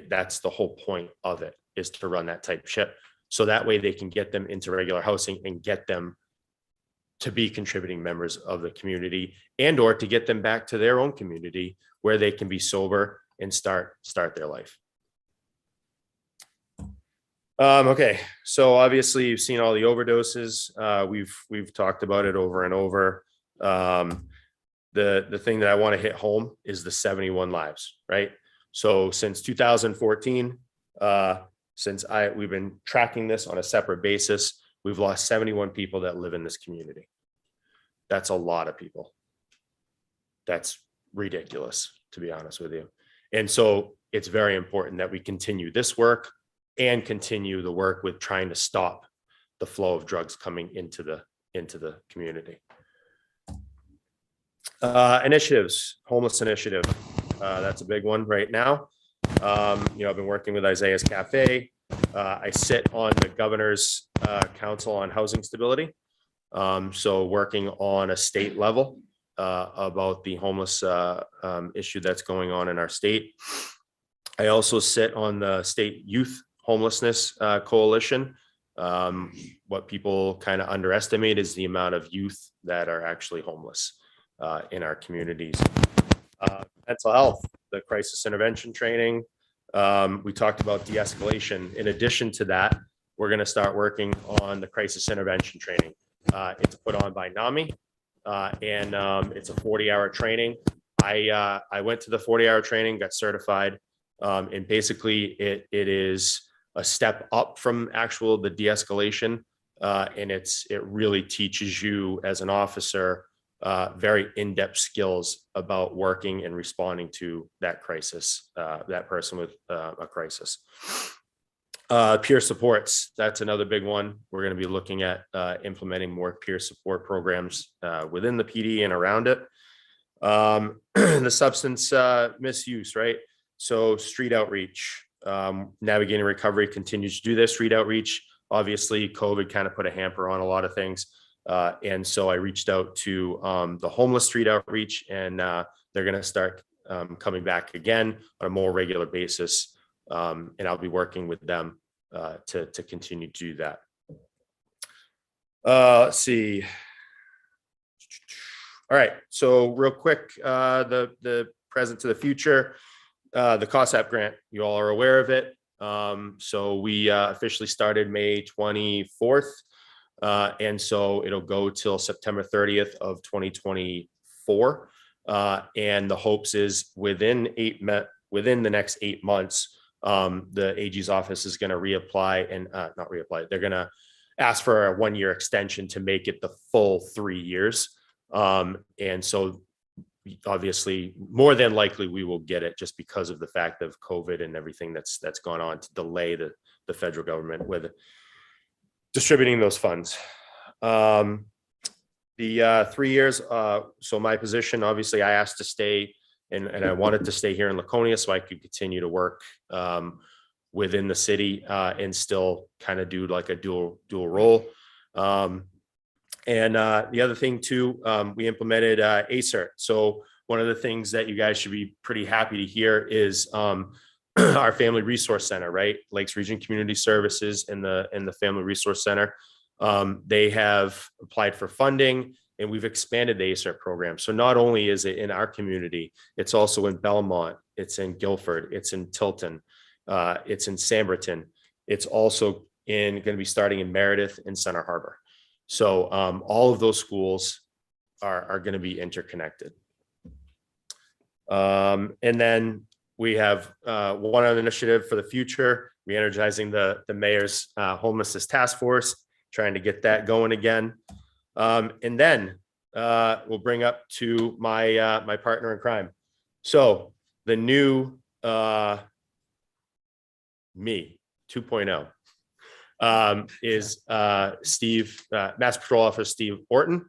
That's the whole point of it, is to run that tight ship. So that way they can get them into regular housing and get them to be contributing members of the community, and or to get them back to their own community where they can be sober and start their life. Okay, so obviously you've seen all the overdoses. We've talked about it over and over. The thing that I want to hit home is the 71 lives, right? So since 2014, we've been tracking this on a separate basis, we've lost 71 people that live in this community. That's a lot of people. That's ridiculous, to be honest with you. And so it's very important that we continue this work and continue the work with trying to stop the flow of drugs coming into the community. Initiatives, homeless initiative. That's a big one right now. I've been working with Isaiah's Cafe. I sit on the governor's council on housing stability. So working on a state level about the homeless issue that's going on in our state. I also sit on the state youth homelessness coalition. What people kind of underestimate is the amount of youth that are actually homeless in our communities. Mental health, the crisis intervention training. We talked about de-escalation. In addition to that, we're going to start working on the crisis intervention training. It's put on by NAMI, and it's a 40-hour training. I went to the 40-hour training, got certified, and basically it is a step up from the de-escalation, and it really teaches you as an officer very in-depth skills about working and responding to that crisis, that person with a crisis. Peer supports, that's another big one. We're going to be looking at implementing more peer support programs within the PD and around it. The substance misuse, right? So street outreach, Navigating Recovery continues to do this street outreach. Obviously, COVID kind of put a hamper on a lot of things. And so I reached out to the homeless street outreach, and they're going to start coming back again on a more regular basis. And I'll be working with them to continue to do that. Let's see. All right. So real quick, the present to the future, the COSAP grant, you all are aware of it. So we officially started May 24th. And so it'll go till September 30th of 2024. And the hopes is within the next 8 months, the AG's office is going to reapply and not reapply. They're going to ask for a 1-year extension to make it the full 3 years. And so obviously, more than likely, we will get it just because of the fact of COVID and everything that's gone on to delay the federal government with distributing those funds. The 3 years, so my position, obviously I asked to stay and I wanted to stay here in Laconia so I could continue to work within the city and still kind of do like a dual role. And the other thing too, we implemented ACERT. So one of the things that you guys should be pretty happy to hear is our Family Resource Center, right? Lakes Region Community Services and the Family Resource Center. They have applied for funding, and we've expanded the ACERT program. So not only is it in our community, it's also in Belmont, it's in Guilford, it's in Tilton, it's in Samberton. It's also going to be starting in Meredith and Center Harbor. So all of those schools are going to be interconnected. And then we have one other initiative for the future, re-energizing the mayor's homelessness task force, trying to get that going again. And then we'll bring up to my my partner in crime. So the new me 2.0 is Steve, Mass Patrol Officer Steve Orton.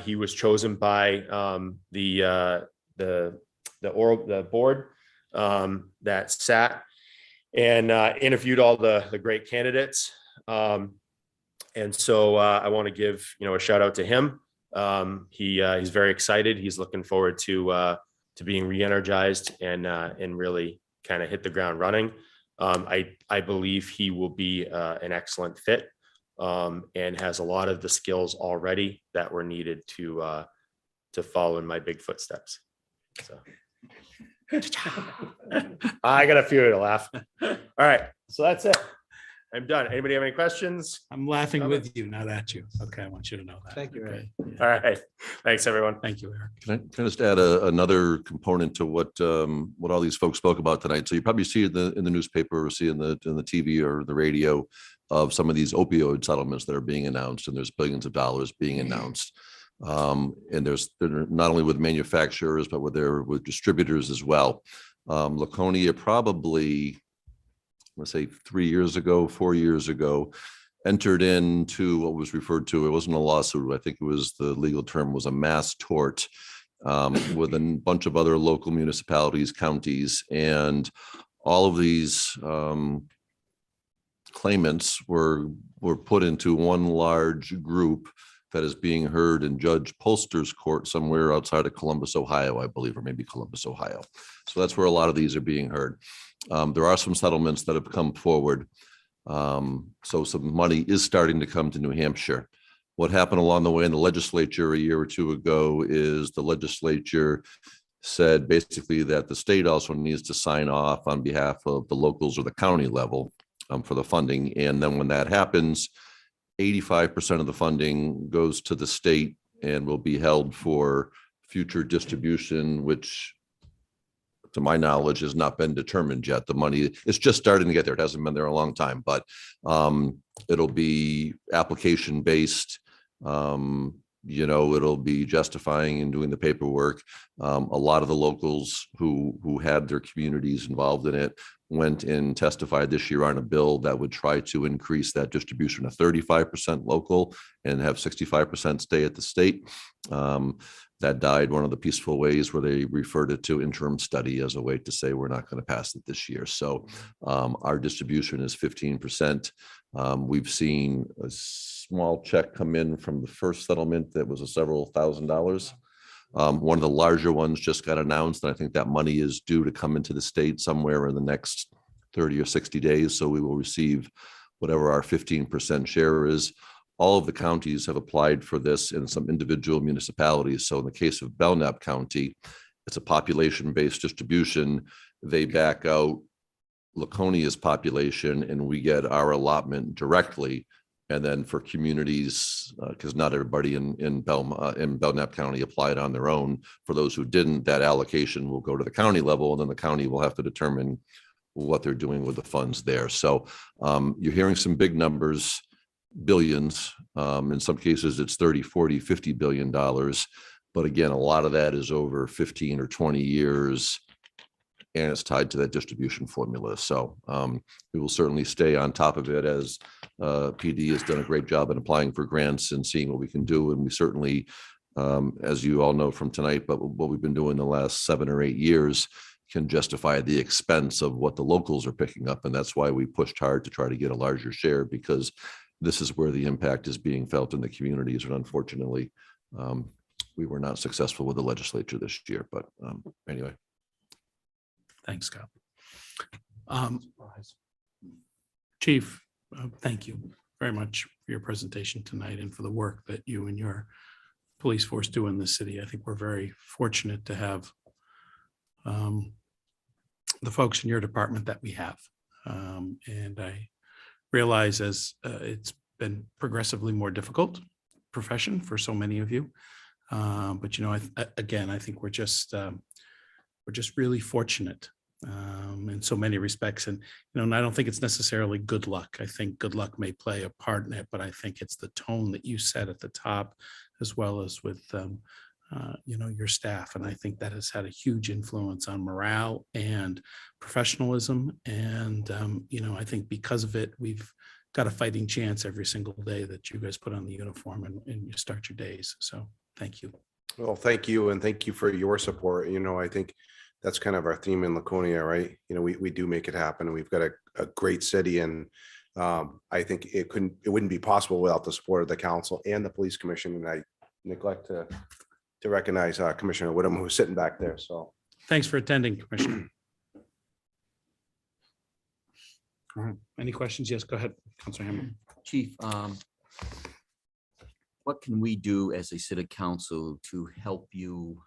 He was chosen by the board that sat and interviewed all the great candidates. And so I want to give a shout out to him. He's very excited. He's looking forward to being re-energized and really kind of hit the ground running. I believe he will be an excellent fit and has a lot of the skills already that were needed to follow in my big footsteps. So I got a few to laugh. All right, so that's it. I'm done. Anybody have any questions? I'm laughing with you, not at you. Okay, I want you to know that. Thank you, Eric. Okay. All right. Thanks, everyone. Thank you, Eric. Can I just add another component to what all these folks spoke about tonight? So you probably see in the newspaper or see in the TV or the radio of some of these opioid settlements that are being announced, and there's billions of dollars being announced. And they're not only with manufacturers, but with distributors as well. Laconia probably, let's say 4 years ago, entered into what was referred to, it wasn't a lawsuit, I think it was, the legal term was a mass tort with a bunch of other local municipalities, counties, and all of these claimants were put into one large group that is being heard in Judge Polster's court somewhere outside of Columbus, Ohio, I believe, or maybe Columbus, Ohio. So that's where a lot of these are being heard. There are some settlements that have come forward. So some money is starting to come to New Hampshire. What happened along the way in the legislature a year or two ago is the legislature said basically that the state also needs to sign off on behalf of the locals or the county level for the funding. And then when that happens, 85% of the funding goes to the state and will be held for future distribution, which to my knowledge has not been determined yet. The money is just starting to get there. It hasn't been there a long time, but it'll be application based. It'll be justifying and doing the paperwork. A lot of the locals who had their communities involved in it went and testified this year on a bill that would try to increase that distribution to 35% local and have 65% stay at the state. That died one of the peaceful ways where they referred it to interim study as a way to say we're not going to pass it this year. So our distribution is 15%. We've seen a small check come in from the first settlement that was several $1,000s. One of the larger ones just got announced, and I think that money is due to come into the state somewhere in the next 30 or 60 days. So we will receive whatever our 15% share is. All of the counties have applied for this in some individual municipalities. So in the case of Belknap County, it's a population-based distribution. They back out Laconia's population and we get our allotment directly. And then for communities, because not everybody in Belknap County applied on their own, for those who didn't, that allocation will go to the county level, and then the county will have to determine what they're doing with the funds there. So you're hearing some big numbers, billions. In some cases, it's 30, 40, $50 billion. But again, a lot of that is over 15 or 20 years. And it's tied to that distribution formula. So we will certainly stay on top of it, as PD has done a great job in applying for grants and seeing what we can do. And we certainly, as you all know from tonight, but what we've been doing the last 7 or 8 years can justify the expense of what the locals are picking up. And that's why we pushed hard to try to get a larger share, because this is where the impact is being felt in the communities. And unfortunately, we were not successful with the legislature this year. But anyway. Thanks, Scott. Chief, thank you very much for your presentation tonight and for the work that you and your police force do in this city. I think we're very fortunate to have the folks in your department that we have. And I realize as it's been progressively more difficult profession for so many of you. But, again, I think we're just really fortunate in so many respects. And, and I don't think it's necessarily good luck. I think good luck may play a part in it, but I think it's the tone that you set at the top, as well as with, your staff. And I think that has had a huge influence on morale and professionalism. And, I think because of it, we've got a fighting chance every single day that you guys put on the uniform and you start your days. So thank you. Well, thank you. And thank you for your support. I think that's kind of our theme in Laconia, right? We do make it happen, and we've got a great city. And I think it wouldn't be possible without the support of the council and the police commission. And I neglect to recognize Commissioner Whittam, who's sitting back there. So Thanks for attending, Commissioner. All right. Any questions? Yes, go ahead, Councilor Hammond. Chief, what can we do as a city council to help you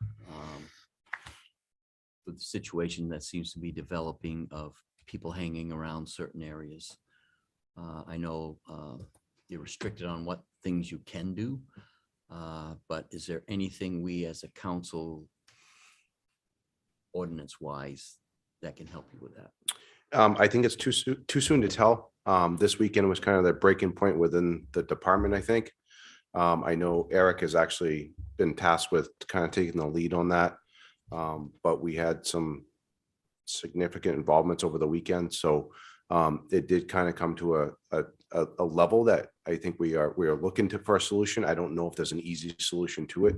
with the situation that seems to be developing of people hanging around certain areas? I know you're restricted on what things you can do, but is there anything we as a council, ordinance-wise, that can help you with that? I think it's too soon to tell. This weekend was kind of the breaking point within the department, I think. I know Eric has actually been tasked with kind of taking the lead on that. But we had some significant involvements over the weekend. So it did kind of come to a level that I think we are looking for a solution. I don't know if there's an easy solution to it.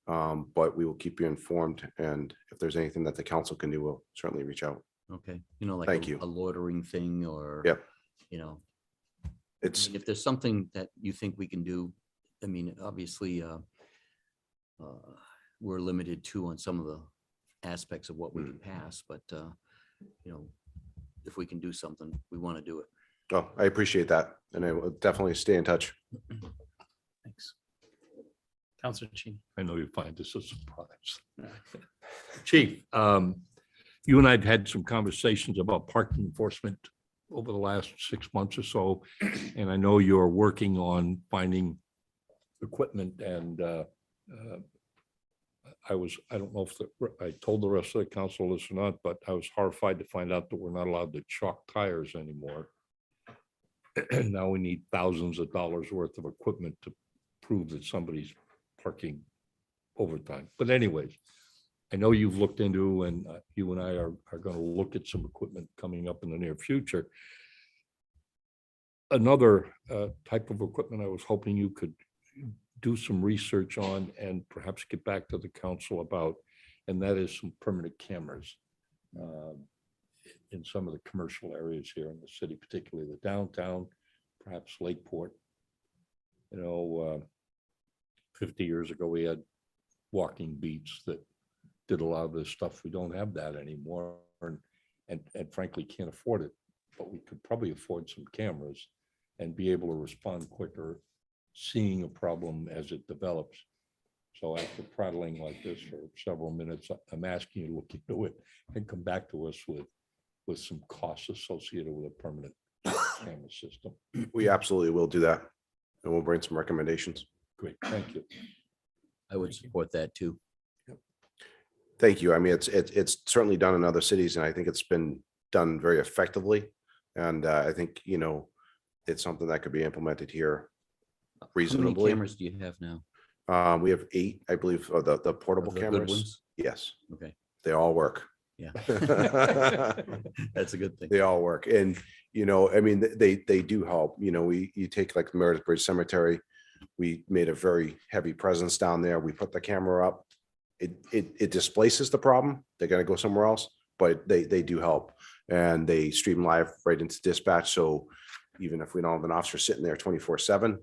But we will keep you informed. And if there's anything that the council can do, we'll certainly reach out. Okay, like Thank you. a loitering thing, or, Yep. If there's something that you think we can do, I mean, obviously, we're limited too on some of the aspects of what we can pass, but, if we can do something, we want to do it. Oh, I appreciate that. And I will definitely stay in touch. Thanks. Councilor Cheney. I know you find this a surprise. Chief, you and I have had some conversations about parking enforcement over the last 6 months or so. And I know you're working on finding equipment, and I don't know if I told the rest of the council this or not, but I was horrified to find out that we're not allowed to chalk tires anymore. Now we need thousands of dollars worth of equipment to prove that somebody's parking overtime. But anyways, I know you've looked into, and you and I are going to look at some equipment coming up in the near future. Another type of equipment I was hoping you could do some research on and perhaps get back to the council about, and that is some permanent cameras in some of the commercial areas here in the city, particularly the downtown, perhaps Lakeport. 50 years ago, we had walking beats that did a lot of this stuff. We don't have that anymore, and frankly can't afford it, but we could probably afford some cameras and be able to respond quicker, seeing a problem as it develops. So after prattling like this for several minutes, I'm asking you to look into it and come back to us with some costs associated with a permanent camera system. We absolutely will do that. And we'll bring some recommendations. Great, thank you. I would support that too. Thank you. I mean, it's certainly done in other cities, and I think it's been done very effectively. And I think, it's something that could be implemented here How many reasonably. cameras do you have now? We have 8, I believe, of the portable Of the good cameras. ones? Yes, Okay, they all work. yeah. That's a good thing. They all work. And, I mean, they do help. You take like Meredith Bridge Cemetery. We made a very heavy presence down there. We put the camera up. It displaces the problem. They're going to go somewhere else, but they do help, and they stream live right into dispatch. So even if we don't have an officer sitting there 24/7,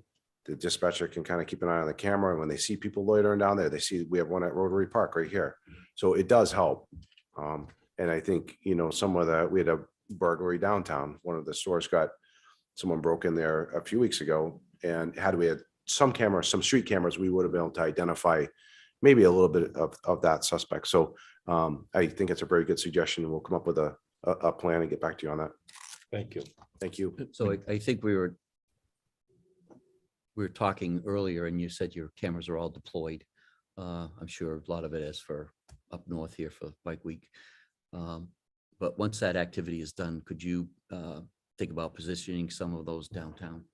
the dispatcher can kind of keep an eye on the camera. And when they see people loitering down there, they see we have one at Rotary Park right here. So it does help. And I think, some of that, we had a burglary downtown. One of the stores someone broke in there a few weeks ago, and had we had some cameras, some street cameras, we would have been able to identify maybe a little bit of that suspect. So I think it's a very good suggestion, and we'll come up with a plan and get back to you on that. Thank you. Thank you. So I think we were talking earlier, and you said your cameras are all deployed. I'm sure a lot of it is for up north here for Bike Week. But once that activity is done, could you think about positioning some of those downtown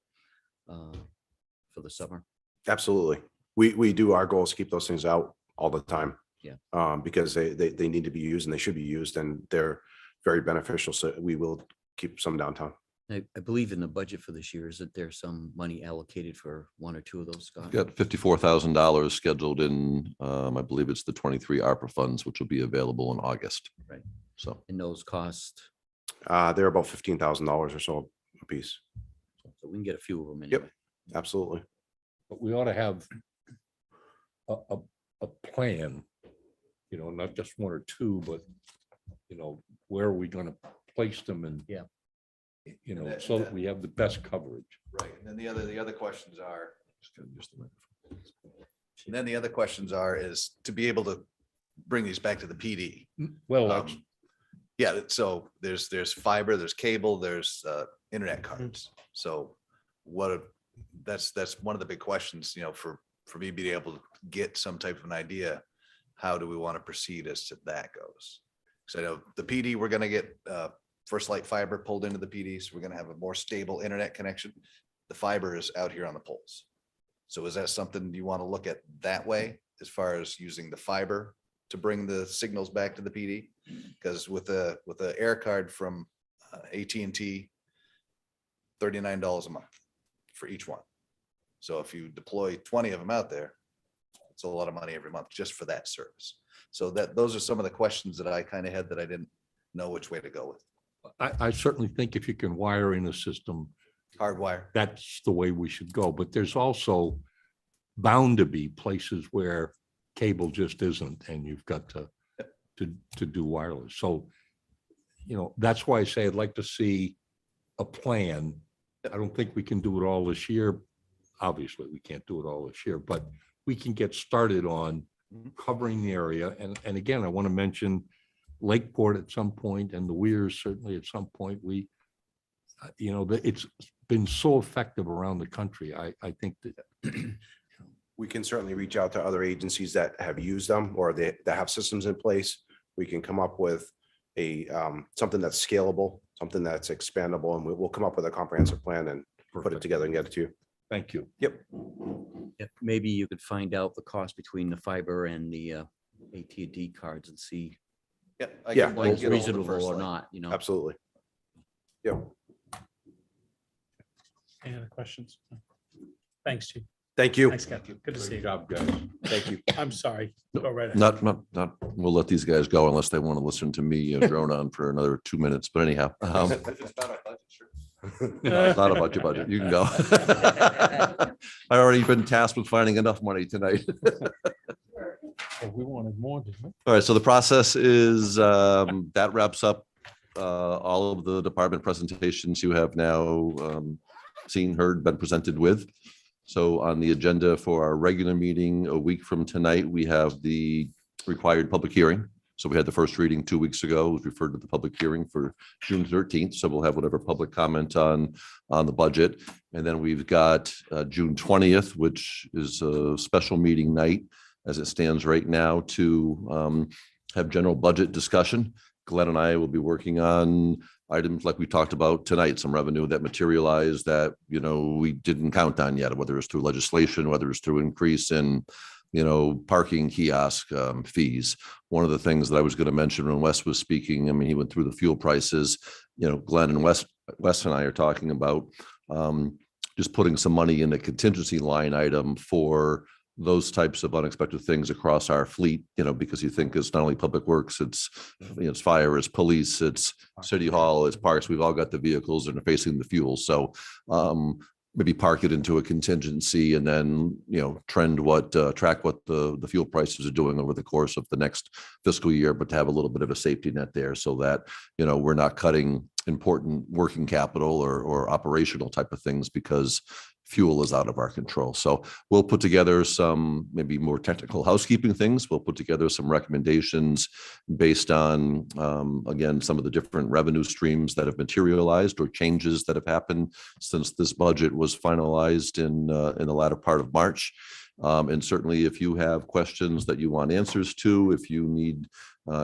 for the summer? Absolutely. We do. Our goal is to keep those things out all the time. Yeah. Because they need to be used, and they should be used, and they're very beneficial. So we will keep some downtown. I believe in the budget for this year, is that there's some money allocated for one or two of those, Scott? Got $54,000 scheduled in, I believe it's the 23 ARPA funds, which will be available in August. Right. So. And those cost? They're about $15,000 or so a piece. So we can get a few of them anyway. Yep, absolutely. But we ought to have a plan not just one or two, but, where are we gonna place them and, Yeah. So that we have the best coverage. Right, and then the other questions are. And then the other questions are is to be able to bring these back to the PD. Well, that's, Yeah, so there's fiber, there's cable, there's internet cards. So that's one of the big questions, for me being able to get some type of an idea. How do we want to proceed as to that goes? So I know the PD, we're gonna get First Light fiber pulled into the PD, so we're gonna have a more stable internet connection. The fiber is out here on the poles. So is that something you want to look at that way as far as using the fiber to bring the signals back to the PD? Because with a air card from AT&T, $39 a month for each one. So if you deploy 20 of them out there, it's a lot of money every month just for that service. So those are some of the questions that I kind of had that I didn't know which way to go with. I certainly think if you can wire in a system, Hardwire. that's the way we should go. But there's also bound to be places where cable just isn't, and you've got to do wireless. So, that's why I say I'd like to see a plan. I don't think we can do it all this year. Obviously, we can't do it all this year, but we can get started on covering the area. And again, I want to mention Lakeport at some point and the Weirs certainly at some point. It's been so effective around the country. I think that We can certainly reach out to other agencies that have used them or that have systems in place. We can come up with something that's scalable, something that's expandable, and we'll come up with a comprehensive plan and put it together and get it to you. Thank you. Yep. Maybe you could find out the cost between the fiber and the AT&T cards and see Yeah. Yeah. what's reasonable or not, Absolutely. Yep. Any other questions? Thanks, Chief. Thank you. Thanks, Captain. Good to see Great you. job, guys. Thank you. I'm sorry. Go right ahead. Not, we'll let these guys go unless they want to listen to me drone on for another 2 minutes, but anyhow. No, it's not about your budget. You can go. I already been tasked with finding enough money tonight. We wanted more, didn't we? All right, so the process is, that wraps up all of the department presentations you have now seen, heard, been presented with. So on the agenda for our regular meeting a week from tonight, we have the required public hearing. So we had the first reading 2 weeks ago, it was referred to the public hearing for June 13th. So we'll have whatever public comment on the budget. And then we've got June 20th, which is a special meeting night as it stands right now to have general budget discussion. Glenn and I will be working on items like we talked about tonight, some revenue that materialized that, we didn't count on yet, whether it's through legislation, whether it's through increase in, parking kiosk fees. One of the things that I was going to mention when Wes was speaking, he went through the fuel prices, Glenn and Wes and I are talking about just putting some money in the contingency line item for those types of unexpected things across our fleet, because you think it's not only public works, it's fire, it's police, it's city hall, it's parks. We've all got the vehicles and are facing the fuel. So maybe park it into a contingency and then, track what the fuel prices are doing over the course of the next fiscal year, but to have a little bit of a safety net there so that, we're not cutting important working capital or operational type of things because fuel is out of our control. So we'll put together some maybe more technical housekeeping things. We'll put together some recommendations based on, again, some of the different revenue streams that have materialized or changes that have happened since this budget was finalized in the latter part of March. And certainly if you have questions that you want answers to, if you need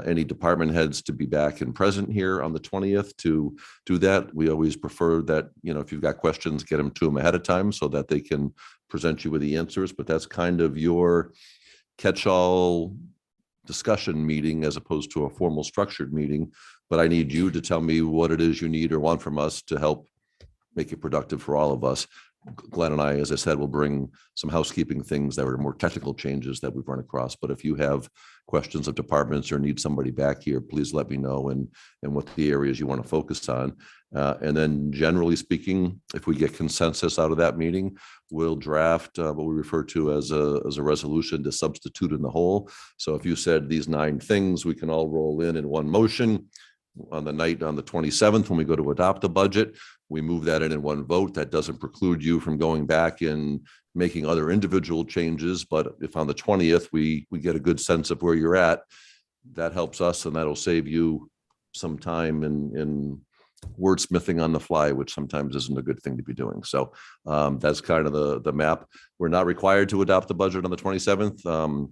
any department heads to be back and present here on the 20th to do that, we always prefer that, if you've got questions, get them to them ahead of time so that they can present you with the answers. But that's kind of your catch-all discussion meeting as opposed to a formal structured meeting. But I need you to tell me what it is you need or want from us to help make it productive for all of us. Glenn and I, as I said, will bring some housekeeping things that are more technical changes that we've run across. But if you have questions of departments or need somebody back here, please let me know and what the areas you want to focus on. And then generally speaking, if we get consensus out of that meeting, we'll draft what we refer to as a resolution to substitute in the whole. So if you said these 9 things, we can all roll in one motion on the night on the 27th, when we go to adopt the budget. We move that in one vote. That doesn't preclude you from going back and making other individual changes. But if on the 20th, we get a good sense of where you're at, that helps us, and that'll save you some time in wordsmithing on the fly, which sometimes isn't a good thing to be doing. So that's kind of the map. We're not required to adopt the budget on the 27th.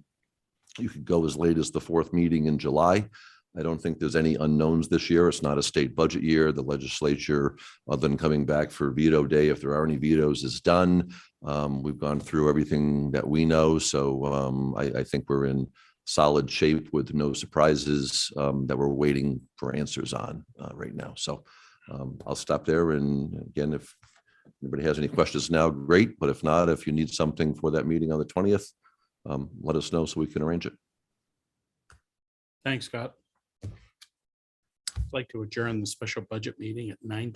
You could go as late as the 4th meeting in July. I don't think there's any unknowns this year. It's not a state budget year. The legislature, other than coming back for veto day, if there are any vetoes, is done. We've gone through everything that we know. So I think we're in solid shape with no surprises that we're waiting for answers on right now. So I'll stop there. And again, if anybody has any questions now, great. But if not, if you need something for that meeting on the 20th, let us know so we can arrange it. Thanks, Scott. I'd like to adjourn the special budget meeting at 9:20.